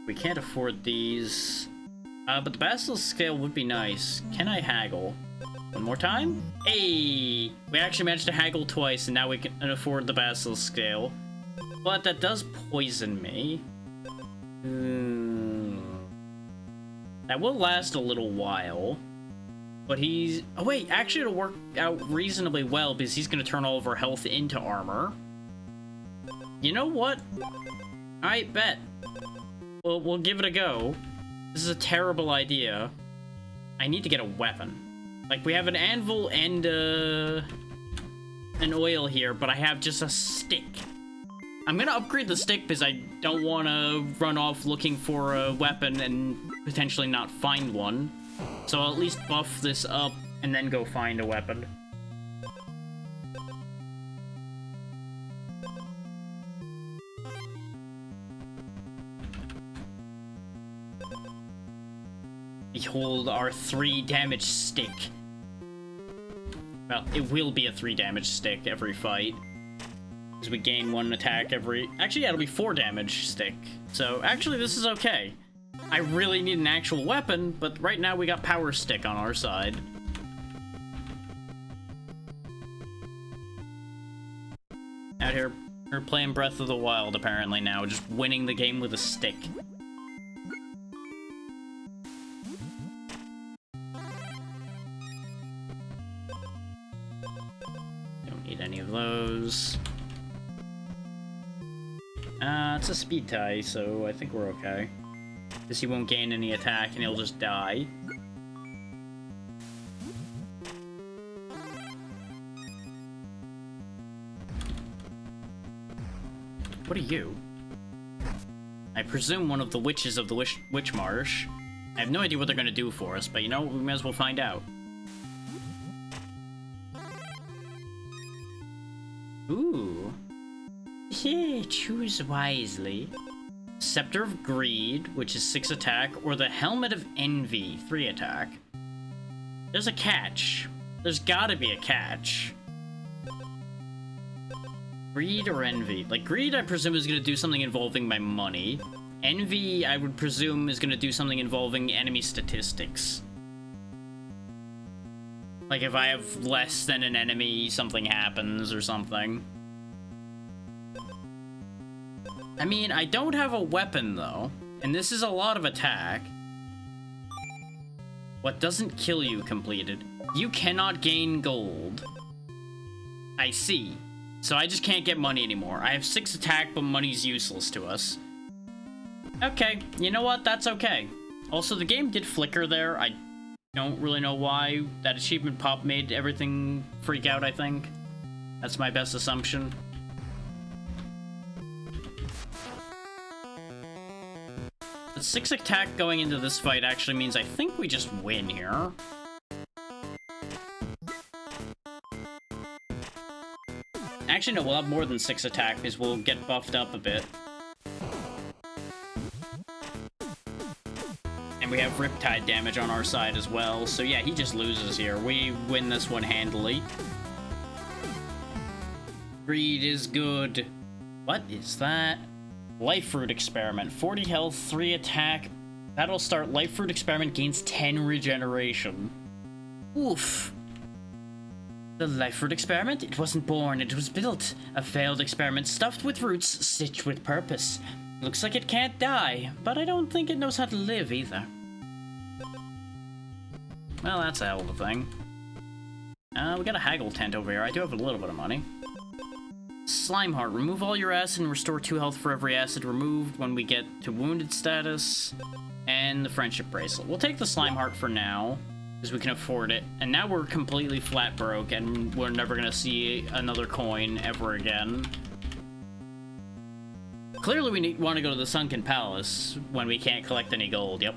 We can't afford these. But the Basilisk scale would be nice. Can I haggle? One more time? Hey! We actually managed to haggle twice, and now we can afford the Basilisk scale. But that does poison me. That will last a little while. But he's... Oh wait, actually it'll work out reasonably well, because he's going to turn all of our health into armor. You know what? Alright, bet. We'll give it a go. This is a terrible idea. I need to get a weapon. Like, we have an anvil and an oil here, but I have just a stick. I'm gonna upgrade the stick because I don't want to run off looking for a weapon and potentially not find one. So I'll at least buff this up and then go find a weapon. Behold our 3 damage stick. Well, it will be a 3 damage stick every fight. Because we gain 1 attack every... Actually, yeah, it'll be 4 damage stick. So, actually, this is okay. I really need an actual weapon, but right now we got power stick on our side. Out here, we're playing Breath of the Wild, apparently, now. Just winning the game with a stick. Any of those. It's a speed tie, so I think we're okay. Because he won't gain any attack and he'll just die. What are you? I presume one of the witches of the Witch Marsh. I have no idea what they're gonna do for us, but you know, we may as well find out. Ooh. Yeah, choose wisely. Scepter of Greed, which is 6 attack, or the Helmet of Envy, 3 attack. There's a catch. There's gotta be a catch. Greed or Envy? Like, Greed, I presume, is gonna do something involving my money. Envy, I would presume, is gonna do something involving enemy statistics. Like, if I have less than an enemy, something happens or something. I mean, I don't have a weapon, though. And this is a lot of attack. What doesn't kill you completed. You cannot gain gold. I see. So I just can't get money anymore. I have 6 attack, but money's useless to us. Okay, you know what? That's okay. Also, the game did flicker there. I don't really know why. That achievement pop made everything freak out, I think. That's my best assumption. The 6 attack going into this fight actually means I think we just win here. Actually, no, we'll have more than 6 attack because we'll get buffed up a bit. And we have Riptide damage on our side as well, so yeah, he just loses here. We win this one handily. Greed is good. What is that? Life Fruit Experiment. 40 health, 3 attack. That'll start. Life Fruit Experiment gains 10 regeneration. Oof. The Life Fruit Experiment? It wasn't born, it was built. A failed experiment stuffed with roots, stitched with purpose. Looks like it can't die, but I don't think it knows how to live either. Well, that's a hell of a thing. We got a haggle tent over here. I do have a little bit of money. Slime Heart. Remove all your acid and restore 2 health for every acid removed when we get to wounded status. And the Friendship Bracelet. We'll take the Slime Heart for now, because we can afford it. And now we're completely flat broke, and we're never gonna see another coin ever again. Clearly we want to go to the Sunken Palace when we can't collect any gold. Yep.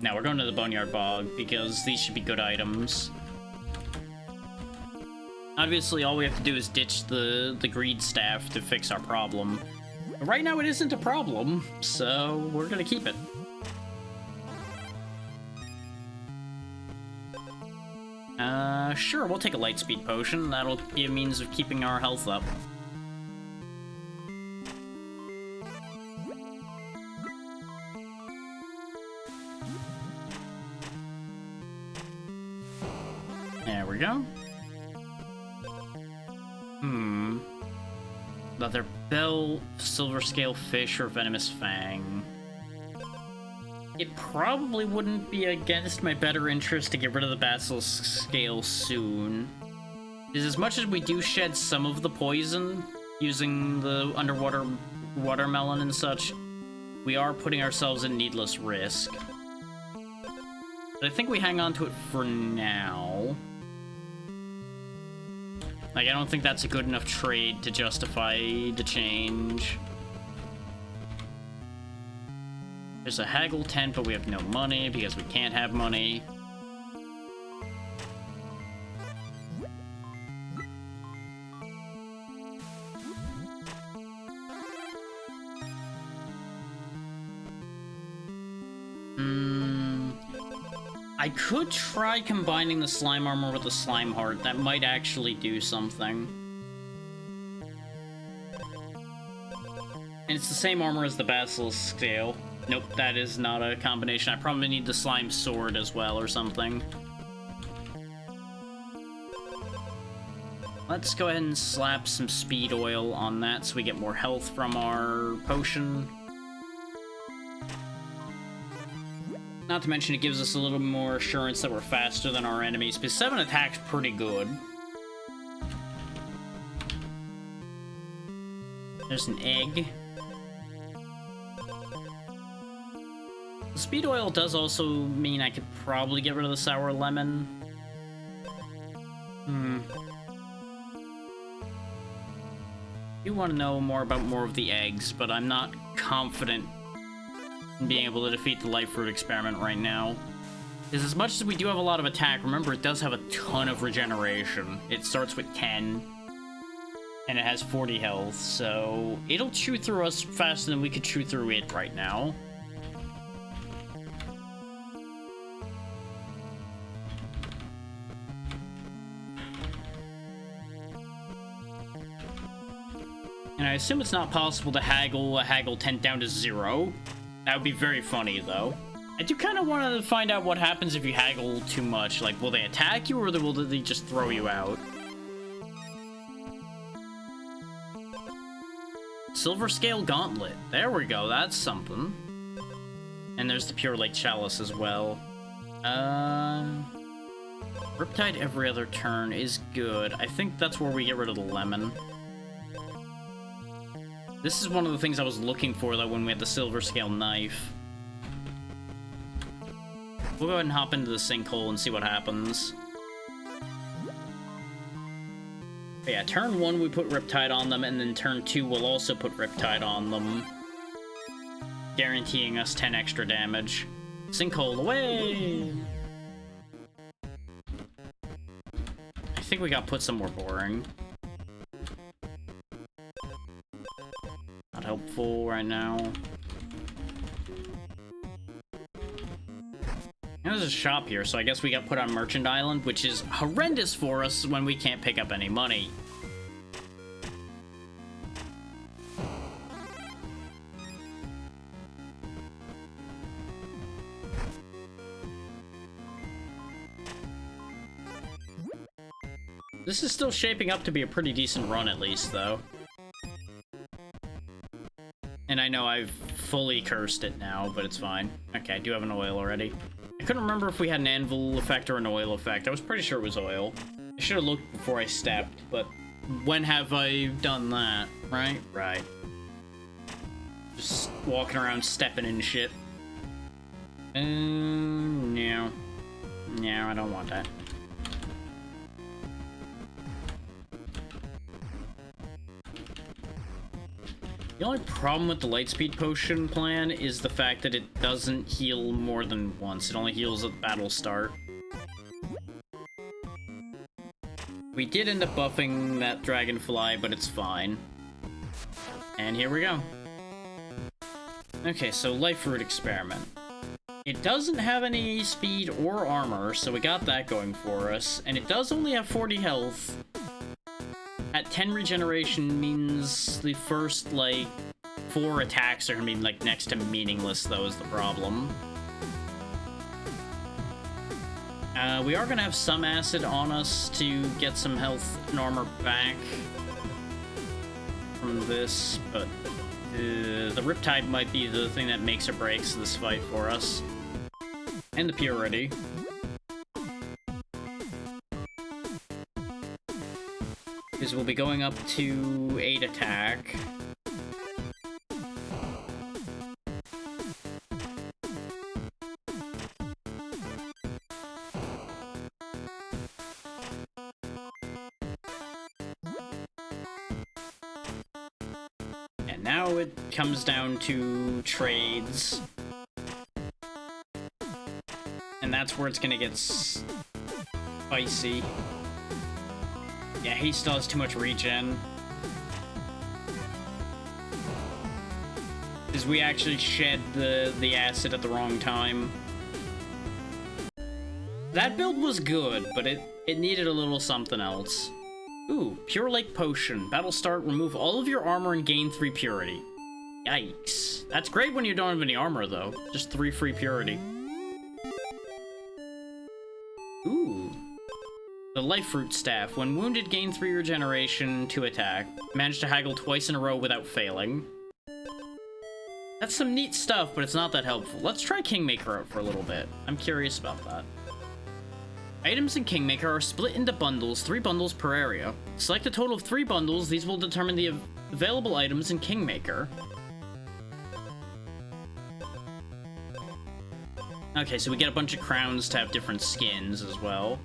Now we're going to the Boneyard Bog, because these should be good items. Obviously, all we have to do is ditch the Greed Staff to fix our problem. But right now, it isn't a problem, so we're gonna keep it. Sure, we'll take a light speed potion. That'll be a means of keeping our health up. There we go. Leather bell, silver scale fish, or venomous fang. It probably wouldn't be against my better interest to get rid of the basilisk scale soon. Because as much as we do shed some of the poison using the underwater watermelon and such, we are putting ourselves in needless risk. But I think we hang on to it for now. Like, I don't think that's a good enough trade to justify the change. There's a haggle tent, but we have no money because we can't have money. I could try combining the slime armor with the slime heart. That might actually do something. And it's the same armor as the basilisk scale. Nope, that is not a combination. I probably need the slime sword as well or something. Let's go ahead and slap some speed oil on that so we get more health from our potion. Not to mention it gives us a little more assurance that we're faster than our enemies, because 7 attack's pretty good. There's an egg. The speed oil does also mean I could probably get rid of the sour lemon. I do want to know more about more of the eggs, but I'm not confident in being able to defeat the life fruit experiment right now. Because as much as we do have a lot of attack, remember it does have a ton of regeneration. It starts with 10, and it has 40 health, so it'll chew through us faster than we could chew through it right now. And I assume it's not possible to haggle a haggle tent down to 0. That would be very funny, though. I do kind of want to find out what happens if you haggle too much. Like, will they attack you, or will they just throw you out? Silver Scale Gauntlet. There we go, that's something. And there's the Pure Lake Chalice as well. Riptide every other turn is good. I think that's where we get rid of the lemon. This is one of the things I was looking for, though, when we had the silver scale knife. We'll go ahead and hop into the sinkhole and see what happens. But yeah, turn 1 we put Riptide on them, and then turn 2 we'll also put Riptide on them, guaranteeing us 10 extra damage. Sinkhole away! I think we got put somewhere boring. Not helpful right now. There's a shop here, so I guess we got put on Merchant Island, which is horrendous for us when we can't pick up any money. This is still shaping up to be a pretty decent run, at least, though. And I know I've fully cursed it now, but it's fine. Okay, I do have an oil already. I couldn't remember if we had an anvil effect or an oil effect. I was pretty sure it was oil. I should have looked before I stepped, but when have I done that, right? Right. Just walking around stepping and shit. No. No, I don't want that. The only problem with the Lightspeed Potion plan is the fact that it doesn't heal more than once. It only heals at battle start. We did end up buffing that dragonfly, but it's fine. And here we go. Okay, so Life Fruit Experiment. It doesn't have any speed or armor, so we got that going for us. And it does only have 40 health. At 10 regeneration means the first, like, 4 attacks are gonna be, like, next to meaningless, though, is the problem. We are gonna have some acid on us to get some health and armor back from this, but the Riptide might be the thing that makes or breaks this fight for us. And the Purity. Because we'll be going up to 8 attack. And now it comes down to trades. And that's where it's gonna get spicy. Yeah, he still has too much regen. Because we actually shed the acid at the wrong time. That build was good, but it needed a little something else. Ooh, Pure Lake Potion. Battle start, remove all of your armor and gain 3 purity. Yikes. That's great when you don't have any armor, though. Just 3 free purity. Ooh. The Life Fruit Staff. When wounded, gain 3 regeneration to attack. Manage to haggle twice in a row without failing. That's some neat stuff, but it's not that helpful. Let's try Kingmaker out for a little bit. I'm curious about that. Items in Kingmaker are split into bundles, 3 bundles per area. Select a total of 3 bundles. These will determine the available items in Kingmaker. Okay, so we get a bunch of crowns to have different skins as well.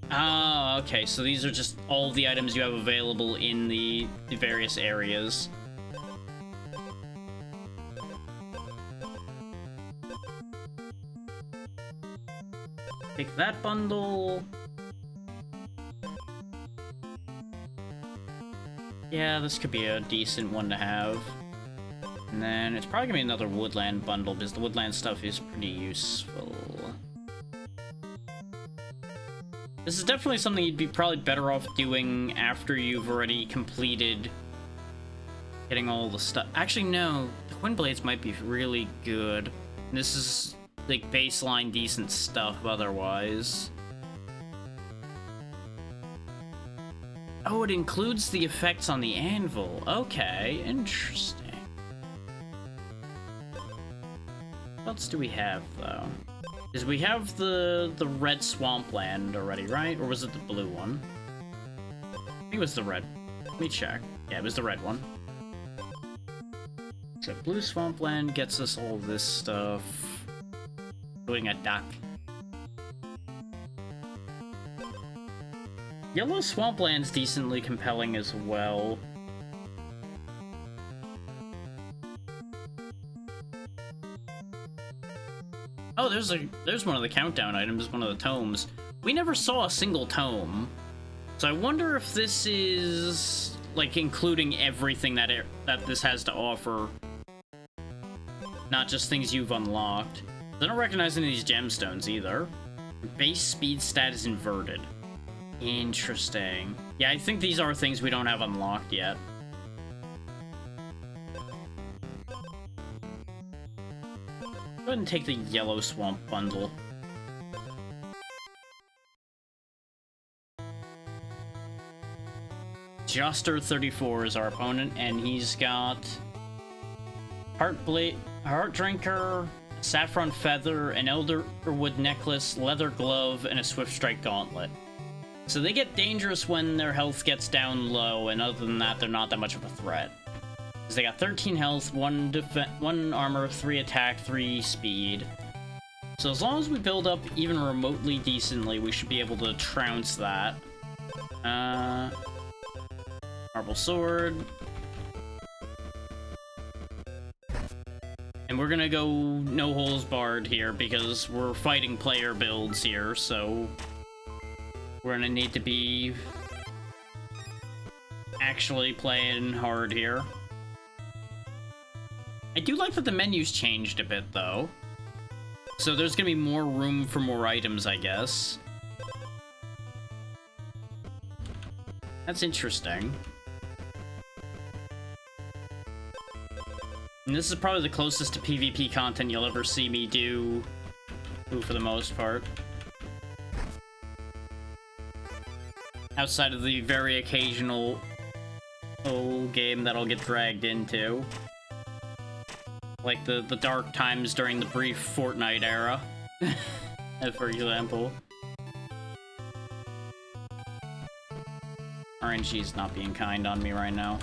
Ah, okay, so these are just all the items you have available in the various areas. Take that bundle. Yeah, this could be a decent one to have. And then it's probably gonna be another woodland bundle because the woodland stuff is pretty useful. This is definitely something you'd be probably better off doing after you've already completed getting all the stuff. Actually, no. The Twin Blades might be really good. This is, like, baseline decent stuff otherwise. Oh, it includes the effects on the anvil. Okay, interesting. What else do we have, though? Because we have the red swampland already, right? Or was it the blue one? I think it was the red. Let me check. Yeah, it was the red one. So blue swampland gets us all this stuff. Including a duck. Yellow swampland's decently compelling as well. Oh, there's one of the countdown items, one of the tomes. We never saw a single tome. So I wonder if this is, like, including everything that this has to offer. Not just things you've unlocked. I don't recognize any of these gemstones either. Base speed stat is inverted. Interesting. Yeah, I think these are things we don't have unlocked yet. Go ahead and take the yellow swamp bundle. Joster 34 is our opponent, and he's got Heart Drinker, Saffron Feather, an Elderwood Necklace, Leather Glove, and a Swift Strike Gauntlet. So they get dangerous when their health gets down low, and other than that, they're not that much of a threat. Because they got 13 health, 1 armor, 3 attack, 3 speed. So as long as we build up even remotely decently, we should be able to trounce that. Marble Sword. And we're gonna go no holes barred here because we're fighting player builds here, so we're gonna need to be actually playing hard here. do like that the menu's changed a bit, though. So there's gonna be more room for more items, I guess. That's interesting. And this is probably the closest to PvP content you'll ever see me do for the most part. Outside of the very occasional game that I'll get dragged into. Like the dark times during the brief Fortnite era, for example. RNG's not being kind on me right now.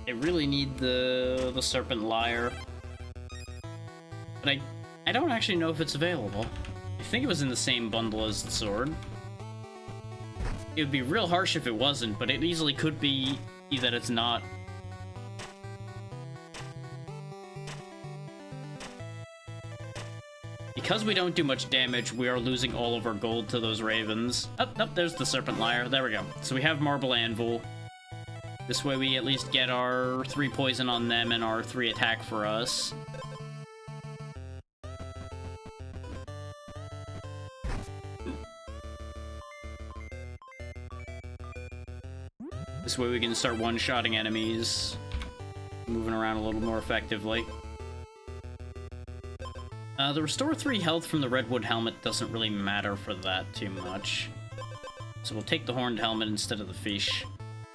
I really need the Serpent Lyre. But I don't actually know if it's available. I think it was in the same bundle as the sword. It would be real harsh if it wasn't, but it easily could be that it's not. Because we don't do much damage, we are losing all of our gold to those ravens. Oh, nope, there's the Serpent Lyre. There we go. So we have Marble Anvil. This way we at least get our 3 poison on them and our 3 attack for us. This way we can start one-shotting enemies, moving around a little more effectively. The restore 3 health from the Redwood helmet doesn't really matter for that too much. So we'll take the horned helmet instead of the fish.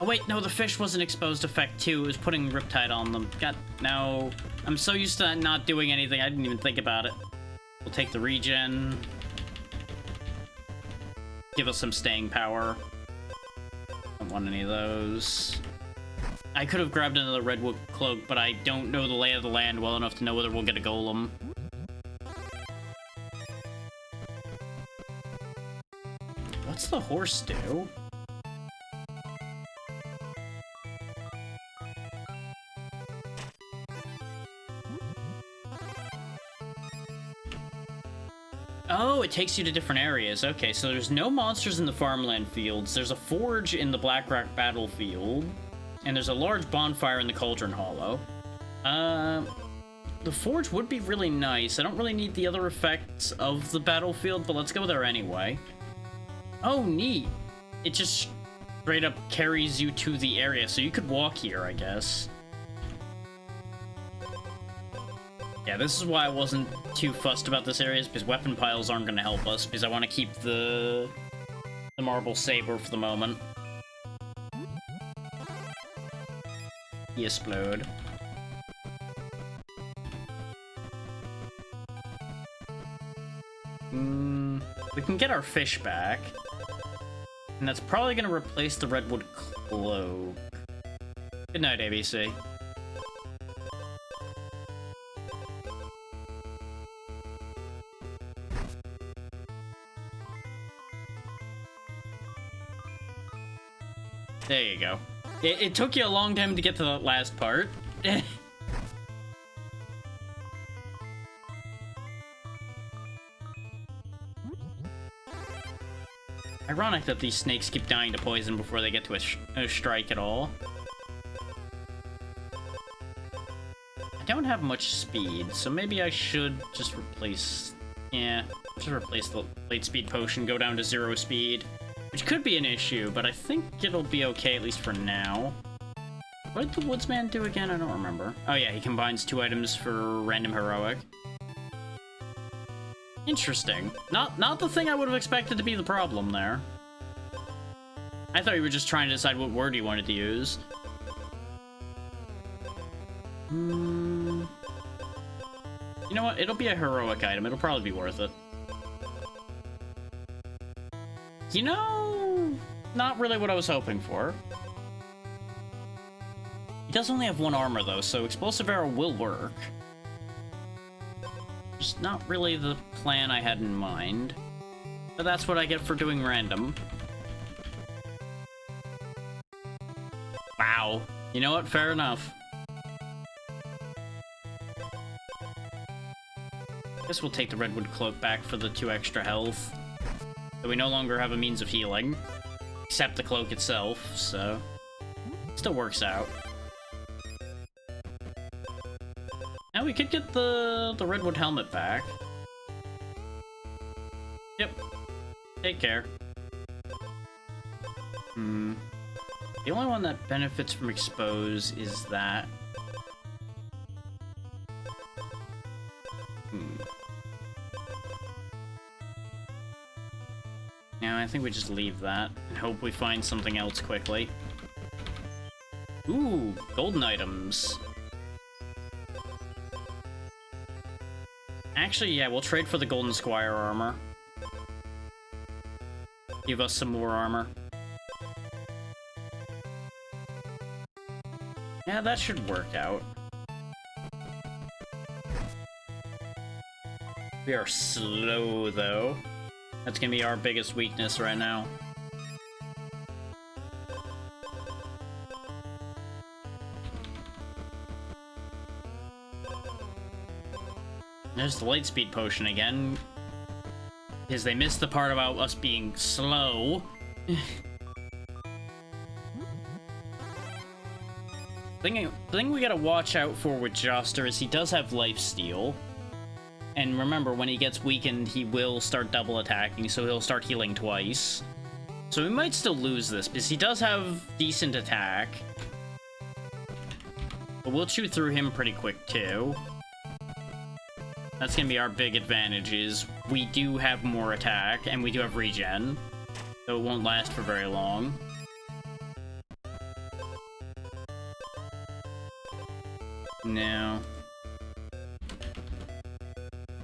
Oh wait, no, the fish wasn't exposed effect too. It was putting Riptide on them. God, no. I'm so used to not doing anything, I didn't even think about it. We'll take the regen. Give us some staying power. Don't want any of those. I could have grabbed another Redwood cloak, but I don't know the lay of the land well enough to know whether we'll get a golem. What's the horse do? Oh, it takes you to different areas. Okay, so there's no monsters in the farmland fields. There's a forge in the Blackrock battlefield. And there's a large bonfire in the Cauldron Hollow. The forge would be really nice. I don't really need the other effects of the battlefield, but let's go there anyway. Oh, neat. It just straight up carries you to the area, so you could walk here, I guess. Yeah, this is why I wasn't too fussed about this area, is because weapon piles aren't going to help us, because I want to keep the Marble Saber for the moment. Explode. We can get our fish back. And that's probably going to replace the Redwood Cloak. Good night, ABC. There you go. It took you a long time to get to the last part. Ironic that these snakes keep dying to poison before they get to a strike at all. I don't have much speed, so maybe I should just replace... Yeah, just replace the late speed potion, go down to 0 speed. Which could be an issue, but I think it'll be okay, at least for now. What did the Woodsman do again? I don't remember. Oh yeah, he combines 2 items for random heroic. Interesting. Not the thing I would have expected to be the problem there. I thought you were just trying to decide what word you wanted to use. You know what? It'll be a heroic item. It'll probably be worth it. You know, not really what I was hoping for. He does only have 1 armor, though, so Explosive Arrow will work. Just not really the plan I had in mind. But that's what I get for doing random. Wow. You know what? Fair enough. Guess we'll take the Redwood Cloak back for the 2 extra health. So we no longer have a means of healing, except the cloak itself, so still works out. Now we could get the Redwood helmet back. Yep. Take care. The only one that benefits from expose is that. Now I think we just leave that and hope we find something else quickly. Ooh, golden items. Actually, yeah, we'll trade for the Golden Squire armor. Give us some more armor. Yeah, that should work out. We are slow, though. That's gonna be our biggest weakness right now. There's the light speed potion again. Because they missed the part about us being slow. thing we gotta watch out for with Joster is he does have lifesteal. And remember, when he gets weakened, he will start double attacking, so he'll start healing twice. So we might still lose this, because he does have decent attack. But we'll chew through him pretty quick, too. That's gonna be our big advantage, is we do have more attack, and we do have regen. So it won't last for very long. No.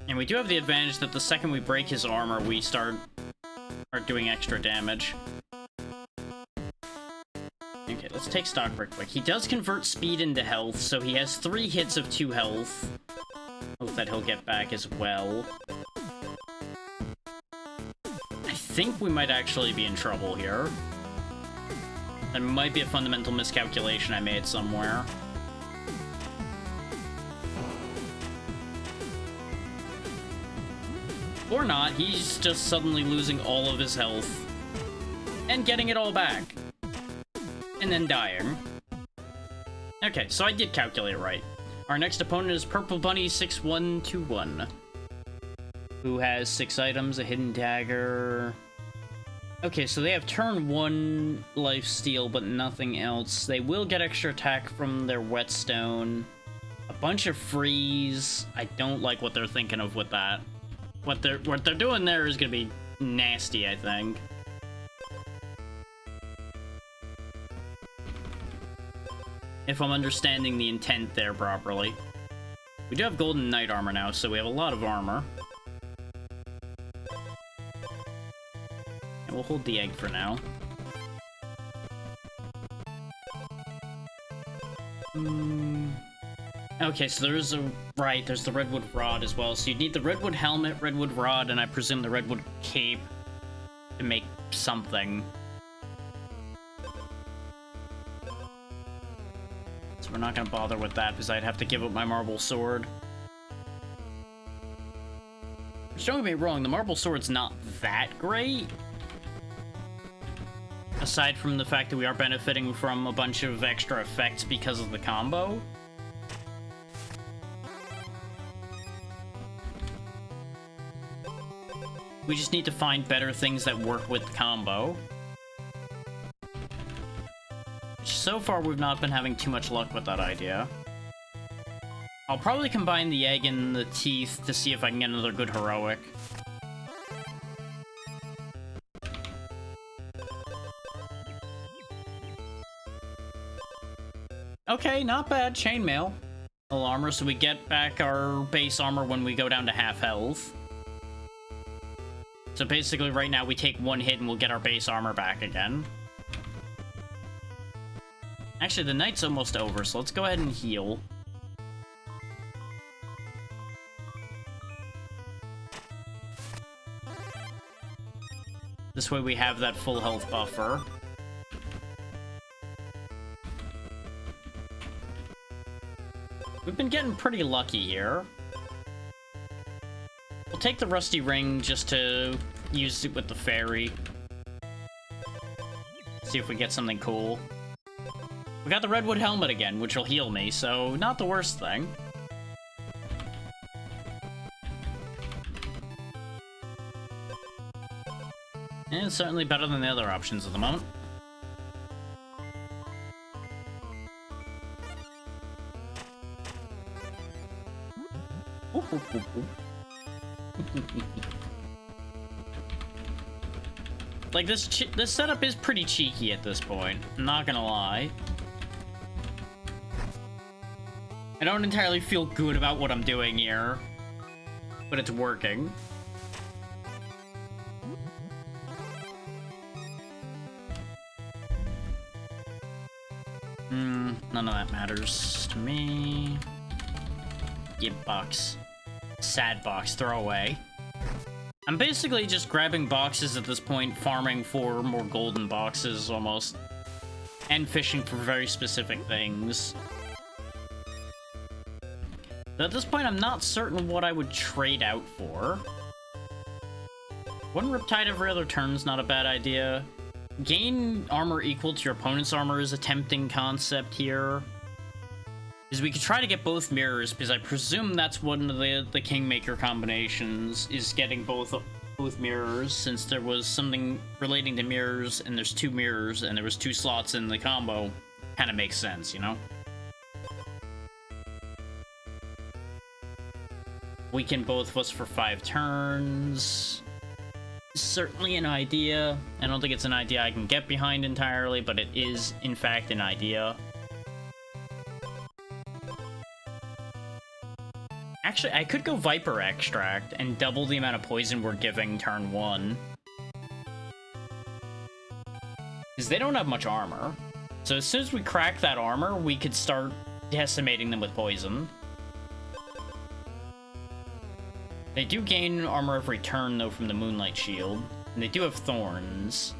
And we do have the advantage that the second we break his armor, we start doing extra damage. Okay, let's take stock real quick. He does convert speed into health, so he has 3 hits of 2 health. Hope that he'll get back as well. I think we might actually be in trouble here. There might be a fundamental miscalculation I made somewhere. Or not, he's just suddenly losing all of his health. And getting it all back. And then dying. Okay, so I did calculate right. Our next opponent is Purple Bunny 6121. Who has 6 items, a hidden dagger. Okay, so they have turn 1 lifesteal, but nothing else. They will get extra attack from their whetstone. A bunch of freeze. I don't like what they're thinking of with that. What they're doing there is gonna be nasty, I think. If I'm understanding the intent there properly. We do have golden knight armor now, so we have a lot of armor. And we'll hold the egg for now. Okay, so there's there's the redwood rod as well. So you'd need the redwood helmet, redwood rod, and I presume the redwood cape to make something. So we're not gonna bother with that because I'd have to give up my marble sword. Which, don't get me wrong, the marble sword's not that great. Aside from the fact that we are benefiting from a bunch of extra effects because of the combo. We just need to find better things that work with the combo. So far, we've not been having too much luck with that idea. I'll probably combine the egg and the teeth to see if I can get another good heroic. Okay, not bad. Chainmail. Full armor, so we get back our base armor when we go down to half health. So basically, right now, we take 1 hit and we'll get our base armor back again. Actually, the night's almost over, so let's go ahead and heal. This way we have that full health buffer. We've been getting pretty lucky here. We'll take the rusty ring just to use it with the fairy. See if we get something cool. We got the Redwood Helmet again, which will heal me, so not the worst thing. And it's certainly better than the other options at the moment. Like, this setup is pretty cheeky at this point, I'm not gonna lie. I don't entirely feel good about what I'm doing here, but it's working. None of that matters to me. Give box. Sad box, throw away. I'm basically just grabbing boxes at this point, farming for more golden boxes, almost. And fishing for very specific things. But at this point, I'm not certain what I would trade out for. One Riptide every other turn's not a bad idea. Gain armor equal to your opponent's armor is a tempting concept here. Is we could try to get both mirrors, because I presume that's one of the Kingmaker combinations, is getting both mirrors, since there was something relating to mirrors, and there's 2 mirrors, and there was 2 slots in the combo. Kind of makes sense, you know? Weaken both of us for 5 turns. Certainly an idea. I don't think it's an idea I can get behind entirely, but it is, in fact, an idea. Actually, I could go Viper Extract and double the amount of poison we're giving turn 1. Because they don't have much armor. So as soon as we crack that armor, we could start decimating them with poison. They do gain armor every turn, though, from the Moonlight Shield. And they do have thorns.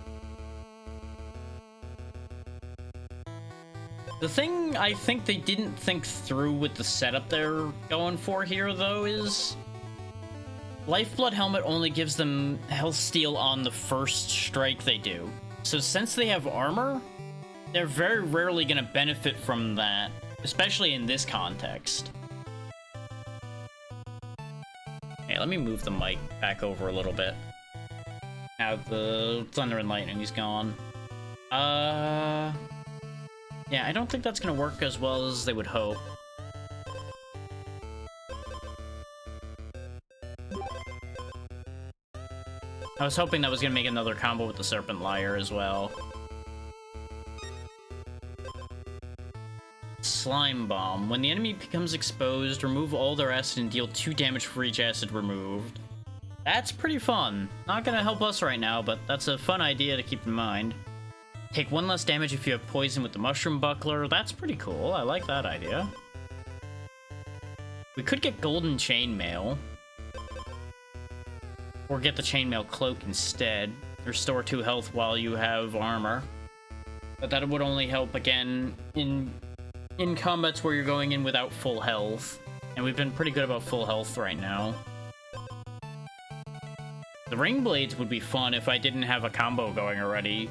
The thing I think they didn't think through with the setup they're going for here, though, is... Lifeblood Helmet only gives them health steal on the first strike they do. So since they have armor, they're very rarely going to benefit from that, especially in this context. Hey, let me move the mic back over a little bit. Now the Thunder and Lightning is gone. Yeah, I don't think that's gonna work as well as they would hope. I was hoping that was gonna make another combo with the Serpent Lyre as well. Slime Bomb. When the enemy becomes exposed, remove all their acid and deal 2 damage for each acid removed. That's pretty fun. Not gonna help us right now, but that's a fun idea to keep in mind. Take 1 less damage if you have poison with the Mushroom Buckler. That's pretty cool. I like that idea. We could get Golden Chainmail. Or get the Chainmail Cloak instead. Restore 2 health while you have armor. But that would only help, again, in combats where you're going in without full health. And we've been pretty good about full health right now. The Ring Blades would be fun if I didn't have a combo going already.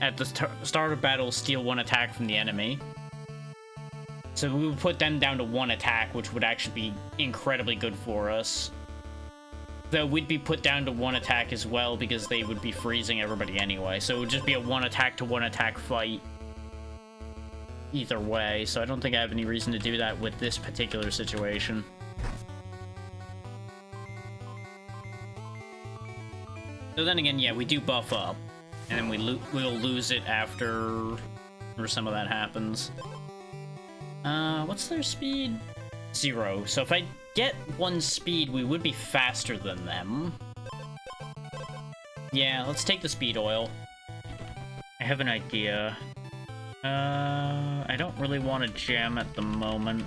At the start of battle, steal 1 attack from the enemy. So we would put them down to 1 attack, which would actually be incredibly good for us. Though we'd be put down to 1 attack as well, because they would be freezing everybody anyway. So it would just be a 1 attack to 1 attack fight. Either way, so I don't think I have any reason to do that with this particular situation. So then again, yeah, we do buff up. And then we'll lose it after some of that happens. What's their speed? 0. So if I get 1 speed, we would be faster than them. Yeah, let's take the speed oil. I have an idea. I don't really want a gem at the moment.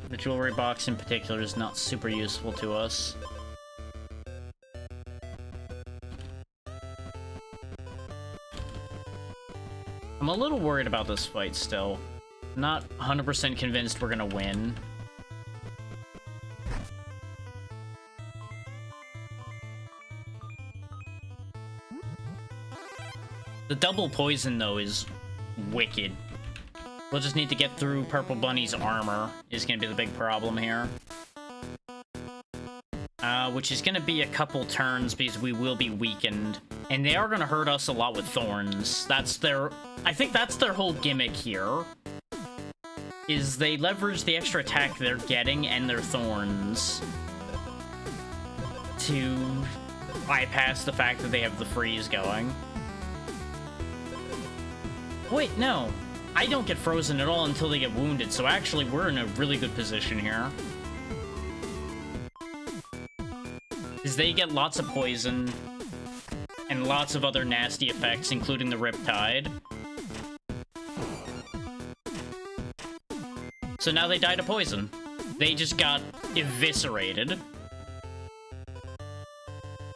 The jewelry box in particular is not super useful to us. I'm a little worried about this fight still. Not 100% convinced we're gonna win. The double poison, though, is wicked. We'll just need to get through Purple Bunny's armor, is gonna be the big problem here. Which is gonna be a couple turns because we will be weakened. And they are gonna hurt us a lot with thorns. I think that's their whole gimmick here. Is they leverage the extra attack they're getting and their thorns to bypass the fact that they have the freeze going. Wait, no. I don't get frozen at all until they get wounded, so actually we're in a really good position here. Because they get lots of poison and lots of other nasty effects, including the Riptide. So now they die to poison. They just got eviscerated.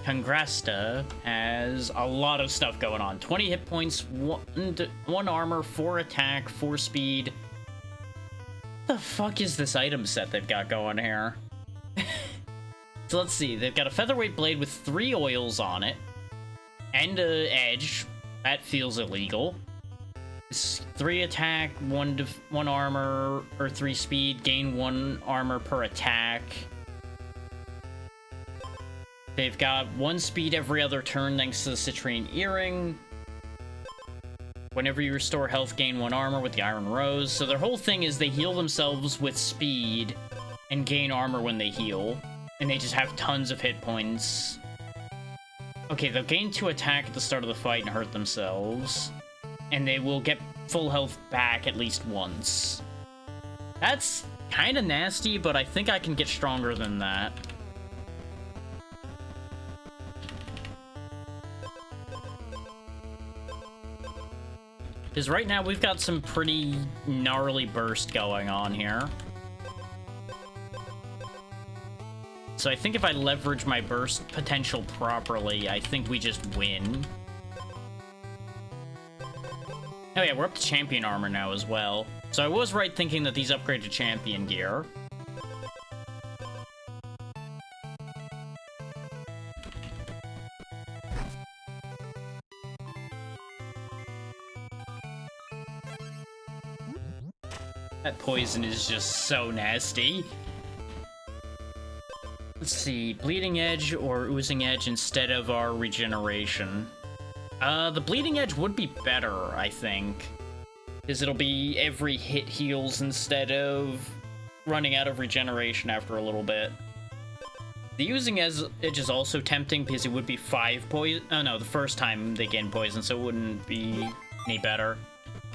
Congrasta has a lot of stuff going on. 20 hit points, 1 armor, 4 attack, 4 speed. What the fuck is this item set they've got going here? So let's see. They've got a featherweight blade with 3 oils on it. And an edge. That feels illegal. It's 3 attack, 1 armor, or 3 speed. Gain 1 armor per attack. They've got 1 speed every other turn thanks to the Citrine Earring. Whenever you restore health, gain 1 armor with the Iron Rose. So their whole thing is they heal themselves with speed and gain armor when they heal. And they just have tons of hit points. Okay, they'll gain 2 attack at the start of the fight and hurt themselves. And they will get full health back at least once. That's kind of nasty, but I think I can get stronger than that. Because right now we've got some pretty gnarly burst going on here. So I think if I leverage my burst potential properly, I think we just win. Oh yeah, we're up to champion armor now as well. So I was right thinking that these upgrade to champion gear. That poison is just so nasty. Let's see, Bleeding Edge or Oozing Edge instead of our regeneration. The Bleeding Edge would be better, I think. Because it'll be every hit heals instead of running out of regeneration after a little bit. The Oozing Edge is also tempting because it would be 5 poison. Oh no, the first time they gain poison, so it wouldn't be any better.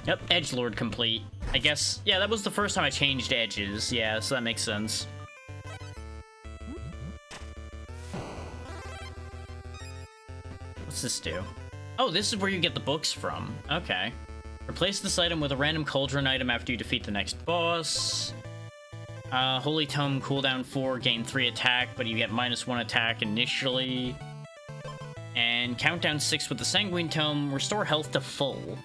Yep, Edgelord complete. I guess, yeah, that was the first time I changed edges. Yeah, so that makes sense. What's this do? Oh, this is where you get the books from. Okay. Replace this item with a random cauldron item after you defeat the next boss. Holy Tome cooldown 4, gain 3 attack, but you get -1 attack initially. And countdown 6 with the Sanguine Tome, restore health to full.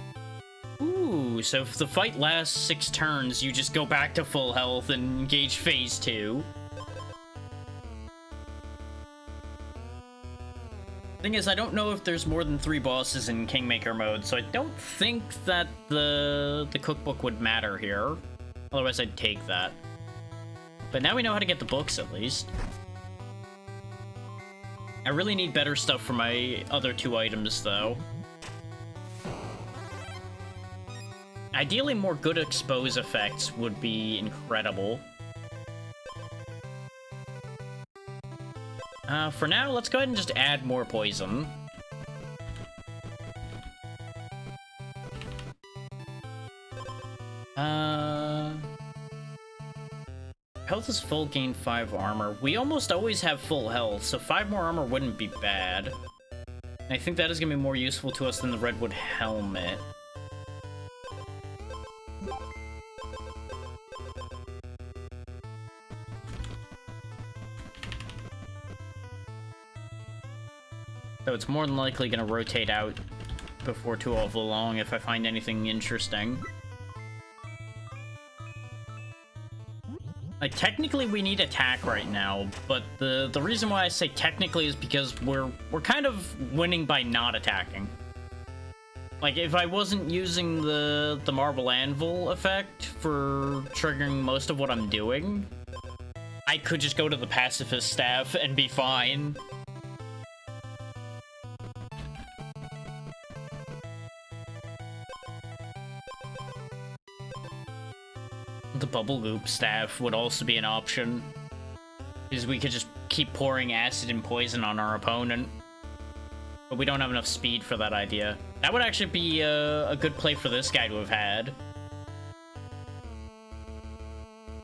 Ooh, so if the fight lasts 6 turns, you just go back to full health and engage phase 2. Thing is, I don't know if there's more than 3 bosses in Kingmaker mode, so I don't think that the cookbook would matter here. Otherwise, I'd take that. But now we know how to get the books, at least. I really need better stuff for my other 2 items, though. Ideally, more good expose effects would be incredible. For now, let's go ahead and just add more poison. Health is full, gain 5 armor. We almost always have full health, so 5 more armor wouldn't be bad. And I think that is going to be more useful to us than the Redwood Helmet. So it's more than likely going to rotate out before too awful long if I find anything interesting. Like, technically we need attack right now, but the reason why I say technically is because we're kind of winning by not attacking. Like, if I wasn't using the Marble Anvil effect for triggering most of what I'm doing, I could just go to the Pacifist Staff and be fine. The Bubble Goop Staff would also be an option, because we could just keep pouring acid and poison on our opponent. But we don't have enough speed for that idea. That would actually be a good play for this guy to have had,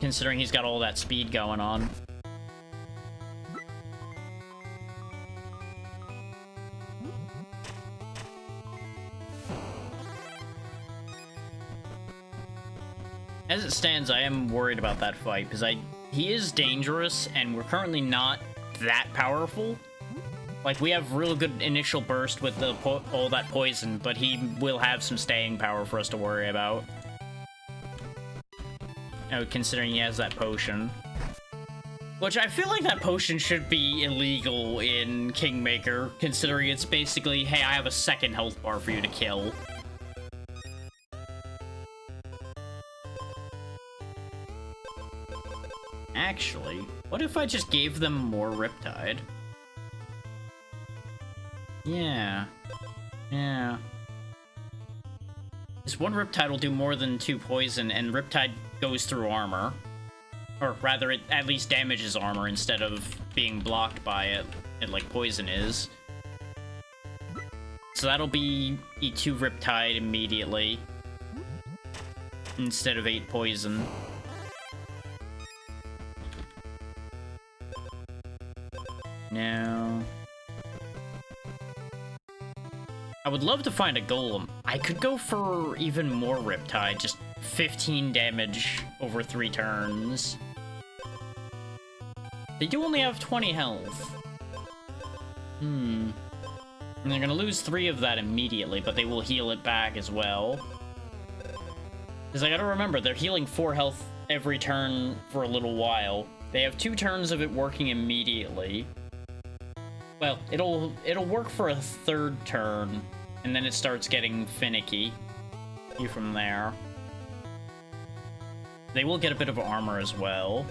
considering he's got all that speed going on. As it stands, I am worried about that fight, because he is dangerous, and we're currently not that powerful. Like, we have real good initial burst with all that poison, but he will have some staying power for us to worry about. Oh, considering he has that potion. Which, I feel like that potion should be illegal in Kingmaker, considering it's basically, hey, I have a second health bar for you to kill. Actually, what if I just gave them more Riptide? Yeah. This one Riptide will do more than 2 poison, and Riptide goes through armor. Or rather, it at least damages armor instead of being blocked by it, like poison is. So that'll be 2 Riptide immediately, instead of 8 poison. No. I would love to find a Golem. I could go for even more Riptide, just 15 damage over 3 turns. They do only have 20 health. And they're gonna lose 3 of that immediately, but they will heal it back as well. Because I gotta remember, they're healing 4 health every turn for a little while. They have 2 turns of it working immediately. Well, it'll work for a 3rd turn, and then it starts getting finicky from there. They will get a bit of armor as well.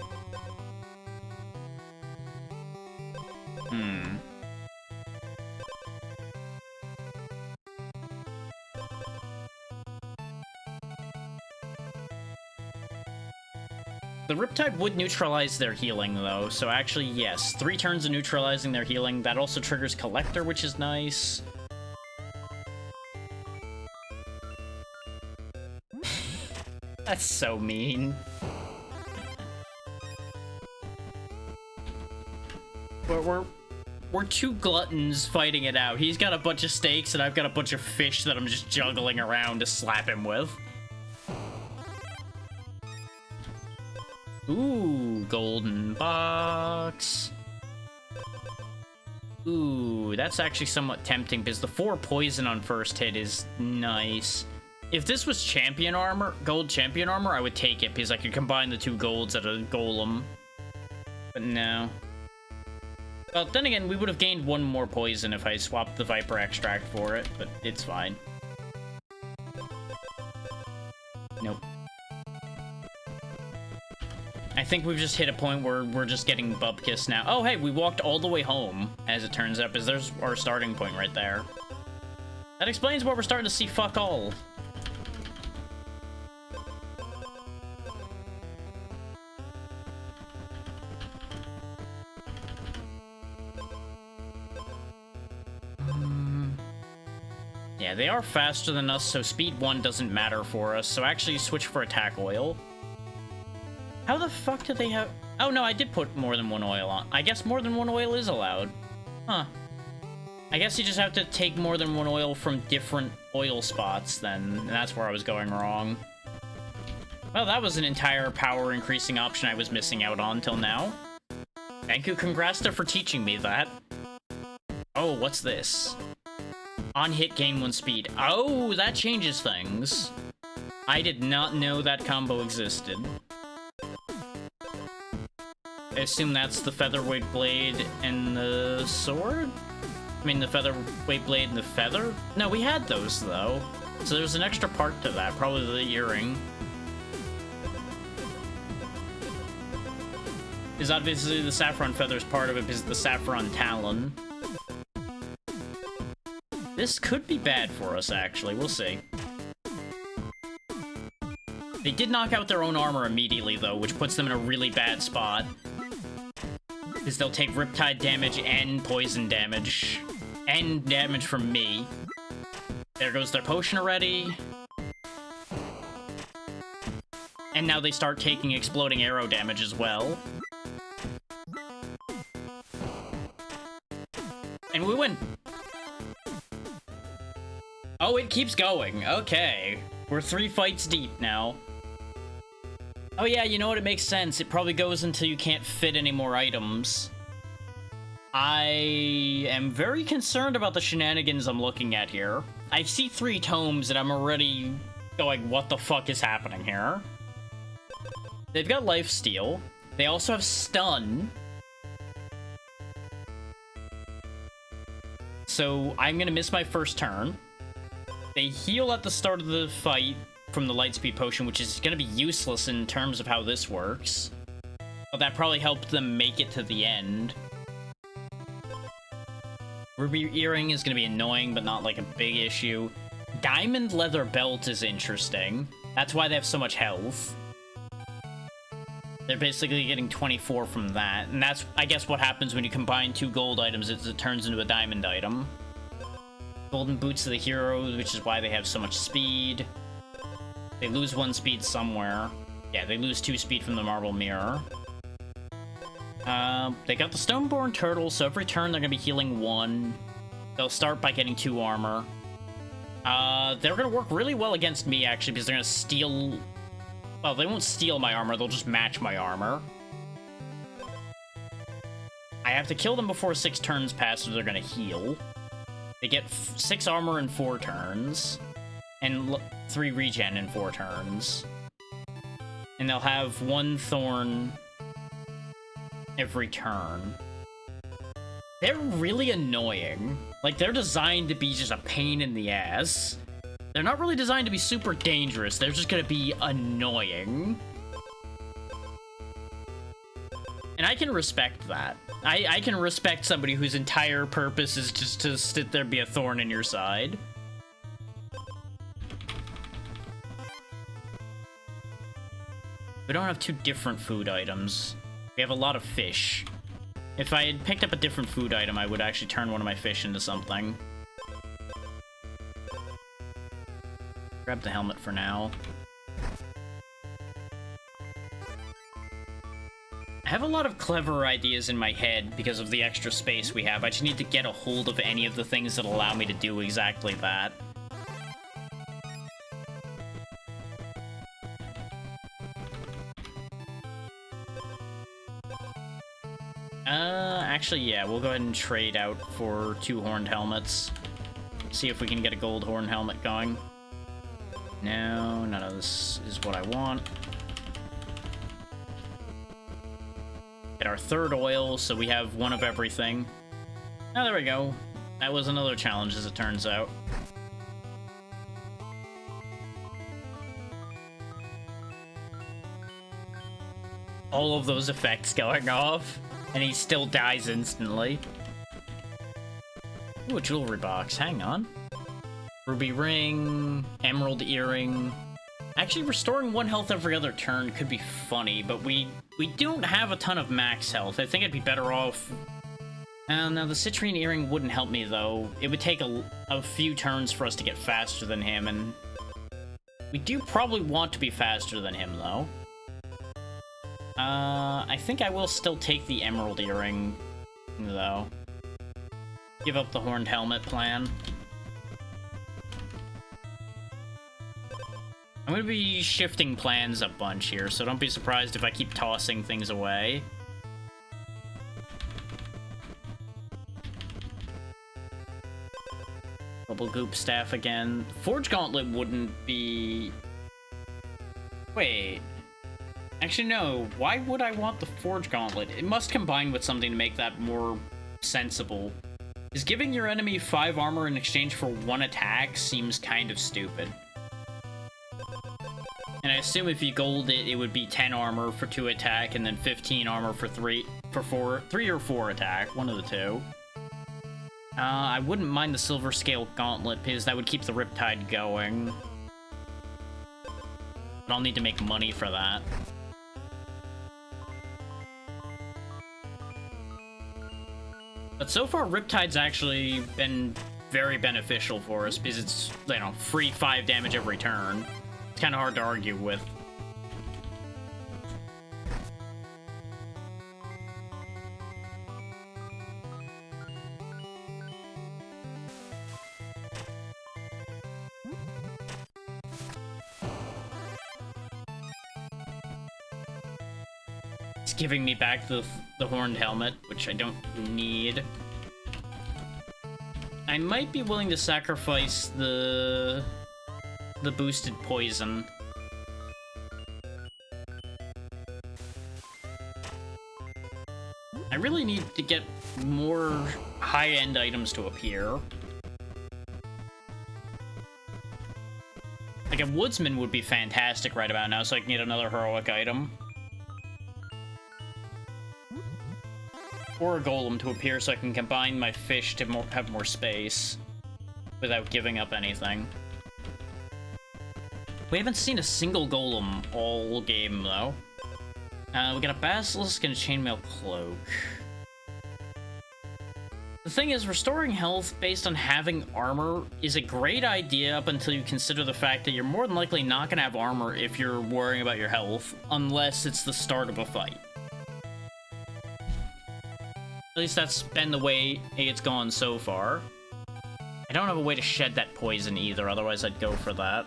The Riptide would neutralize their healing, though, so actually, yes. 3 turns of neutralizing their healing. That also triggers Collector, which is nice. That's so mean. We're 2 gluttons fighting it out. He's got a bunch of steaks, and I've got a bunch of fish that I'm just juggling around to slap him with. Ooh, golden box. Ooh, that's actually somewhat tempting, because the 4 poison on first hit is nice. If this was champion armor, gold champion armor, I would take it, because I could combine the 2 golds at a golem. But no. Well, then again, we would have gained 1 more poison if I swapped the Viper Extract for it, but it's fine. Nope. I think we've just hit a point where we're just getting Bubkiss now. Oh, hey, we walked all the way home, as it turns out, because there's our starting point right there. That explains why we're starting to see fuck all. Yeah, they are faster than us, so speed 1 doesn't matter for us, so actually switch for attack oil. How the fuck do they have... Oh, no, I did put more than 1 oil on. I guess more than 1 oil is allowed. Huh. I guess you just have to take more than 1 oil from different oil spots, then. And that's where I was going wrong. Well, that was an entire power increasing option I was missing out on till now. Thank you, Congrasta, for teaching me that. Oh, what's this? On hit, gain 1 speed. Oh, that changes things. I did not know that combo existed. I assume that's the Featherweight Blade and the sword? I mean, the featherweight blade and the feather? No, we had those, though. So there's an extra part to that, probably the earring. Is obviously the saffron feather's part of it because the saffron talon. This could be bad for us, actually. We'll see. They did knock out their own armor immediately, though, which puts them in a really bad spot. Because they'll take Riptide damage and poison damage. And damage from me. There goes their potion already. And now they start taking exploding arrow damage as well. And we win. Oh, it keeps going. Okay. We're 3 fights deep now. Oh yeah, you know what? It makes sense. It probably goes until you can't fit any more items. I am very concerned about the shenanigans I'm looking at here. I see 3 tomes and I'm already going, what the fuck is happening here? They've got lifesteal. They also have stun. So I'm gonna miss my first turn. They heal at the start of the fight from the Lightspeed Potion, which is gonna be useless in terms of how this works. But that probably helped them make it to the end. Ruby Earring is gonna be annoying, but not like a big issue. Diamond Leather Belt is interesting. That's why they have so much health. They're basically getting 24 from that, and that's, I guess, what happens when you combine 2 gold items, is it turns into a diamond item. Golden Boots of the Heroes, which is why they have so much speed. They lose 1 speed somewhere. Yeah, they lose 2 speed from the Marble Mirror. They got the Stoneborn Turtle, so every turn they're gonna be healing 1. They'll start by getting 2 armor. They're gonna work really well against me, actually, because they're gonna steal... Well, they won't steal my armor, they'll just match my armor. I have to kill them before 6 turns pass, so they're gonna heal. They get 6 armor in 4 turns. And 3 regen in 4 turns. And they'll have 1 thorn every turn. They're really annoying. Like, they're designed to be just a pain in the ass. They're not really designed to be super dangerous. They're just gonna be annoying. And I can respect that. I can respect somebody whose entire purpose is just to sit there and be a thorn in your side. We don't have 2 different food items. We have a lot of fish. If I had picked up a different food item, I would actually turn one of my fish into something. Grab the helmet for now. I have a lot of clever ideas in my head because of the extra space we have. I just need to get a hold of any of the things that allow me to do exactly that. Actually, yeah, we'll go ahead and trade out for 2 horned helmets. See if we can get a gold horn helmet going. No, none of this is what I want. Get our 3rd oil, so we have 1 of everything. Oh, there we go. That was another challenge, as it turns out. All of those effects going off, and he still dies instantly. Ooh, a jewelry box. Hang on. Ruby ring, emerald earring. Actually, restoring 1 health every other turn could be funny, but we don't have a ton of max health. I think I'd be better off... now, the citrine earring wouldn't help me, though. It would take a few turns for us to get faster than him, and... we do probably want to be faster than him, though. I think I will still take the emerald earring, though. Give up the horned helmet plan. I'm gonna be shifting plans a bunch here, so don't be surprised if I keep tossing things away. Bubble Goop Staff again. Forge Gauntlet wouldn't be... Wait. Actually, no. Why would I want the Forge Gauntlet? It must combine with something to make that more sensible. Is giving your enemy 5 armor in exchange for 1 attack seems kind of stupid. And I assume if you gold it, it would be 10 armor for 2 attack, and then 15 armor for 3 or 4 attack, one of the two. I wouldn't mind the Silver Scale Gauntlet, because that would keep the Riptide going. But I'll need to make money for that. But so far, Riptide's actually been very beneficial for us, because it's, you know, free 5 damage every turn. It's kind of hard to argue with. It's giving me back the horned helmet, which I don't need. I might be willing to sacrifice the boosted poison. I really need to get more high-end items to appear. Like a woodsman would be fantastic right about now, so I can get another heroic item. Or a golem to appear so I can combine my fish to have more space without giving up anything. We haven't seen a single golem all game, though. We got a basilisk and a chainmail cloak. The thing is, restoring health based on having armor is a great idea up until you consider the fact that you're more than likely not going to have armor if you're worrying about your health, unless it's the start of a fight. At least that's been the way it's gone so far. I don't have a way to shed that poison either, otherwise I'd go for that.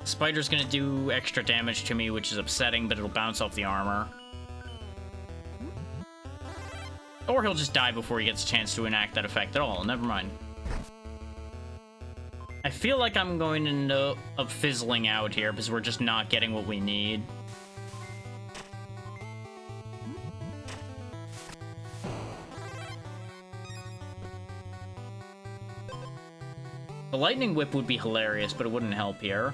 The spider's gonna do extra damage to me, which is upsetting, but it'll bounce off the armor. Or he'll just die before he gets a chance to enact that effect at all. Never mind. I feel like I'm going to end up fizzling out here because we're just not getting what we need. The lightning whip would be hilarious, but it wouldn't help here.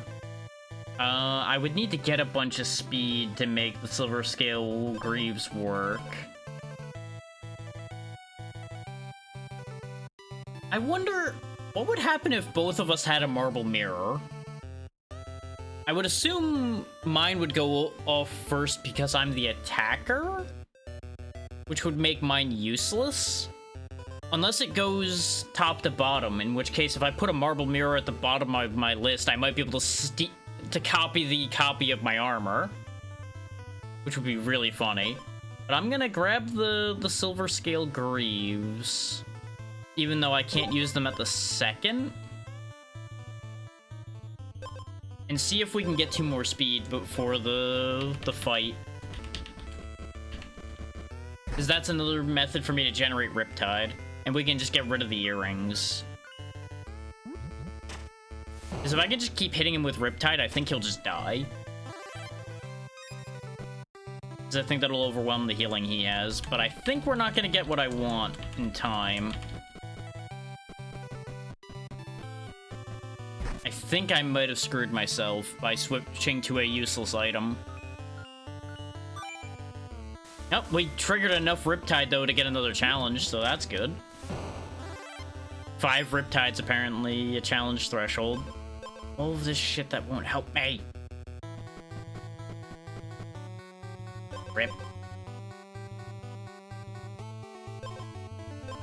I would need to get a bunch of speed to make the Silver Scale Greaves work. I wonder what would happen if both of us had a marble mirror. I would assume mine would go off first because I'm the attacker, which would make mine useless. Unless it goes top to bottom, in which case if I put a marble mirror at the bottom of my list, I might be able to copy the copy of my armor, which would be really funny. But I'm gonna grab the Silver Scale Greaves, even though I can't use them at the second, and see if we can get 2 more speed before the fight. Because that's another method for me to generate Riptide. And we can just get rid of the earrings. Because if I can just keep hitting him with Riptide, I think he'll just die. Because I think that'll overwhelm the healing he has. But I think we're not going to get what I want in time. I think I might have screwed myself by switching to a useless item. Oh, we triggered enough Riptide, though, to get another challenge, so that's good. 5 Riptides, apparently, a challenge threshold. All of this shit that won't help me. Rip.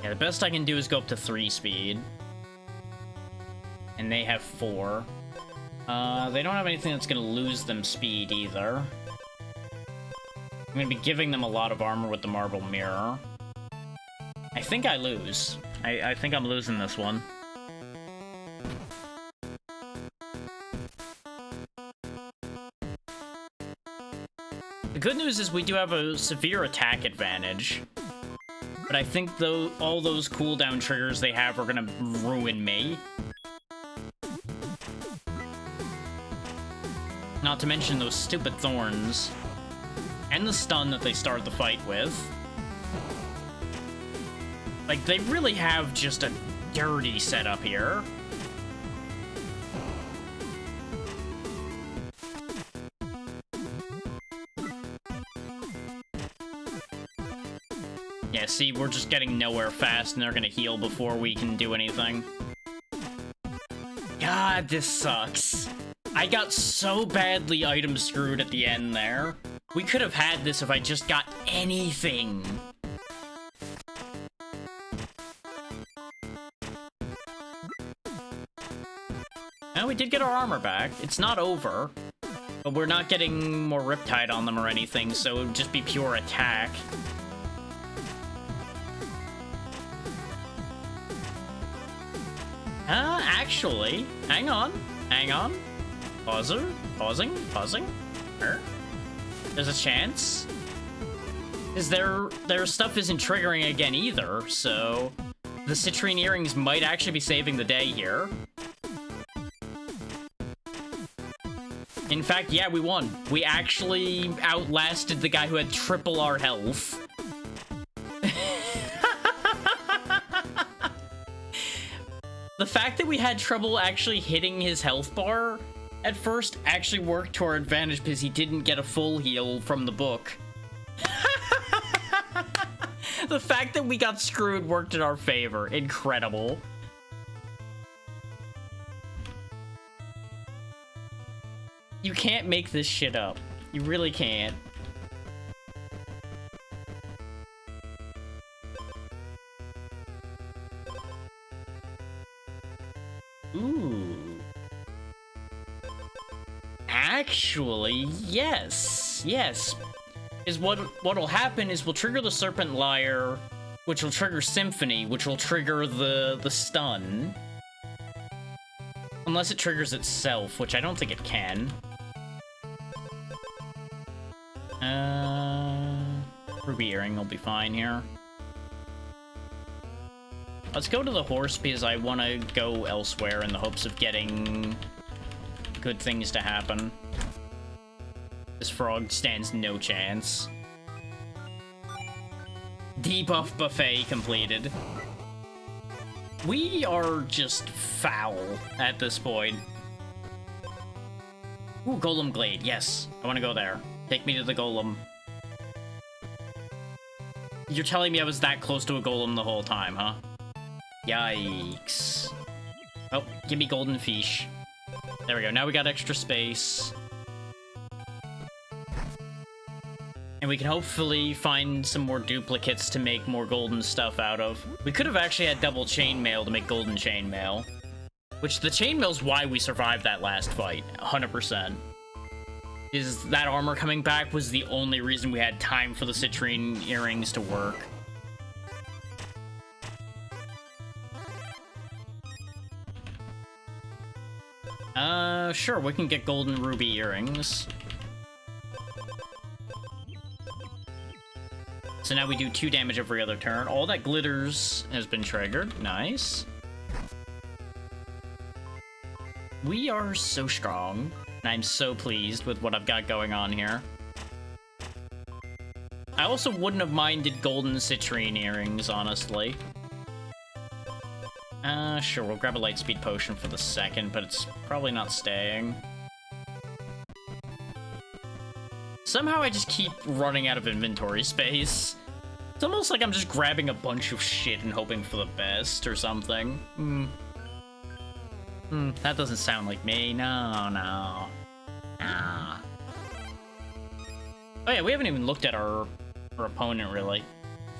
Yeah, the best I can do is go up to 3 speed. And they have 4. They don't have anything that's gonna lose them speed, either. I'm gonna be giving them a lot of armor with the Marble Mirror. I think I lose. I think I'm losing this one. The good news is we do have a severe attack advantage. But I think though all those cooldown triggers they have are gonna ruin me. Not to mention those stupid thorns. And the stun that they start the fight with. Like, they really have just a dirty setup here. Yeah, see, we're just getting nowhere fast, and they're gonna heal before we can do anything. God, this sucks. I got so badly item screwed at the end there. We could have had this if I just got anything. Well, we did get our armor back. It's not over, but we're not getting more Riptide on them or anything, so it would just be pure attack. Actually, hang on. Pausing. There's a chance. Because their stuff isn't triggering again either, so the citrine earrings might actually be saving the day here. In fact, yeah, we won. We actually outlasted the guy who had triple our health. The fact that we had trouble actually hitting his health bar at first actually worked to our advantage because he didn't get a full heal from the book. The fact that we got screwed worked in our favor. Incredible. You can't make this shit up. You really can't. Ooh. Actually, yes. Is what'll happen is we'll trigger the Serpent Lyre, which will trigger Symphony, which will trigger the stun. Unless it triggers itself, which I don't think it can. Ruby Earring will be fine here. Let's go to the horse because I want to go elsewhere in the hopes of getting good things to happen. This frog stands no chance. Debuff buffet completed. We are just foul at this point. Ooh, Golem Glade. Yes, I want to go there. Take me to the Golem. You're telling me I was that close to a Golem the whole time, huh? Yikes. Oh, give me Golden Fish. There we go. Now we got extra space. And we can hopefully find some more duplicates to make more golden stuff out of. We could have actually had double chainmail to make golden chainmail. Which the chainmail's why we survived that last fight. 100%. Is that armor coming back was the only reason we had time for the citrine earrings to work. Sure, we can get golden ruby earrings. So now we do 2 damage every other turn. All that glitters has been triggered. Nice. We are so strong, and I'm so pleased with what I've got going on here. I also wouldn't have minded golden citrine earrings, honestly. Sure, we'll grab a lightspeed potion for the second, but it's probably not staying. Somehow I just keep running out of inventory space. It's almost like I'm just grabbing a bunch of shit and hoping for the best or something. That doesn't sound like me. No. Ah. Oh yeah, we haven't even looked at our opponent, really.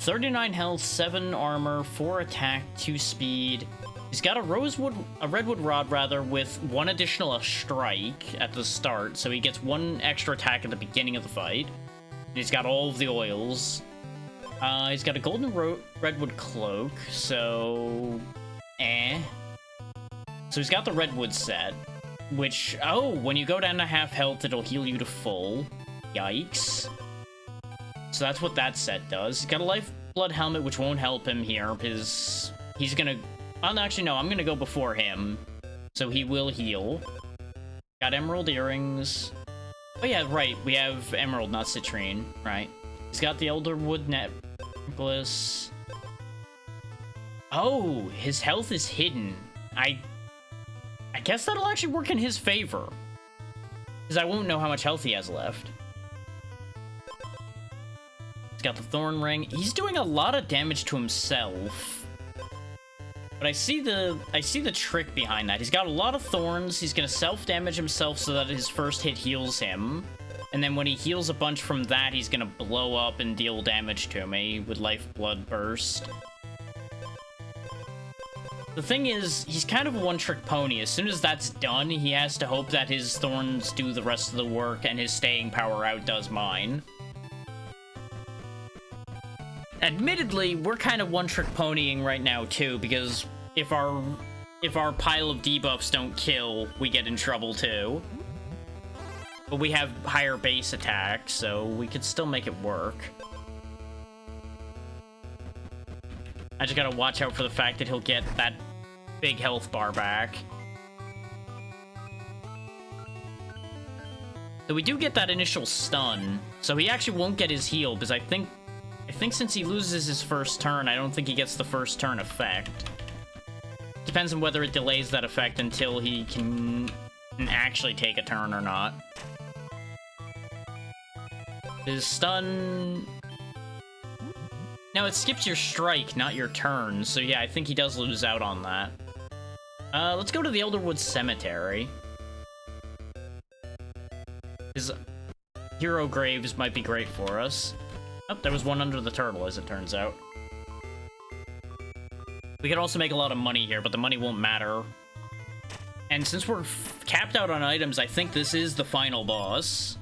39 health, 7 armor, 4 attack, 2 speed. He's got a redwood rod rather, with 1 additional strike at the start, so he gets 1 extra attack at the beginning of the fight. And he's got all of the oils. He's got a golden redwood cloak, so So he's got the redwood set, which, oh, when you go down to half health, it'll heal you to full. Yikes. So that's what that set does. He's got a lifeblood helmet, which won't help him here, because he's gonna... Oh, no, actually, no, I'm gonna go before him, so he will heal. Got emerald earrings. Oh, yeah, right, we have emerald, not citrine, right? He's got the elderwood necklace. Oh, his health is hidden. I guess that'll actually work in his favor. Because I won't know how much health he has left. He's got the Thorn Ring. He's doing a lot of damage to himself. But I see the trick behind that. He's got a lot of thorns. He's gonna self-damage himself so that his first hit heals him. And then when he heals a bunch from that, he's gonna blow up and deal damage to me with Lifeblood Burst. The thing is, he's kind of a one-trick pony. As soon as that's done, he has to hope that his thorns do the rest of the work and his staying power outdoes mine. Admittedly, we're kind of one-trick ponying right now, too, because if our pile of debuffs don't kill, we get in trouble, too. But we have higher base attack, so we could still make it work. I just gotta watch out for the fact that he'll get that big health bar back. So we do get that initial stun, so he actually won't get his heal, because I think since he loses his first turn, I don't think he gets the first turn effect. Depends on whether it delays that effect until he can actually take a turn or not. His stun... No, it skips your strike, not your turn, so yeah, I think he does lose out on that. Let's go to the Elderwood Cemetery. His hero graves might be great for us. Oh, there was one under the turtle, as it turns out. We could also make a lot of money here, but the money won't matter. And since we're capped out on items, I think this is the final boss.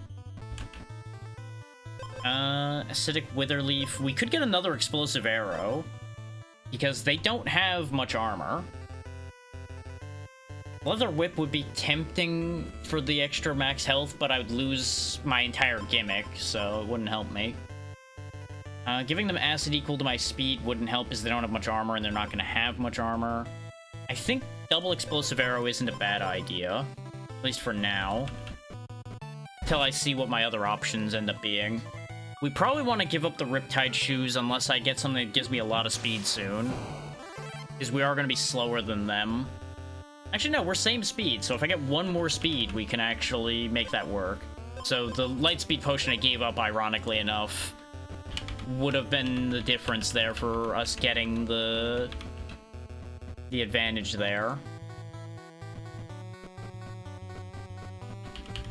Acidic Witherleaf. We could get another Explosive Arrow, because they don't have much armor. Leather Whip would be tempting for the extra max health, but I would lose my entire gimmick, so it wouldn't help me. Giving them acid equal to my speed wouldn't help because they don't have much armor and they're not going to have much armor. I think double Explosive Arrow isn't a bad idea, at least for now, until I see what my other options end up being. We probably want to give up the Riptide Shoes unless I get something that gives me a lot of speed soon, because we are going to be slower than them. Actually, no, we're same speed, so if I get one more speed, we can actually make that work. So the Lightspeed Potion I gave up, ironically enough, would have been the difference there for us getting the advantage there.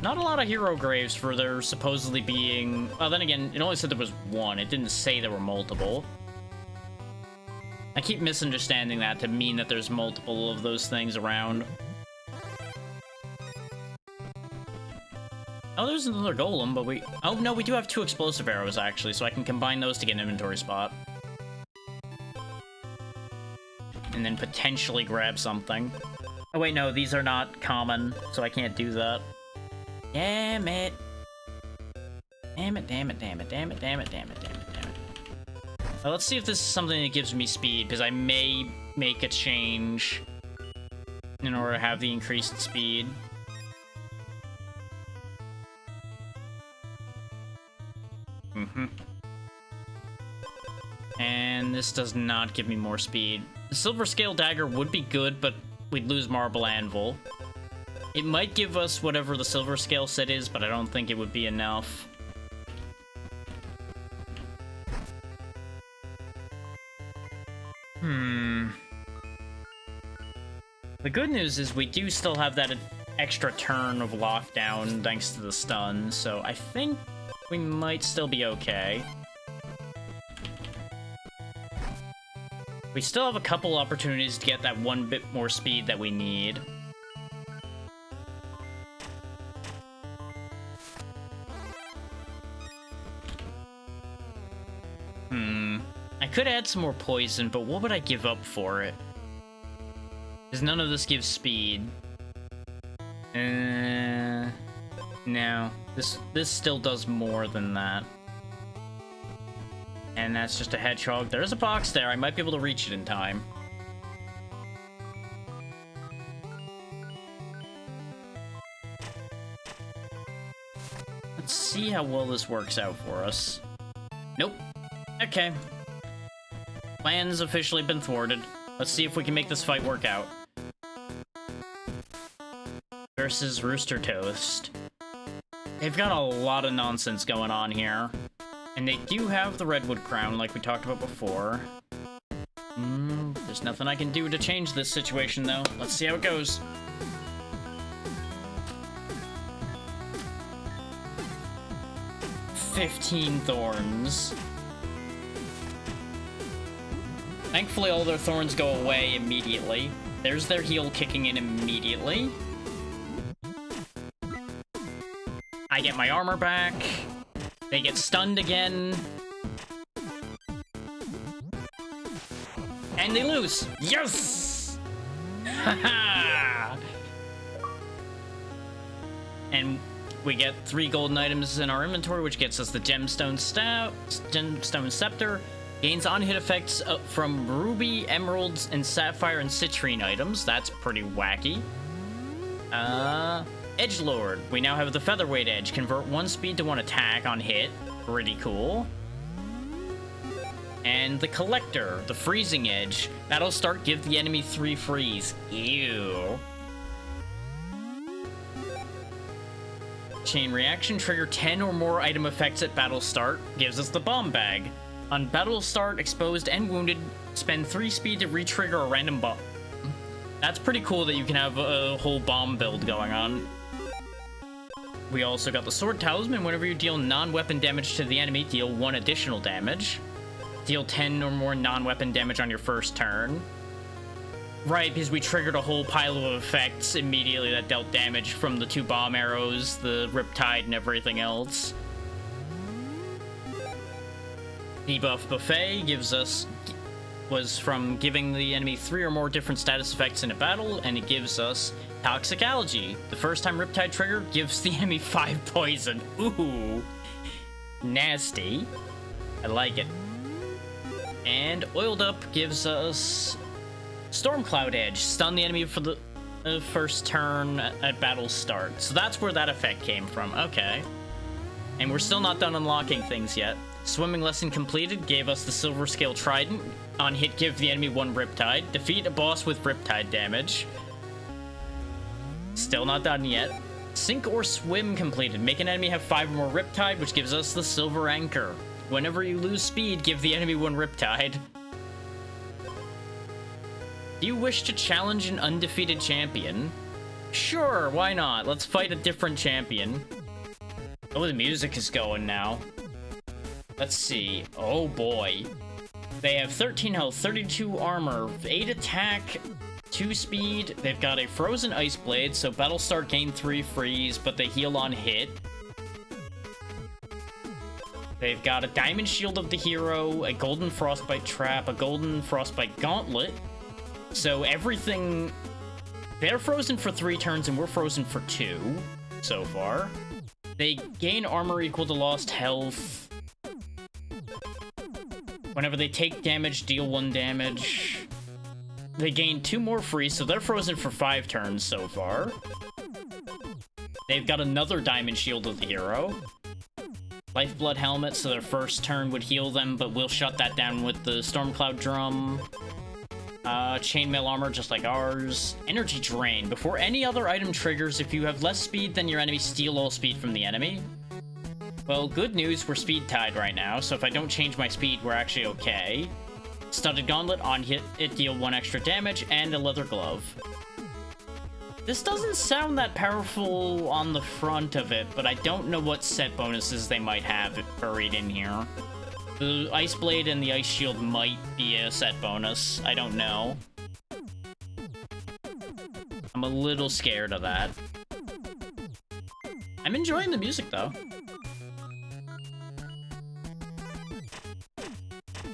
Not a lot of hero graves for there supposedly being... Well, then again, it only said there was one. It didn't say there were multiple. I keep misunderstanding that to mean that there's multiple of those things around. Oh, there's another golem, but we... Oh, no, we do have 2 explosive arrows, actually, so I can combine those to get an inventory spot. And then potentially grab something. Oh, wait, no, these are not common, so I can't do that. Damn it. Damn it, damn it, damn it, damn it, damn it, damn it, damn it, damn it. Well, let's see if this is something that gives me speed, because I may make a change in order to have the increased speed. And this does not give me more speed. The Silver Scale Dagger would be good, but we'd lose Marble Anvil. It might give us whatever the Silver Scale set is, but I don't think it would be enough. The good news is we do still have that extra turn of lockdown thanks to the stun, so I think we might still be okay. We still have a couple opportunities to get that one bit more speed that we need. I could add some more poison, but what would I give up for it? Because none of this gives speed. No. This still does more than that. And that's just a hedgehog. There's a box there. I might be able to reach it in time. Let's see how well this works out for us. Nope. Okay. Plan's officially been thwarted. Let's see if we can make this fight work out. Versus Rooster Toast. They've got a lot of nonsense going on here. And they do have the Redwood Crown, like we talked about before. There's nothing I can do to change this situation, though. Let's see how it goes. "15 thorns. Thankfully, all their thorns go away immediately. There's their heal kicking in immediately. I get my armor back. They get stunned again. And they lose. Yes! Haha! And we get 3 golden items in our inventory, which gets us the Gemstone Scepter. Gains on-hit effects from Ruby, Emeralds, and Sapphire and Citrine items. That's pretty wacky. Edgelord. We now have the Featherweight Edge. Convert 1 speed to 1 attack on hit. Pretty cool. And the Collector. The Freezing Edge. Battle start, give the enemy 3 freeze. Ew. Chain Reaction. Trigger 10 or more item effects at battle start. Gives us the Bomb Bag. On battle start, exposed and wounded, spend 3 speed to re-trigger a random bomb. That's pretty cool that you can have a whole bomb build going on. We also got the Sword Talisman. Whenever you deal non-weapon damage to the enemy, deal 1 additional damage. Deal 10 or more non-weapon damage on your first turn. Right, because we triggered a whole pile of effects immediately that dealt damage from the 2 bomb arrows, the Riptide, and everything else. Debuff Buffet was from giving the enemy 3 or more different status effects in a battle, and it gives us Toxic Algae. The first time Riptide trigger gives the enemy 5 poison. Ooh. Nasty. I like it. And Oiled Up gives us Stormcloud Edge. Stun the enemy for the first turn at battle start. So that's where that effect came from. Okay. And we're still not done unlocking things yet. Swimming lesson completed gave us the Silver Scale Trident. On hit, give the enemy 1 Riptide. Defeat a boss with Riptide damage. Still not done yet. Sink or Swim completed. Make an enemy have 5 or more Riptide, which gives us the Silver Anchor. Whenever you lose speed, give the enemy 1 Riptide. Do you wish to challenge an undefeated champion? Sure, why not? Let's fight a different champion. Oh, the music is going now. Let's see. Oh boy. They have 13 health, 32 armor, 8 attack, 2 speed. They've got a Frozen Ice Blade, so battle start gain 3 freeze, but they heal on hit. They've got a Diamond Shield of the Hero, a Golden Frostbite Trap, a Golden Frostbite Gauntlet. So everything... They're frozen for 3 turns, and we're frozen for 2 so far. They gain armor equal to lost health. Whenever they take damage, deal 1 damage. They gain 2 more freeze, so they're frozen for 5 turns so far. They've got another Diamond Shield of the Hero. Lifeblood Helmet, so their first turn would heal them, but we'll shut that down with the Stormcloud Drum. Chainmail Armor, just like ours. Energy Drain. Before any other item triggers, if you have less speed than your enemy, steal all speed from the enemy. Well, good news, we're speed tied right now, so if I don't change my speed, we're actually okay. Studded Gauntlet, on hit, it deal 1 extra damage, and a Leather Glove. This doesn't sound that powerful on the front of it, but I don't know what set bonuses they might have buried in here. The Ice Blade and the Ice Shield might be a set bonus. I don't know. I'm a little scared of that. I'm enjoying the music, though.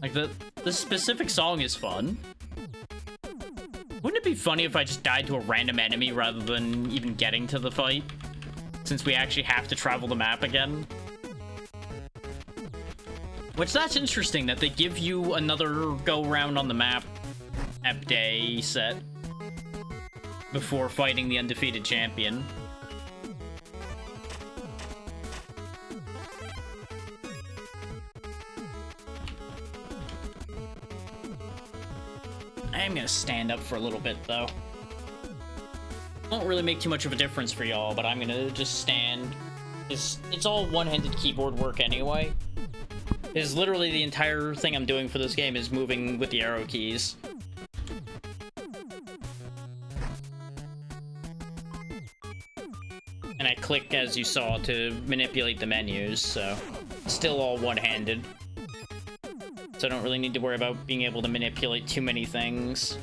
Like, the specific song is fun. Wouldn't it be funny if I just died to a random enemy rather than even getting to the fight? Since we actually have to travel the map again. Which, that's interesting that they give you another go-round on the map day set before fighting the undefeated champion. I'm gonna stand up for a little bit, though. Won't really make too much of a difference for y'all, but I'm gonna just stand. It's all one-handed keyboard work anyway. Is literally the entire thing I'm doing for this game is moving with the arrow keys. And I click, as you saw, to manipulate the menus, so still all one-handed. So I don't really need to worry about being able to manipulate too many things.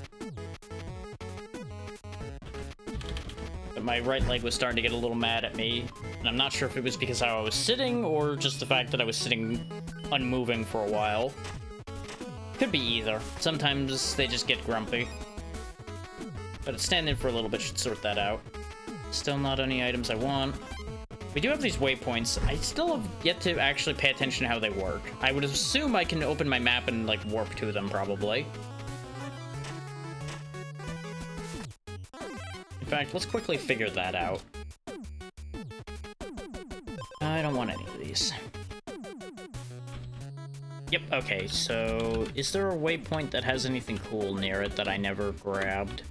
But my right leg was starting to get a little mad at me, and I'm not sure if it was because how I was sitting or just the fact that I was sitting unmoving for a while. Could be either. Sometimes they just get grumpy. But standing for a little bit should sort that out. Still not any items I want. We do have these waypoints. I still have yet to actually pay attention to how they work. I would assume I can open my map and, like, warp to them, probably. In fact, let's quickly figure that out. I don't want any of these. Yep, okay, so is there a waypoint that has anything cool near it that I never grabbed?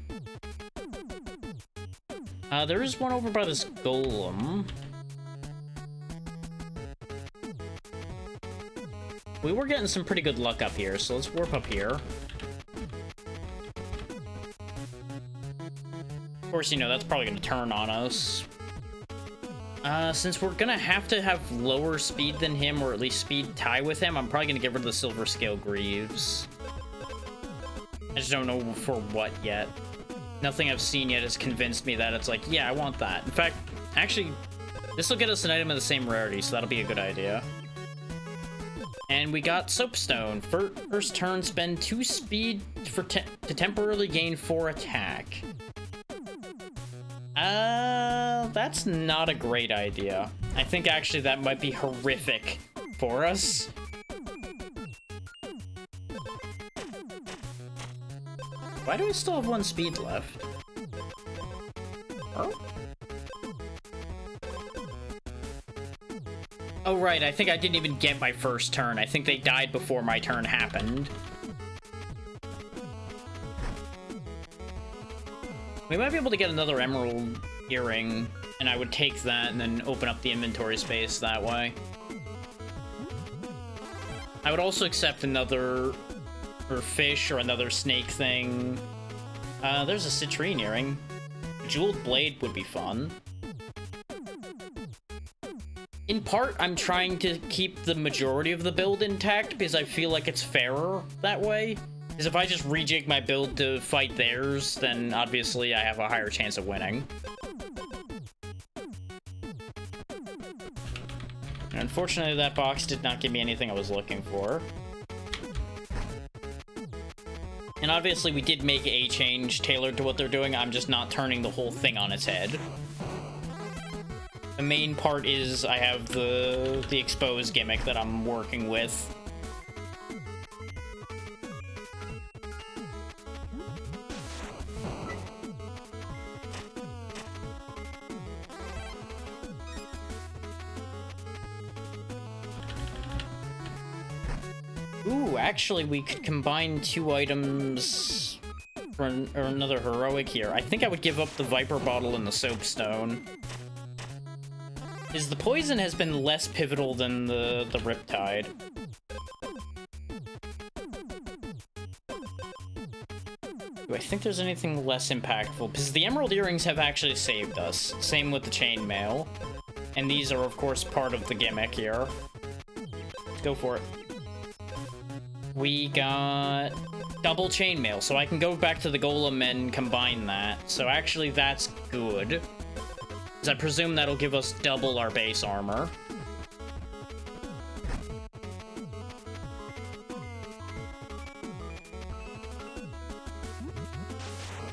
There is one over by this golem. We were getting some pretty good luck up here, so let's warp up here. Of course, you know, that's probably going to turn on us. Since we're going to have lower speed than him, or at least speed tie with him, I'm probably going to get rid of the Silver Scale Greaves. I just don't know for what yet. Nothing I've seen yet has convinced me that it's like, yeah, I want that. In fact, actually, this will get us an item of the same rarity, so that'll be a good idea. And we got Soapstone. First turn, spend 2 speed to temporarily gain 4 attack. That's not a great idea. I think actually that might be horrific for us. Why do we still have 1 speed left? Oh? Oh, right, I think I didn't even get my first turn. I think they died before my turn happened. We might be able to get another emerald earring, and I would take that and then open up the inventory space that way. I would also accept another fish or another snake thing. There's a citrine earring. A jeweled blade would be fun. In part, I'm trying to keep the majority of the build intact because I feel like it's fairer that way. Because if I just rejig my build to fight theirs, then obviously I have a higher chance of winning. And unfortunately, that box did not give me anything I was looking for. And obviously, we did make a change tailored to what they're doing. I'm just not turning the whole thing on its head. The main part is I have the expose gimmick that I'm working with. Ooh, actually, we could combine 2 items for another heroic here. I think I would give up the Viper Bottle and the Soapstone. Because the poison has been less pivotal than the Riptide. Do I think there's anything less impactful? Because the Emerald Earrings have actually saved us. Same with the Chainmail. And these are, of course, part of the gimmick here. Let's go for it. We got double Chainmail, so I can go back to the Golem and combine that. So actually, that's good. Because I presume that'll give us double our base armor.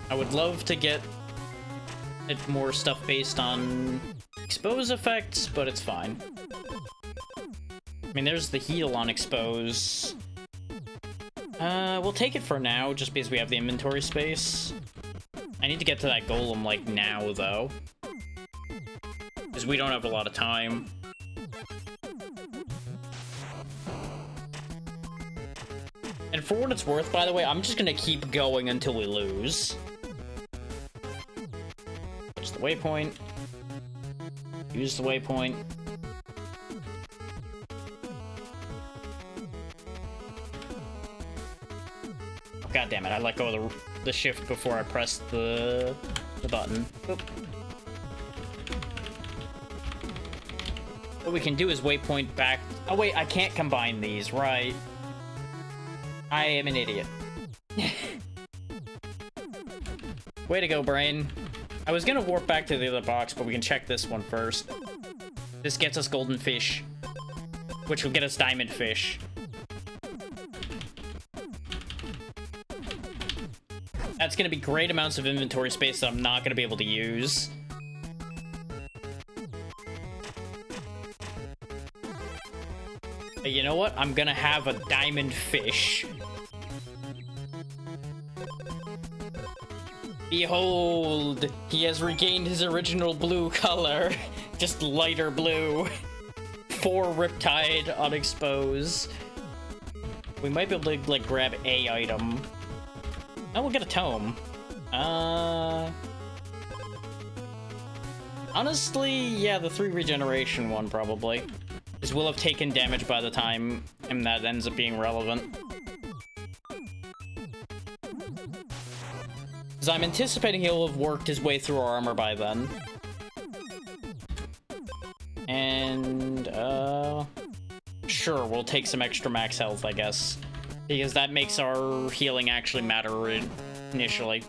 I would love to get more stuff based on expose effects, but it's fine. I mean, there's the heal on expose. We'll take it for now, just because we have the inventory space. I need to get to that golem, like, now, though. Because we don't have a lot of time. And for what it's worth, by the way, I'm just gonna keep going until we lose. Touch the waypoint. Use the waypoint. Oh, God damn it, I let go of the shift before I pressed the button. Oop. What we can do is waypoint back. Oh wait, I can't combine these, right? I am an idiot. Way to go, brain. I was gonna warp back to the other box, but we can check this one first. This gets us golden fish, which will get us diamond fish. That's gonna be great amounts of inventory space that I'm not gonna be able to use. But you know what? I'm gonna have a diamond fish. Behold, he has regained his original blue color. Just lighter blue. 4 Riptide unexposed. We might be able to, like, grab a item. Oh, we'll get a tome. Honestly, yeah, the 3 regeneration one, probably. Because we'll have taken damage by the time and that ends up being relevant. Because I'm anticipating he'll have worked his way through our armor by then. And, sure, we'll take some extra max health, I guess. Because that makes our healing actually matter initially.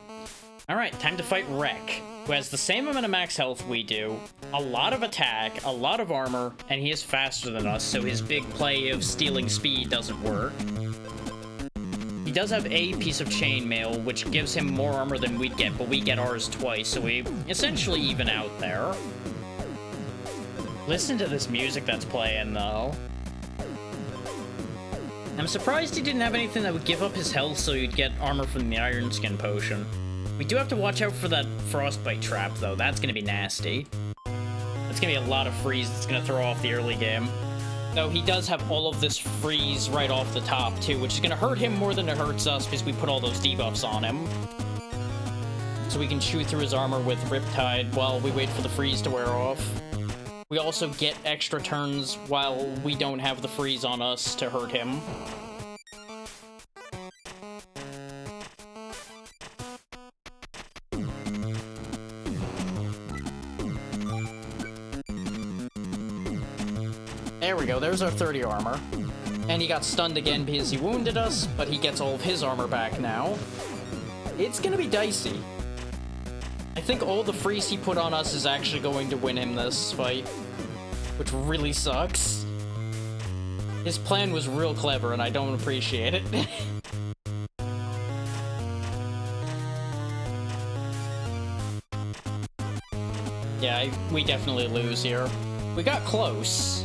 Alright, time to fight Wreck, who has the same amount of max health we do, a lot of attack, a lot of armor, and he is faster than us, so his big play of stealing speed doesn't work. He does have a piece of chainmail, which gives him more armor than we'd get, but we get ours twice, so we essentially even out there. Listen to this music that's playing, though. I'm surprised he didn't have anything that would give up his health so he'd get armor from the Iron Skin potion. We do have to watch out for that frostbite trap, though. That's gonna be nasty. That's gonna be a lot of freeze that's gonna throw off the early game. Though he does have all of this freeze right off the top, too, which is gonna hurt him more than it hurts us because we put all those debuffs on him. So we can chew through his armor with Riptide while we wait for the freeze to wear off. We also get extra turns while we don't have the freeze on us to hurt him. There we go, there's our 30 armor. And he got stunned again because he wounded us, but he gets all of his armor back now. It's gonna be dicey. I think all the freeze he put on us is actually going to win him this fight, which really sucks. His plan was real clever, and I don't appreciate it. Yeah, we definitely lose here. We got close.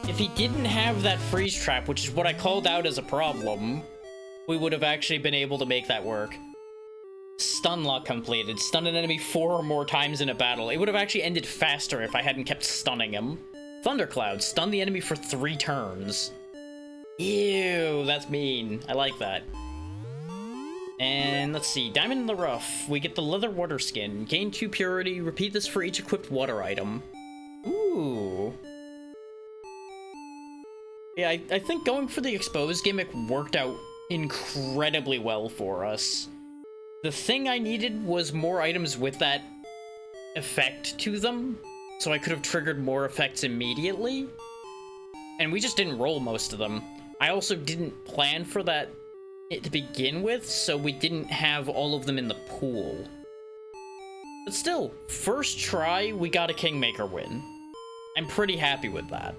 If he didn't have that freeze trap, which is what I called out as a problem, we would have actually been able to make that work. Stun lock completed. Stun an enemy 4 or more times in a battle. It would have actually ended faster if I hadn't kept stunning him. Thundercloud. Stun the enemy for 3 turns. Ew, that's mean. I like that. And let's see. Diamond in the Rough. We get the leather water skin. Gain 2 purity. Repeat this for each equipped water item. Ooh. Yeah, I think going for the exposed gimmick worked out incredibly well for us. The thing I needed was more items with that effect to them, so I could have triggered more effects immediately. And we just didn't roll most of them. I also didn't plan for that to begin with, so we didn't have all of them in the pool. But still, first try, we got a Kingmaker win. I'm pretty happy with that.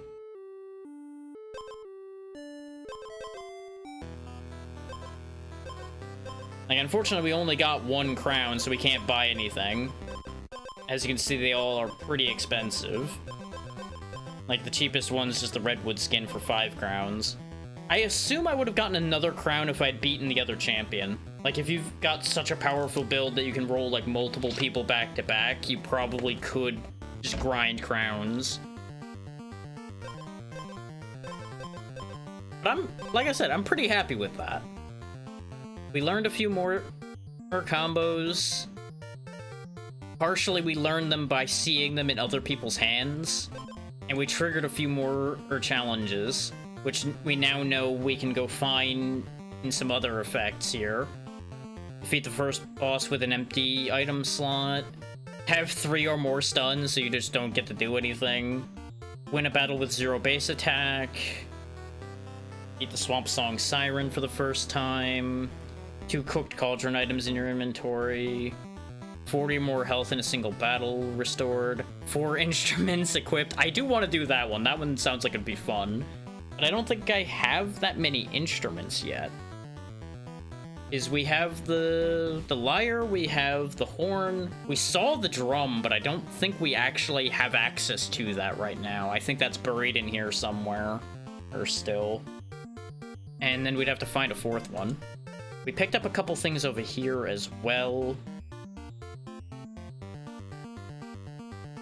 Like, unfortunately, we only got 1 crown, so we can't buy anything. As you can see, they all are pretty expensive. Like, the cheapest one's just the Redwood skin for 5 crowns. I assume I would have gotten another crown if I'd beaten the other champion. Like, if you've got such a powerful build that you can roll, like, multiple people back to back, you probably could just grind crowns. But like I said, I'm pretty happy with that. We learned a few more combos. Partially, we learned them by seeing them in other people's hands. And we triggered a few more challenges, which we now know we can go find in some other effects here. Defeat the first boss with an empty item slot. Have 3 or more stuns, so you just don't get to do anything. Win a battle with 0 base attack. Beat the Swamp Song Siren for the first time. 2 cooked cauldron items in your inventory. 40 more health in a single battle restored. 4 instruments equipped. I do want to do that one. That one sounds like it'd be fun. But I don't think I have that many instruments yet. We have the lyre, we have the horn. We saw the drum, but I don't think we actually have access to that right now. I think that's buried in here somewhere. Or still. And then we'd have to find a 4th one. We picked up a couple things over here as well.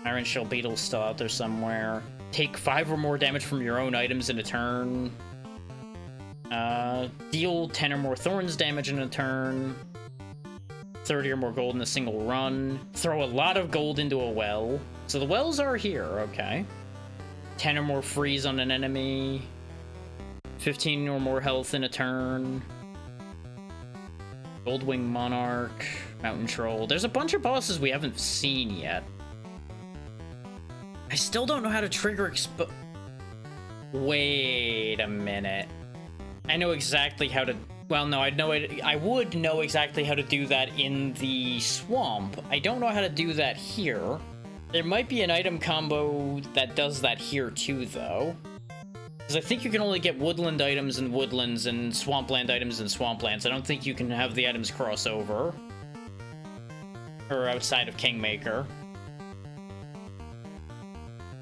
Iron Shell Beetle's still out there somewhere. Take 5 or more damage from your own items in a turn. Deal 10 or more thorns damage in a turn. 30 or more gold in a single run. Throw a lot of gold into a well. So the wells are here, okay. 10 or more freeze on an enemy. 15 or more health in a turn. Goldwing Monarch. Mountain Troll. There's a bunch of bosses we haven't seen yet. I still don't know how to trigger Wait a minute. I know exactly how to... Well, no, I would know exactly how to do that in the swamp. I don't know how to do that here. There might be an item combo that does that here too, though. Because I think you can only get woodland items in woodlands and swampland items in swamplands. I don't think you can have the items cross over. Or outside of Kingmaker.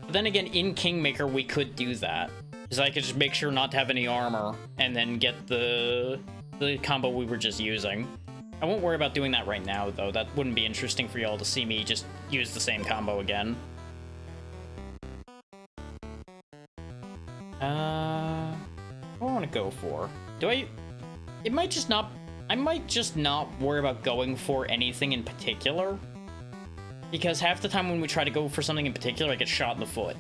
But then again, in Kingmaker, we could do that. Because I could just make sure not to have any armor, and then get the combo we were just using. I won't worry about doing that right now, though. That wouldn't be interesting for y'all to see me just use the same combo again. What do I want to go for? I might just not worry about going for anything in particular. Because half the time when we try to go for something in particular, I get shot in the foot.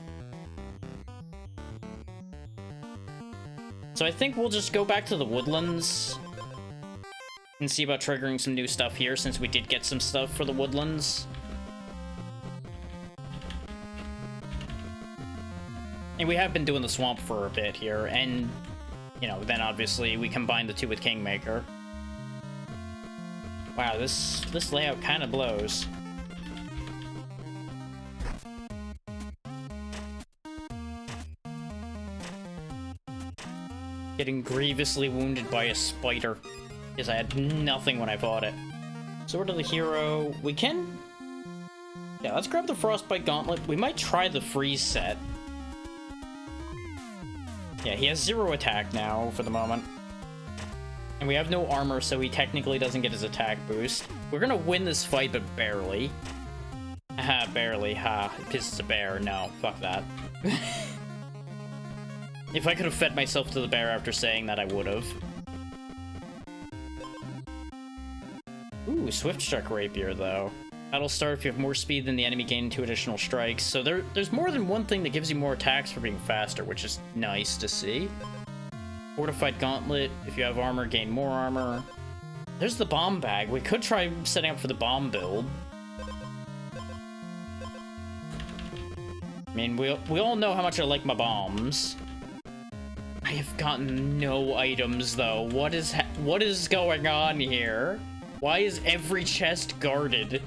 So I think we'll just go back to the woodlands and see about triggering some new stuff here, since we did get some stuff for the woodlands. And we have been doing the swamp for a bit here, and, you know, then obviously we combine the 2 with Kingmaker. Wow, this layout kind of blows. Getting grievously wounded by a spider, because I had nothing when I fought it. Sword of the Hero. We can... Yeah, let's grab the Frostbite Gauntlet. We might try the freeze set. Yeah, he has 0 attack now for the moment. And we have no armor, so he technically doesn't get his attack boost. We're gonna win this fight, but barely. Haha, barely. Ha. Because it's a bear. No, fuck that. If I could have fed myself to the bear after saying that, I would have. Ooh, Swift Strike Rapier, though. Battle start if you have more speed than the enemy, gain 2 additional strikes. So there's more than one thing that gives you more attacks for being faster, which is nice to see. Fortified Gauntlet. If you have armor, gain more armor. There's the bomb bag. We could try setting up for the bomb build. I mean, we all know how much I like my bombs. I have gotten no items, though. What is going on here? Why is every chest guarded?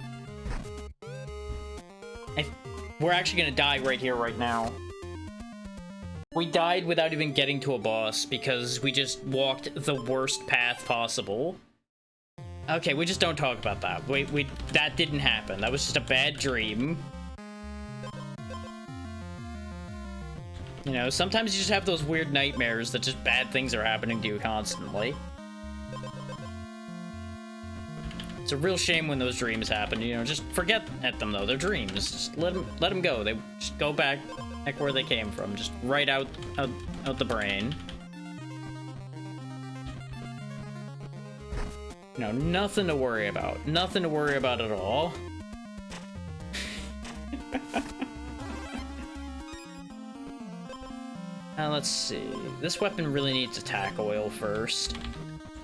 We're actually gonna die right here, right now. We died without even getting to a boss because we just walked the worst path possible. Okay, we just don't talk about that. That didn't happen. That was just a bad dream. You know, sometimes you just have those weird nightmares that just bad things are happening to you constantly. It's a real shame when those dreams happen, you know, just forget at them though, they're dreams. Just let them go. They just go back where they came from, just right out the brain. You know, nothing to worry about. Nothing to worry about at all. Let's see. This weapon really needs attack oil first.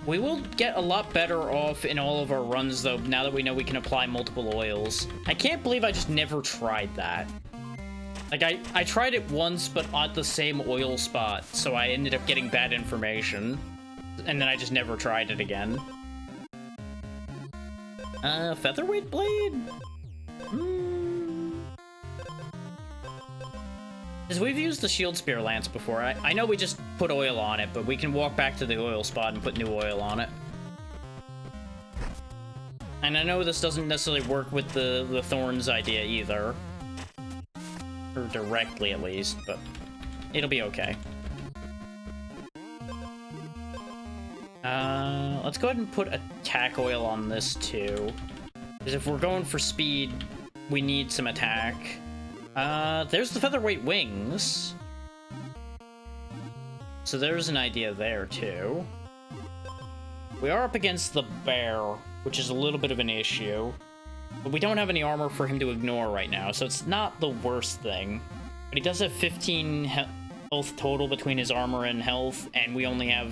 We will get a lot better off in all of our runs, though, now that we know we can apply multiple oils. I can't believe I just never tried that. Like, I tried it once, but at the same oil spot, so I ended up getting bad information. And then I just never tried it again. Featherweight blade? Because we've used the shield spear lance before. I know we just put oil on it, but we can walk back to the oil spot and put new oil on it. And I know this doesn't necessarily work with the thorns idea either. Or directly, at least, but it'll be okay. Let's go ahead and put attack oil on this, too. Because if we're going for speed, we need some attack. There's the featherweight wings. So there's an idea there, too. We are up against the bear, which is a little bit of an issue. But we don't have any armor for him to ignore right now, so it's not the worst thing. But he does have 15 health total between his armor and health, and we only have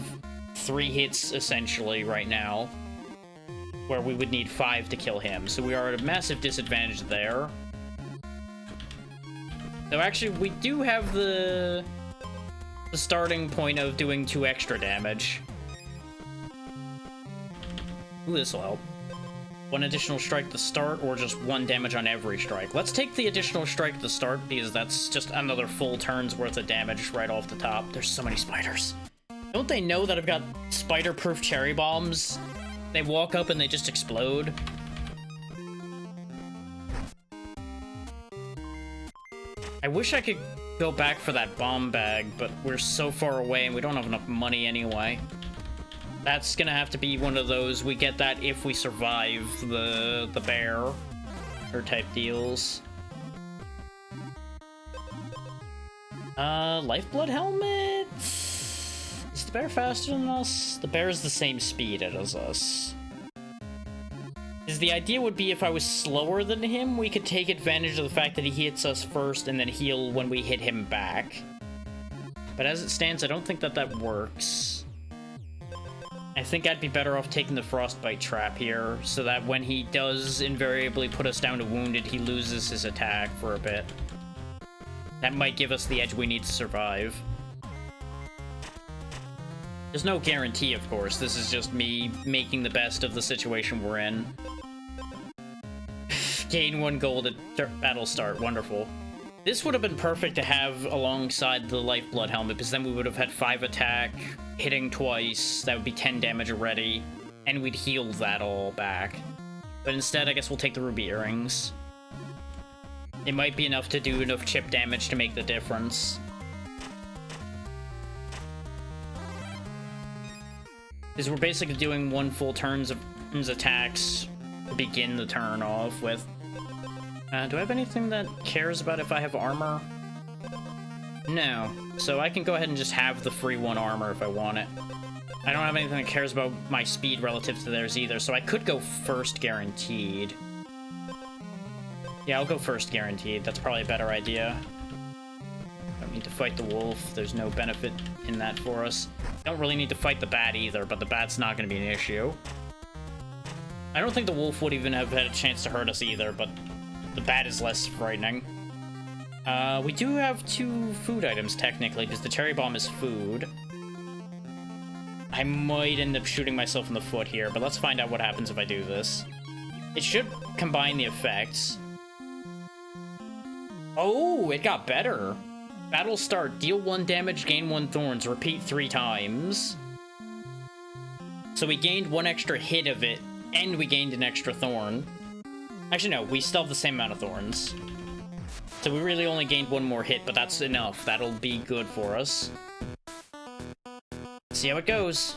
3 hits, essentially, right now. Where we would need 5 to kill him, so we are at a massive disadvantage there. So actually, we do have the starting point of doing 2 extra damage. Ooh, this'll help. 1 additional strike to start, or just 1 damage on every strike. Let's take the additional strike to start, because that's just another full turn's worth of damage right off the top. There's so many spiders. Don't they know that I've got spider-proof cherry bombs? They walk up and they just explode. I wish I could go back for that bomb bag, but we're so far away and we don't have enough money anyway. That's gonna have to be one of those, we get that if we survive the bear, or type deals. Lifeblood helmet? Is the bear faster than us? The bear is the same speed as us. The idea would be if I was slower than him, we could take advantage of the fact that he hits us first and then heal when we hit him back. But as it stands, I don't think that works. I think I'd be better off taking the frostbite trap here, so that when he does invariably put us down to wounded, he loses his attack for a bit. That might give us the edge we need to survive. There's no guarantee, of course. This is just me making the best of the situation we're in. Gain 1 gold at battle start. Wonderful. This would have been perfect to have alongside the Lifeblood helmet, because then we would have had 5 attack, hitting twice, that would be 10 damage already, and we'd heal that all back. But instead, I guess we'll take the ruby earrings. It might be enough to do enough chip damage to make the difference. Because we're basically doing 1 full turn's attacks to begin the turn off with. Do I have anything that cares about if I have armor? No. So I can go ahead and just have the free 1 armor if I want it. I don't have anything that cares about my speed relative to theirs either, so I could go first guaranteed. Yeah, I'll go first guaranteed. That's probably a better idea. Don't need to fight the wolf. There's no benefit in that for us. Don't really need to fight the bat either, but the bat's not going to be an issue. I don't think the wolf would even have had a chance to hurt us either, but the bat is less frightening. We do have 2 food items, technically, because the cherry bomb is food. I might end up shooting myself in the foot here, but let's find out what happens if I do this. It should combine the effects. Oh, it got better. Battle start. Deal 1 damage, gain 1 thorns. Repeat 3 times. So we gained 1 extra hit of it, and we gained an extra thorn. Actually, no, we still have the same amount of thorns. So we really only gained 1 more hit, but that's enough. That'll be good for us. See how it goes.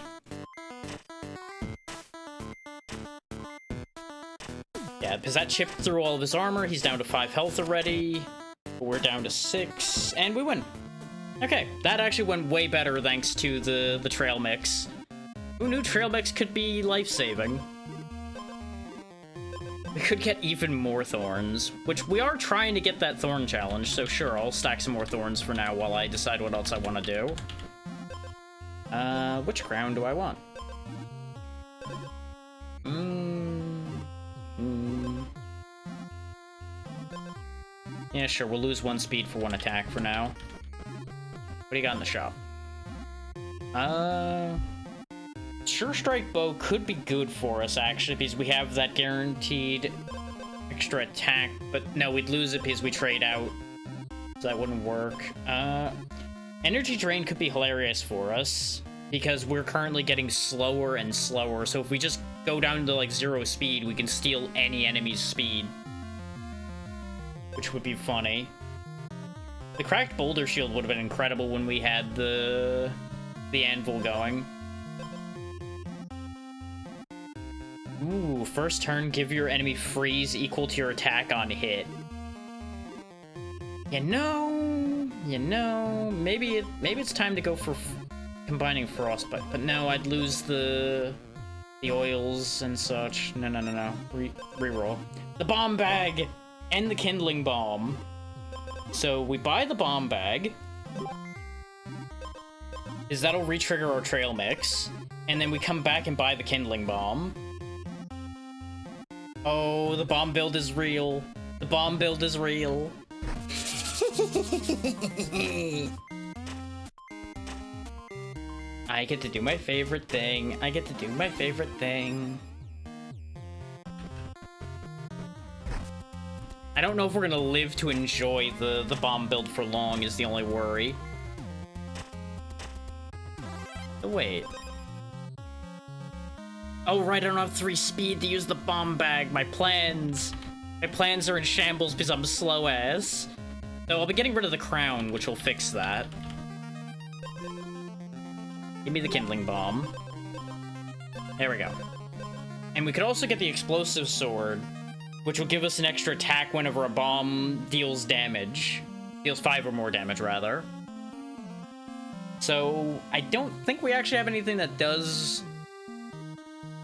Yeah, because that chipped through all of his armor. He's down to 5 health already. We're down to 6, and we win. Okay, that actually went way better thanks to the trail mix. Who knew trail mix could be life-saving? We could get even more thorns, which we are trying to get that thorn challenge, so sure, I'll stack some more thorns for now while I decide what else I want to do. Which crown do I want? Yeah, sure, we'll lose 1 speed for 1 attack for now. What do you got in the shop? Sure Strike Bow could be good for us, actually, because we have that guaranteed extra attack, but no, we'd lose it because we trade out, so that wouldn't work. Energy Drain could be hilarious for us, because we're currently getting slower and slower, so if we just go down to, like, 0 speed, we can steal any enemy's speed, which would be funny. The Cracked Boulder Shield would have been incredible when we had the anvil going. Ooh, first turn, give your enemy freeze equal to your attack on hit. You know, maybe it's time to go for combining Frostbite, but no, I'd lose the oils and such. No. Reroll. The Bomb Bag and the Kindling Bomb. So we buy the Bomb Bag, because that'll re-trigger our Trail Mix, and then we come back and buy the Kindling Bomb. Oh, the bomb build is real. The bomb build is real. I get to do my favorite thing. I get to do my favorite thing. I don't know if we're gonna live to enjoy the bomb build for long is the only worry. Oh, wait. Oh, right, I don't have 3 speed to use the Bomb Bag. My plans are in shambles because I'm slow ass. So I'll be getting rid of the crown, which will fix that. Give me the Kindling Bomb. There we go. And we could also get the Explosive Sword, which will give us an extra attack whenever a bomb deals damage. Deals 5 or more damage, rather. So I don't think we actually have anything that does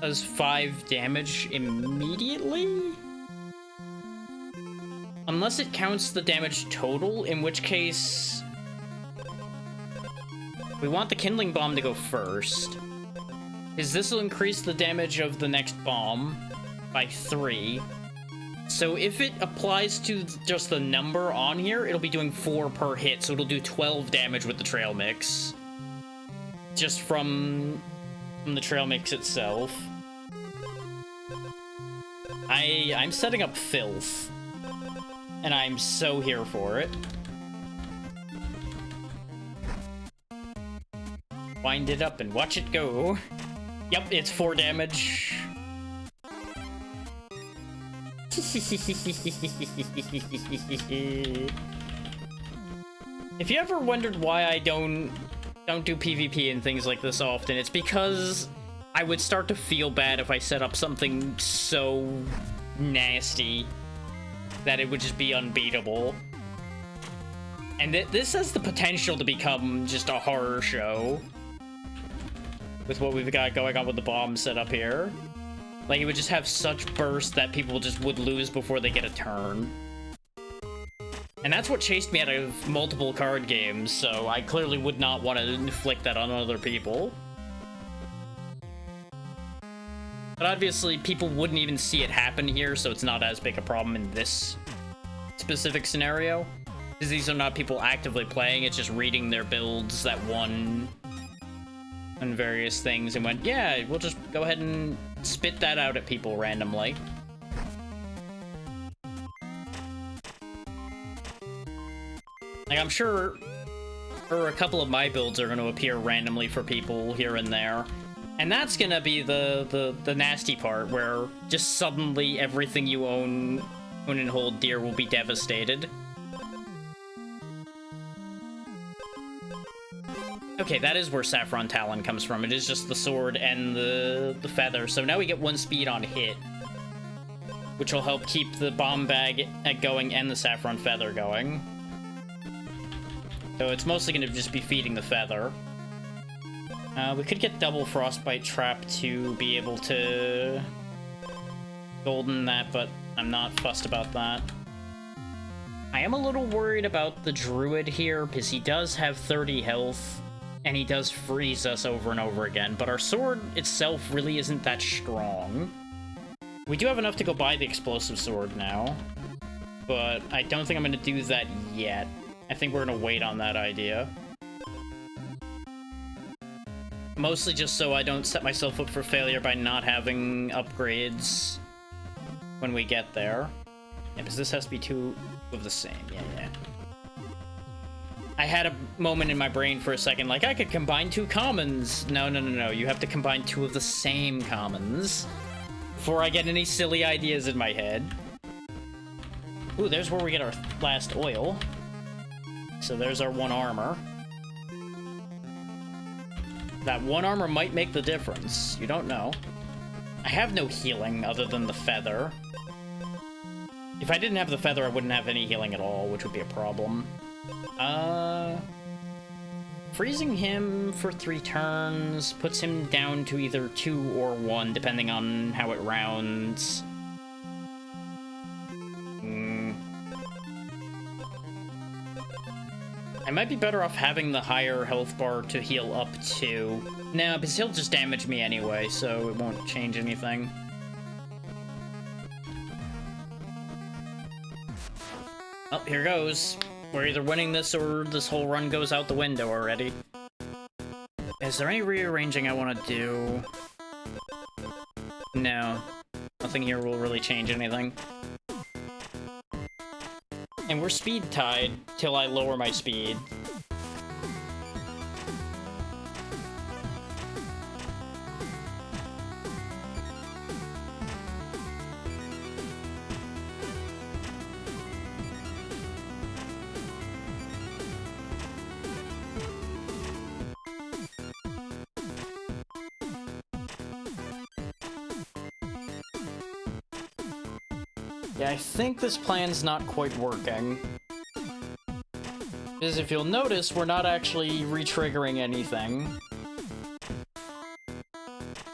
5 damage immediately? Unless it counts the damage total, in which case we want the Kindling Bomb to go first, because this will increase the damage of the next bomb by 3. So if it applies to just the number on here, it'll be doing 4 per hit, so it'll do 12 damage with the Trail Mix. Just from the Trail Mix itself. I'm setting up Filth, and I'm so here for it. Wind it up and watch it go. Yep, it's 4 damage. If you ever wondered why I don't do PvP and things like this often, it's because I would start to feel bad if I set up something so nasty that it would just be unbeatable. And this has the potential to become just a horror show with what we've got going on with the bomb set up here. Like, it would just have such burst that people just would lose before they get a turn. And that's what chased me out of multiple card games, so I clearly would not want to inflict that on other people. But obviously, people wouldn't even see it happen here, so it's not as big a problem in this specific scenario. Because these are not people actively playing, it's just reading their builds that won on various things and went, yeah, we'll just go ahead and spit that out at people randomly. Like, I'm sure a couple of my builds are going to appear randomly for people here and there. And that's going to be the nasty part, where just suddenly everything you own and hold dear will be devastated. Okay, that is where Saffron Talon comes from. It is just the sword and the feather. So now we get 1 speed on hit, which will help keep the Bomb Bag going and the Saffron Feather going. So it's mostly going to just be feeding the feather. We could get double Frostbite Trap to be able to golden that, but I'm not fussed about that. I am a little worried about the druid here, because he does have 30 health, and he does freeze us over and over again, but our sword itself really isn't that strong. We do have enough to go buy the explosive sword now, but I don't think I'm going to do that yet. I think we're going to wait on that idea. Mostly just so I don't set myself up for failure by not having upgrades when we get there. Yeah, because this has to be two of the same. Yeah. I had a moment in my brain for a second, like, I could combine two commons. No. You have to combine two of the same commons before I get any silly ideas in my head. Ooh, there's where we get our last oil. So there's our one armor. That one armor might make the difference. You don't know. I have no healing other than the feather. If I didn't have the feather, I wouldn't have any healing at all, which would be a problem. Freezing him for 3 turns puts him down to either 2 or 1, depending on how it rounds. I might be better off having the higher health bar to heal up to. No, because he'll just damage me anyway, so it won't change anything. Oh, here goes. We're either winning this or this whole run goes out the window already. Is there any rearranging I want to do? No. Nothing here will really change anything. And we're speed tied till I lower my speed. Yeah, I think this plan's not quite working. Because if you'll notice, we're not actually re-triggering anything.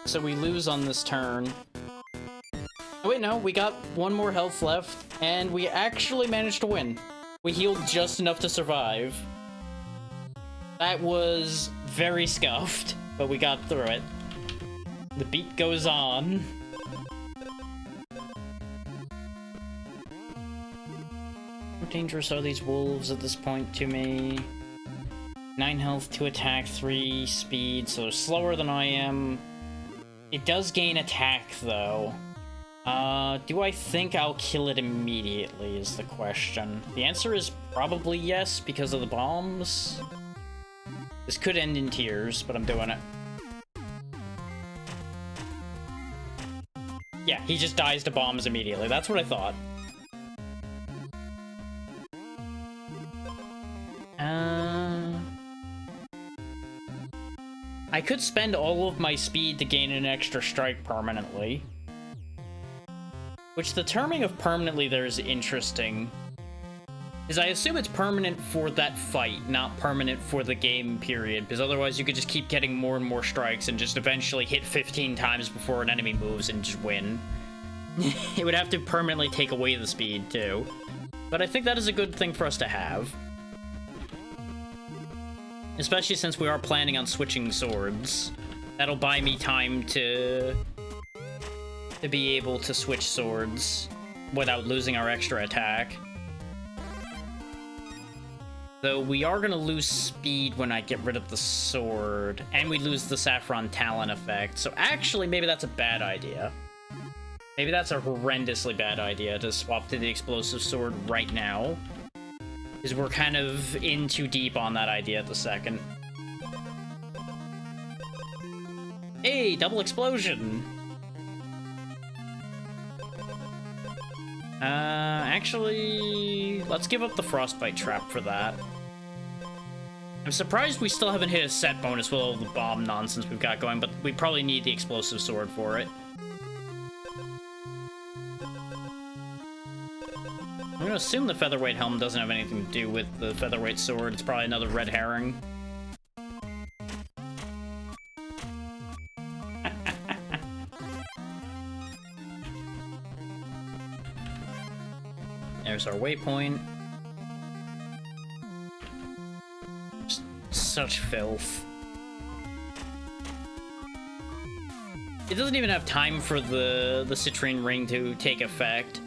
So we lose on this turn. Oh wait, no, we got 1 more health left, and we actually managed to win. We healed just enough to survive. That was very scuffed, but we got through it. The beat goes on. How dangerous are these wolves at this point to me? 9 health, 2 attack, 3 speed, so slower than I am. It does gain attack, though. Do I think I'll kill it immediately is the question. The answer is probably yes, because of the bombs. This could end in tears, but I'm doing it. Yeah, he just dies to bombs immediately. That's what I thought. I could spend all of my speed to gain an extra strike permanently. Which the terming of permanently there is interesting. Because I assume it's permanent for that fight, not permanent for the game period. Because otherwise you could just keep getting more and more strikes and just eventually hit 15 times before an enemy moves and just win. It would have to permanently take away the speed too. But I think that is a good thing for us to have. Especially since we are planning on switching swords. That'll buy me time to be able to switch swords without losing our extra attack. Though we are going to lose speed when I get rid of the sword, and we lose the Saffron Talon effect. So actually, maybe that's a bad idea. Maybe that's a horrendously bad idea to swap to the explosive sword right now. Because we're kind of in too deep on that idea at the second. Hey, double explosion! Actually, let's give up the frostbite trap for that. I'm surprised we still haven't hit a set bonus with all the bomb nonsense we've got going, but we probably need the explosive sword for it. I'm gonna assume the featherweight helm doesn't have anything to do with the featherweight sword. It's probably another red herring. There's our waypoint. Just such filth. It doesn't even have time for the citrine ring to take effect.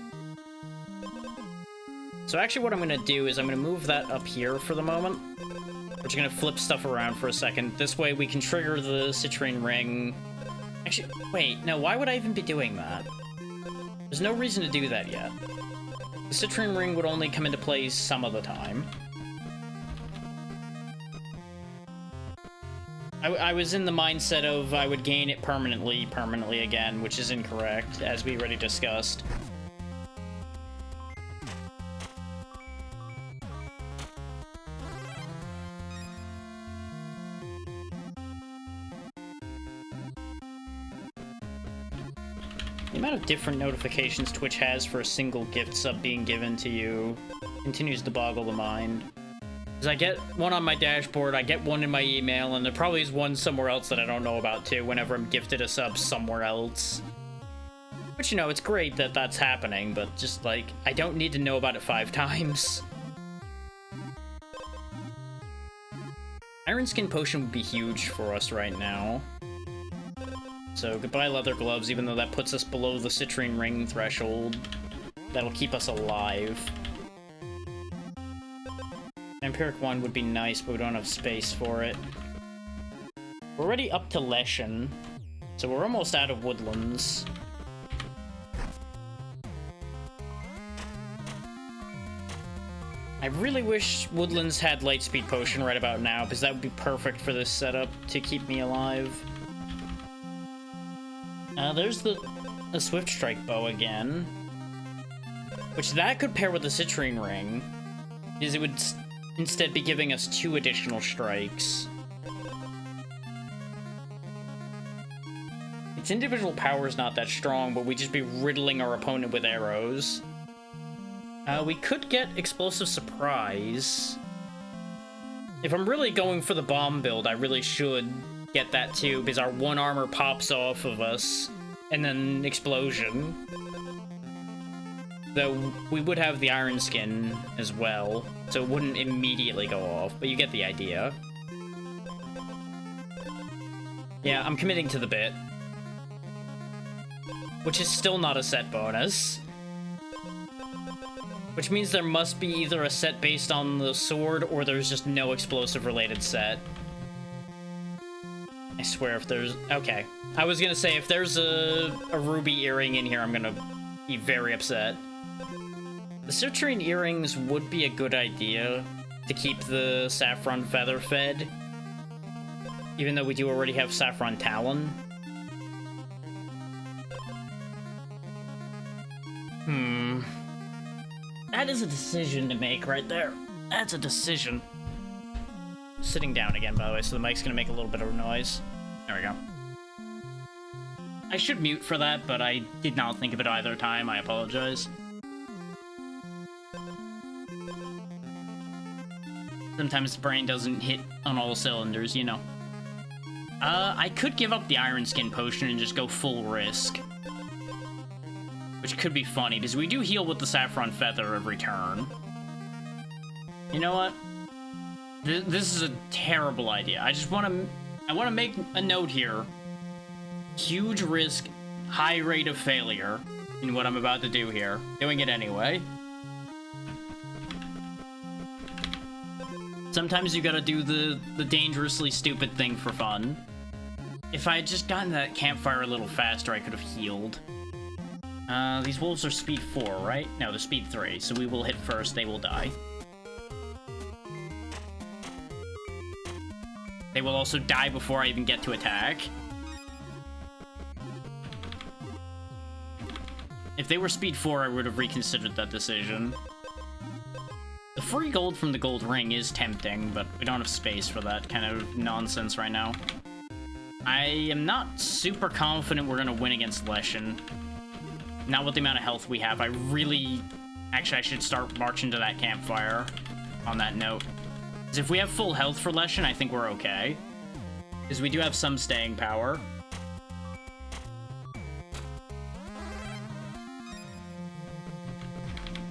So actually what I'm going to do is I'm going to move that up here for the moment. We're just going to flip stuff around for a second. This way we can trigger the citrine ring. Actually, wait, no, why would I even be doing that? There's no reason to do that yet. The citrine ring would only come into play some of the time. I was in the mindset of I would gain it permanently again, which is incorrect, as we already discussed. The amount of different notifications Twitch has for a single gift sub being given to you continues to boggle the mind. Because I get one on my dashboard, I get one in my email, and there probably is one somewhere else that I don't know about too whenever I'm gifted a sub somewhere else. Which, you know, it's great that that's happening, but just like, I don't need to know about it 5 times. Iron Skin Potion would be huge for us right now. So goodbye leather gloves, even though that puts us below the citrine ring threshold. That'll keep us alive. Vampiric Wand would be nice, but we don't have space for it. We're already up to Leshen, so we're almost out of woodlands. I really wish woodlands had Lightspeed Potion right about now, because that would be perfect for this setup to keep me alive. There's the Swift Strike Bow again. Which that could pair with the Citrine Ring, because it would instead be giving us 2 additional strikes. Its individual power is not that strong, but we'd just be riddling our opponent with arrows. We could get Explosive Surprise. If I'm really going for the bomb build, I really should get that too, because our 1 armor pops off of us, and then Explosion. Though we would have the Iron Skin as well, so it wouldn't immediately go off, but you get the idea. Yeah, I'm committing to the bit. Which is still not a set bonus. Which means there must be either a set based on the sword, or there's just no explosive related set. I swear if there's... Okay. I was gonna say, if there's a ruby earring in here, I'm gonna be very upset. The citrine earrings would be a good idea to keep the saffron feather fed. Even though we do already have saffron talon. That is a decision to make right there. That's a decision. Sitting down again, by the way, so the mic's gonna make a little bit of noise. There we go. I should mute for that, but I did not think of it either time. I apologize. Sometimes the brain doesn't hit on all cylinders, you know. I could give up the Iron Skin Potion and just go full risk. Which could be funny, because we do heal with the Saffron Feather every turn. You know what? This is a terrible idea. I just want to... I want to make a note here. Huge risk, high rate of failure in what I'm about to do here. Doing it anyway. Sometimes you gotta do the dangerously stupid thing for fun. If I had just gotten that campfire a little faster, I could have healed. These wolves are speed 4, right? No, they're speed 3, so we will hit first, they will die. They will also die before I even get to attack. If they were speed 4, I would have reconsidered that decision. The free gold from the gold ring is tempting, but we don't have space for that kind of nonsense right now. I am not super confident we're gonna win against Leshen. Not with the amount of health we have. I really... Actually, I should start marching to that campfire on that note. Because if we have full health for Leshen, I think we're okay. Because we do have some staying power.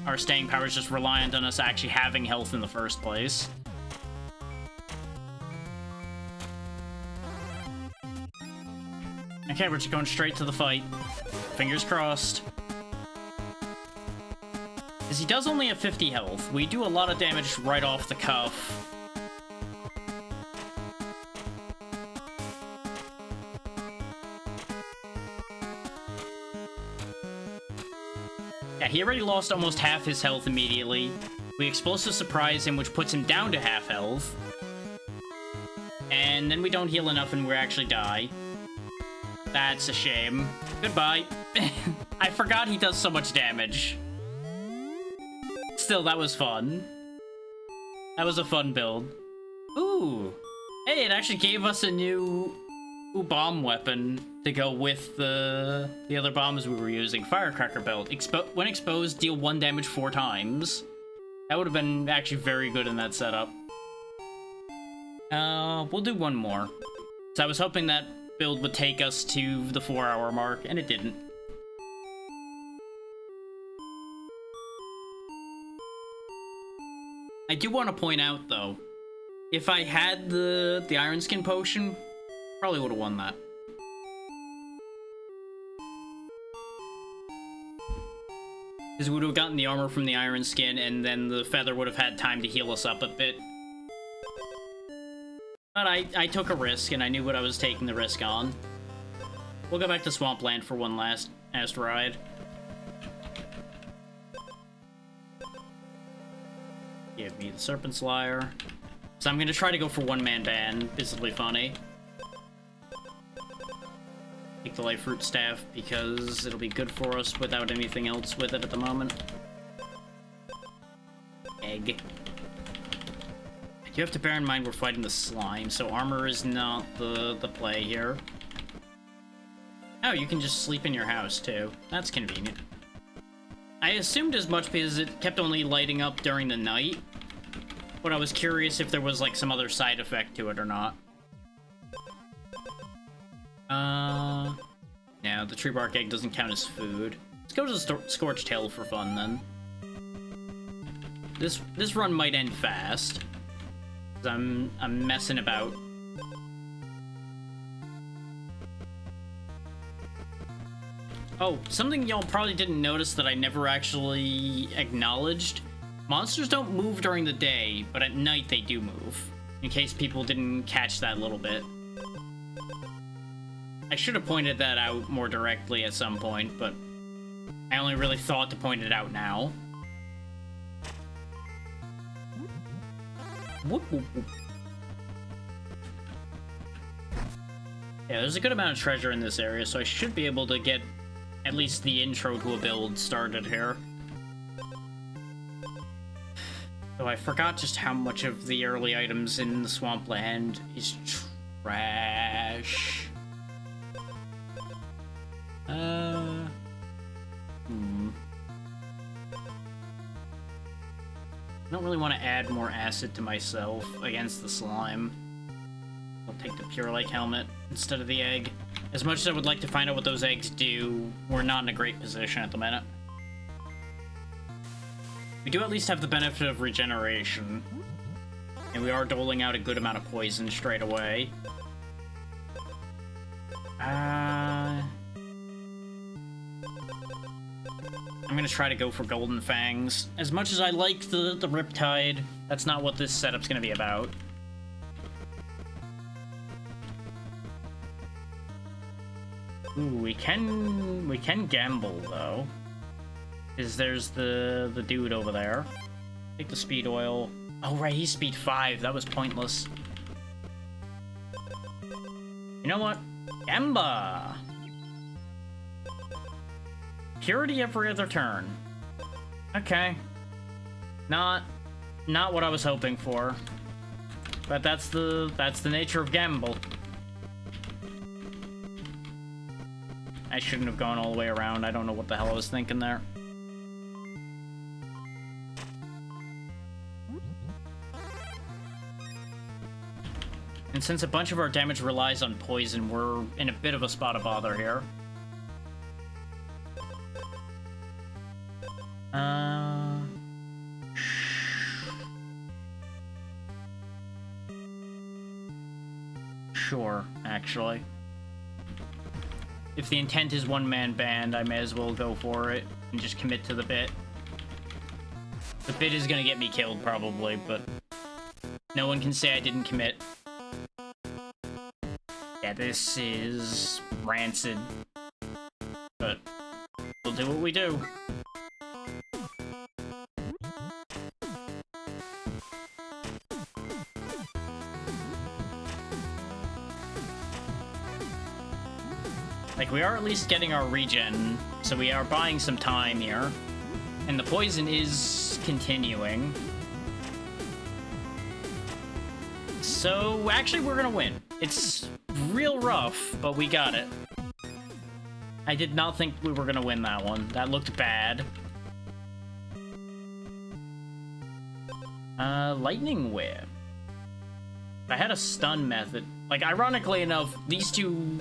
our staying power is just reliant on us actually having health in the first place. Okay, we're just going straight to the fight. Fingers crossed. Because he does only have 50 health. We do a lot of damage right off the cuff. Yeah, he already lost almost half his health immediately. We explosive surprise him, which puts him down to half health. And then we don't heal enough and we actually die. That's a shame. Goodbye. I forgot he does so much damage. Still, that was fun. That was a fun build. Ooh. Hey, it actually gave us a new bomb weapon to go with the other bombs we were using. Firecracker build. When exposed, deal 1 damage 4 times. That would have been actually very good in that setup. We'll do one more. So I was hoping that build would take us to the 4-hour mark, and it didn't. I do want to point out, though, if I had the Iron Skin potion, probably would have won that. Because we would have gotten the armor from the Iron Skin, and then the feather would have had time to heal us up a bit. But I took a risk, and I knew what I was taking the risk on. We'll go back to Swampland for one last ride. Give me the Serpent's Lyre. So I'm gonna try to go for one-man band. This will be funny. Take the Life Root Staff because it'll be good for us without anything else with it at the moment. Egg. You have to bear in mind we're fighting the slime, so armor is not the play here. Oh, you can just sleep in your house too. That's convenient. I assumed as much because it kept only lighting up during the night, but I was curious if there was like some other side effect to it or not. No, the tree bark egg doesn't count as food. Let's go to the Scorched Hill for fun then. This run might end fast. I'm messing about. Oh, something y'all probably didn't notice that I never actually acknowledged. Monsters don't move during the day, but at night they do move. In case people didn't catch that little bit. I should have pointed that out more directly at some point, but I only really thought to point it out now. Whoop, whoop, whoop. Yeah, there's a good amount of treasure in this area, so I should be able to get at least the intro to a build started here. So I forgot just how much of the early items in the Swampland is trash. I don't really want to add more acid to myself against the slime. I'll take the Pure Lake helmet instead of the egg. As much as I would like to find out what those eggs do, we're not in a great position at the minute. We do at least have the benefit of regeneration. And we are doling out a good amount of poison straight away. I'm gonna try to go for Golden Fangs. As much as I like the Riptide, that's not what this setup's gonna be about. Ooh, we can gamble though. Because there's the dude over there. Take the speed oil. Oh right, he's speed 5. That was pointless. You know what? Gamba! Purity every other turn. Okay. Not what I was hoping for. But that's the nature of gamble. I shouldn't have gone all the way around. I don't know what the hell I was thinking there. And since a bunch of our damage relies on poison, we're in a bit of a spot of bother here. sure, actually. If the intent is one-man band, I may as well go for it and just commit to the bit. The bit is gonna get me killed, probably, but no one can say I didn't commit. Yeah, this is rancid, but we'll do what we do. Like, we are at least getting our regen, so we are buying some time here. And the poison is continuing. So, actually, we're gonna win. It's real rough, but we got it. I did not think we were gonna win that one. That looked bad. Lightning Web. If I had a stun method, like, ironically enough, these two,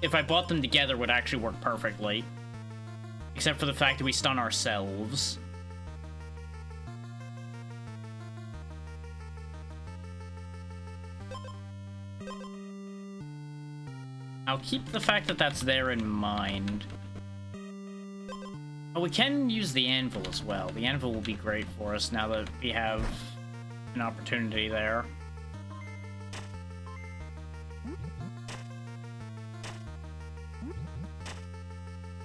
if I bought them together, would actually work perfectly. Except for the fact that we stun ourselves. I'll keep the fact that that's there in mind. Oh, we can use the anvil as well. The anvil will be great for us now that we have an opportunity there.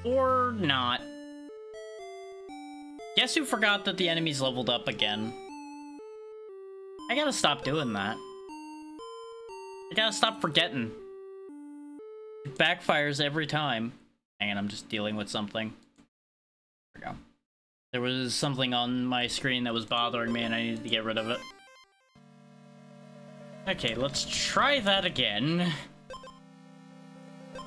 Or not. Guess who forgot that the enemy's leveled up again? I gotta stop doing that. I gotta stop forgetting. It backfires every time. Hang on, I'm just dealing with something. There we go. There was something on my screen that was bothering me and I needed to get rid of it. Okay, let's try that again.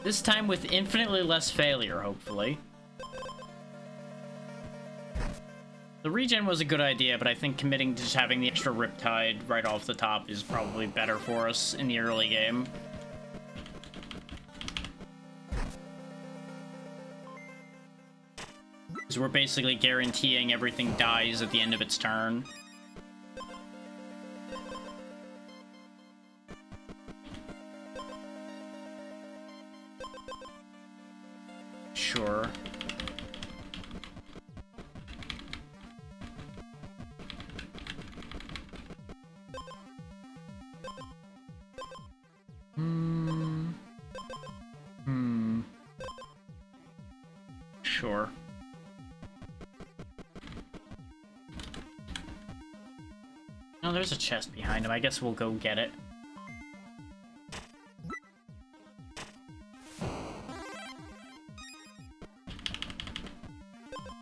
This time with infinitely less failure, hopefully. The regen was a good idea, but I think committing to just having the extra Riptide right off the top is probably better for us in the early game. Because we're basically guaranteeing everything dies at the end of its turn. Sure. Sure. Oh, there's a chest behind him. I guess we'll go get it.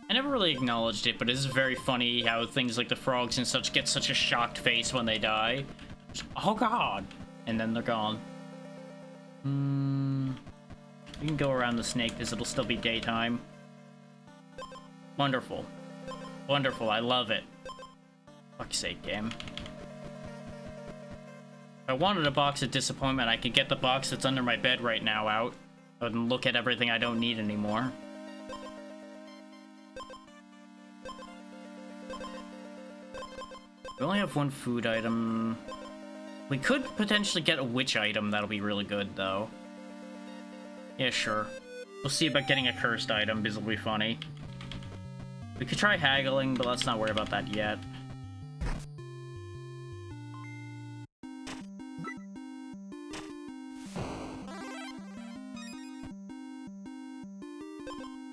I never really acknowledged it, but it is very funny how things like the frogs and such get such a shocked face when they die. Just, oh god! And then they're gone. We can go around the snake because it'll still be daytime. Wonderful. Wonderful, I love it. Fuck's sake, game. If I wanted a box of disappointment, I could get the box that's under my bed right now out and look at everything I don't need anymore. We only have one food item. We could potentially get a witch item that'll be really good, though. Yeah, sure. We'll see about getting a cursed item, because it'll be funny. We could try haggling, but let's not worry about that yet.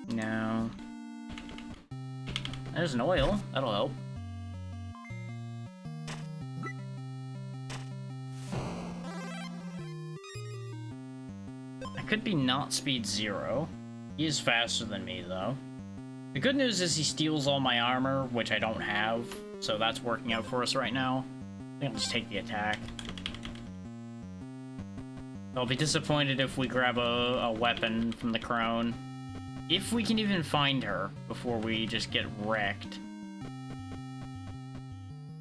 No. There's an oil. That'll help. I could be not speed 0. He is faster than me, though. The good news is he steals all my armor, which I don't have, so that's working out for us right now. I think I'll just take the attack. I'll be disappointed if we grab a weapon from the crone. If we can even find her before we just get wrecked.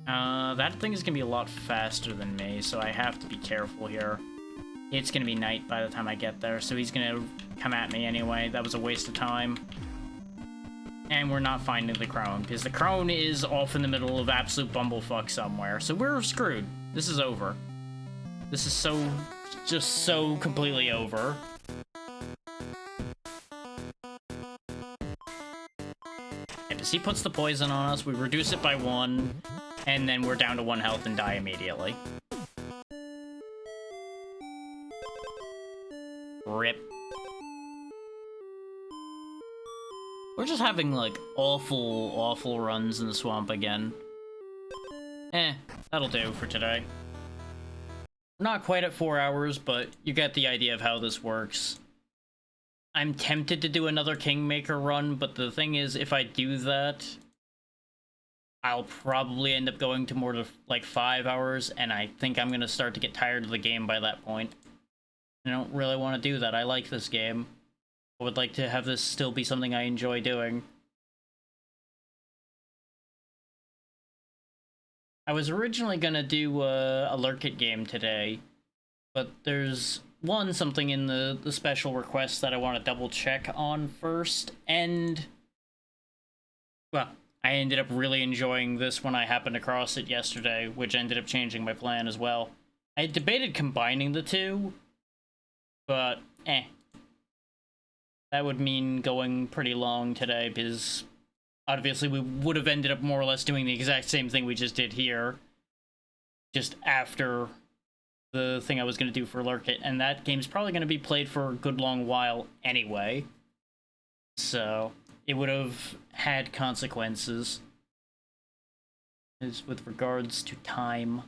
That thing is gonna be a lot faster than me, so I have to be careful here. It's gonna be night by the time I get there, so he's gonna come at me anyway. That was a waste of time. And we're not finding the crone, because the crone is off in the middle of absolute bumblefuck somewhere, so we're screwed. This is over. This is so just so completely over. And as he puts the poison on us, we reduce it by 1, and then we're down to 1 health and die immediately. Rip. We're just having, like, awful runs in the swamp again. That'll do for today. Not quite at 4 hours, but you get the idea of how this works. I'm tempted to do another Kingmaker run, but the thing is, if I do that, I'll probably end up going to more to, like, 5 hours, and I think I'm gonna start to get tired of the game by that point. I don't really want to do that. I like this game. I would like to have this still be something I enjoy doing. I was originally gonna do a Lurkit game today, but there's something in the special requests that I want to double check on first, and well, I ended up really enjoying this when I happened across it yesterday, which ended up changing my plan as well. I had debated combining the two, but that would mean going pretty long today, because obviously we would have ended up more or less doing the exact same thing we just did here, just after the thing I was going to do for Lurkit, and that game's probably going to be played for a good long while anyway, so it would have had consequences as with regards to time.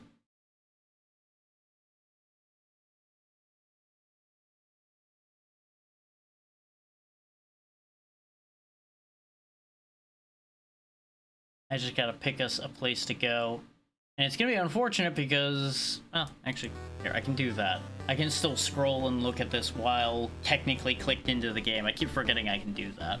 I just gotta pick us a place to go. And it's gonna be unfortunate because... well, actually, here, I can do that. I can still scroll and look at this while technically clicked into the game. I keep forgetting I can do that.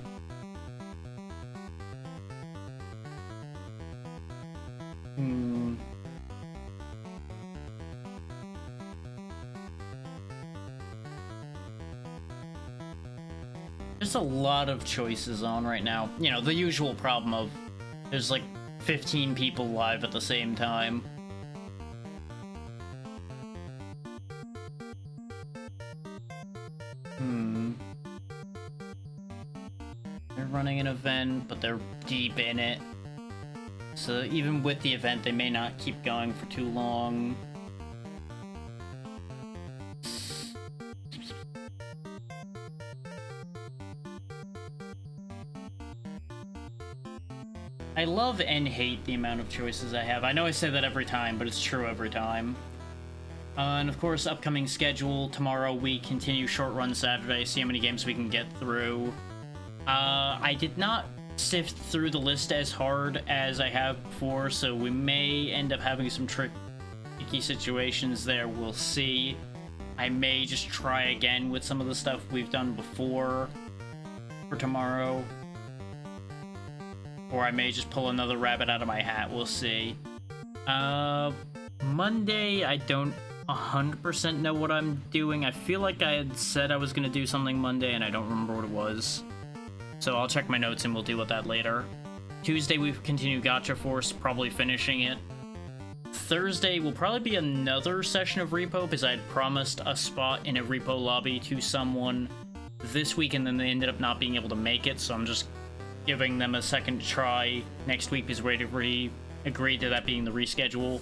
There's a lot of choices on right now. You know, the usual problem of there's like 15 people live at the same time. They're running an event, but they're deep in it. So even with the event, they may not keep going for too long. I love and hate the amount of choices I have. I know I say that every time, but it's true every time. And of course, upcoming schedule. Tomorrow we continue Short Run Saturday, see how many games we can get through. I did not sift through the list as hard as I have before, so we may end up having some tricky situations there. We'll see. I may just try again with some of the stuff we've done before for tomorrow. Or I may just pull another rabbit out of my hat. We'll see. Monday, I don't 100% know what I'm doing. I feel like I had said I was going to do something Monday, and I don't remember what it was. So I'll check my notes, and we'll deal with that later. Tuesday, we continue Gacha Force, probably finishing it. Thursday will probably be another session of Repo, because I had promised a spot in a Repo lobby to someone this week, and then they ended up not being able to make it, so I'm just giving them a second try next week because we already agreed to that being the reschedule.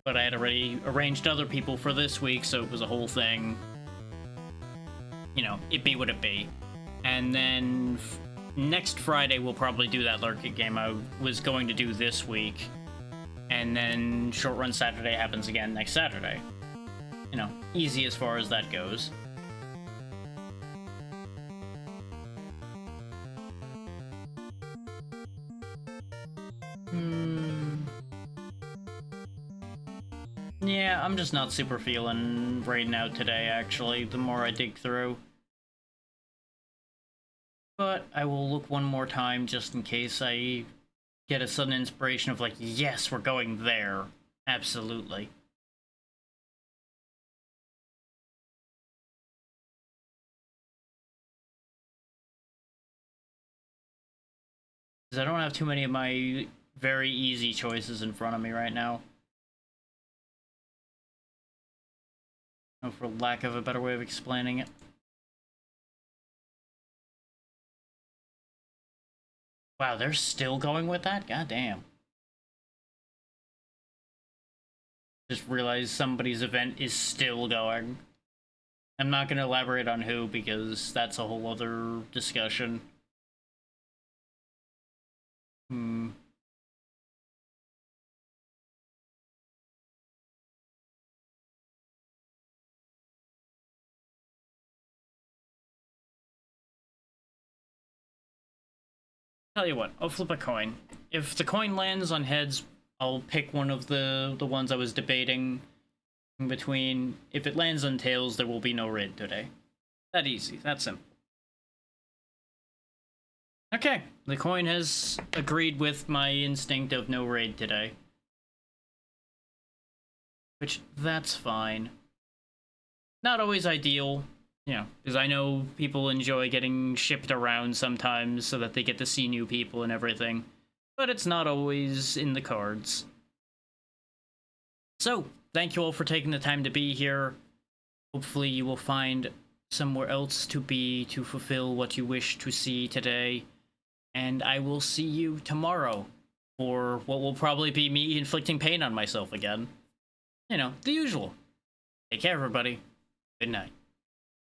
But I had already arranged other people for this week, so it was a whole thing. You know, it be what it be. And then next Friday we'll probably do that Lurkit game I was going to do this week. And then Short Run Saturday happens again next Saturday. You know, easy as far as that goes. Yeah, I'm just not super feeling raiding out today, actually, the more I dig through. But I will look one more time just in case I get a sudden inspiration of like, yes, we're going there. Absolutely. Because I don't have too many of my very easy choices in front of me right now. Oh, for lack of a better way of explaining it. Wow, they're still going with that? God damn. Just realized somebody's event is still going. I'm not going to elaborate on who because that's a whole other discussion. Tell you what, I'll flip a coin. If the coin lands on heads, I'll pick one of the ones I was debating in between. If it lands on tails, there will be no raid today. That easy, that simple. Okay, the coin has agreed with my instinct of no raid today. Which, that's fine. Not always ideal, you know, because I know people enjoy getting shipped around sometimes so that they get to see new people and everything. But it's not always in the cards. So, thank you all for taking the time to be here. Hopefully you will find somewhere else to be to fulfill what you wish to see today. And I will see you tomorrow for what will probably be me inflicting pain on myself again. You know, the usual. Take care, everybody. Good night.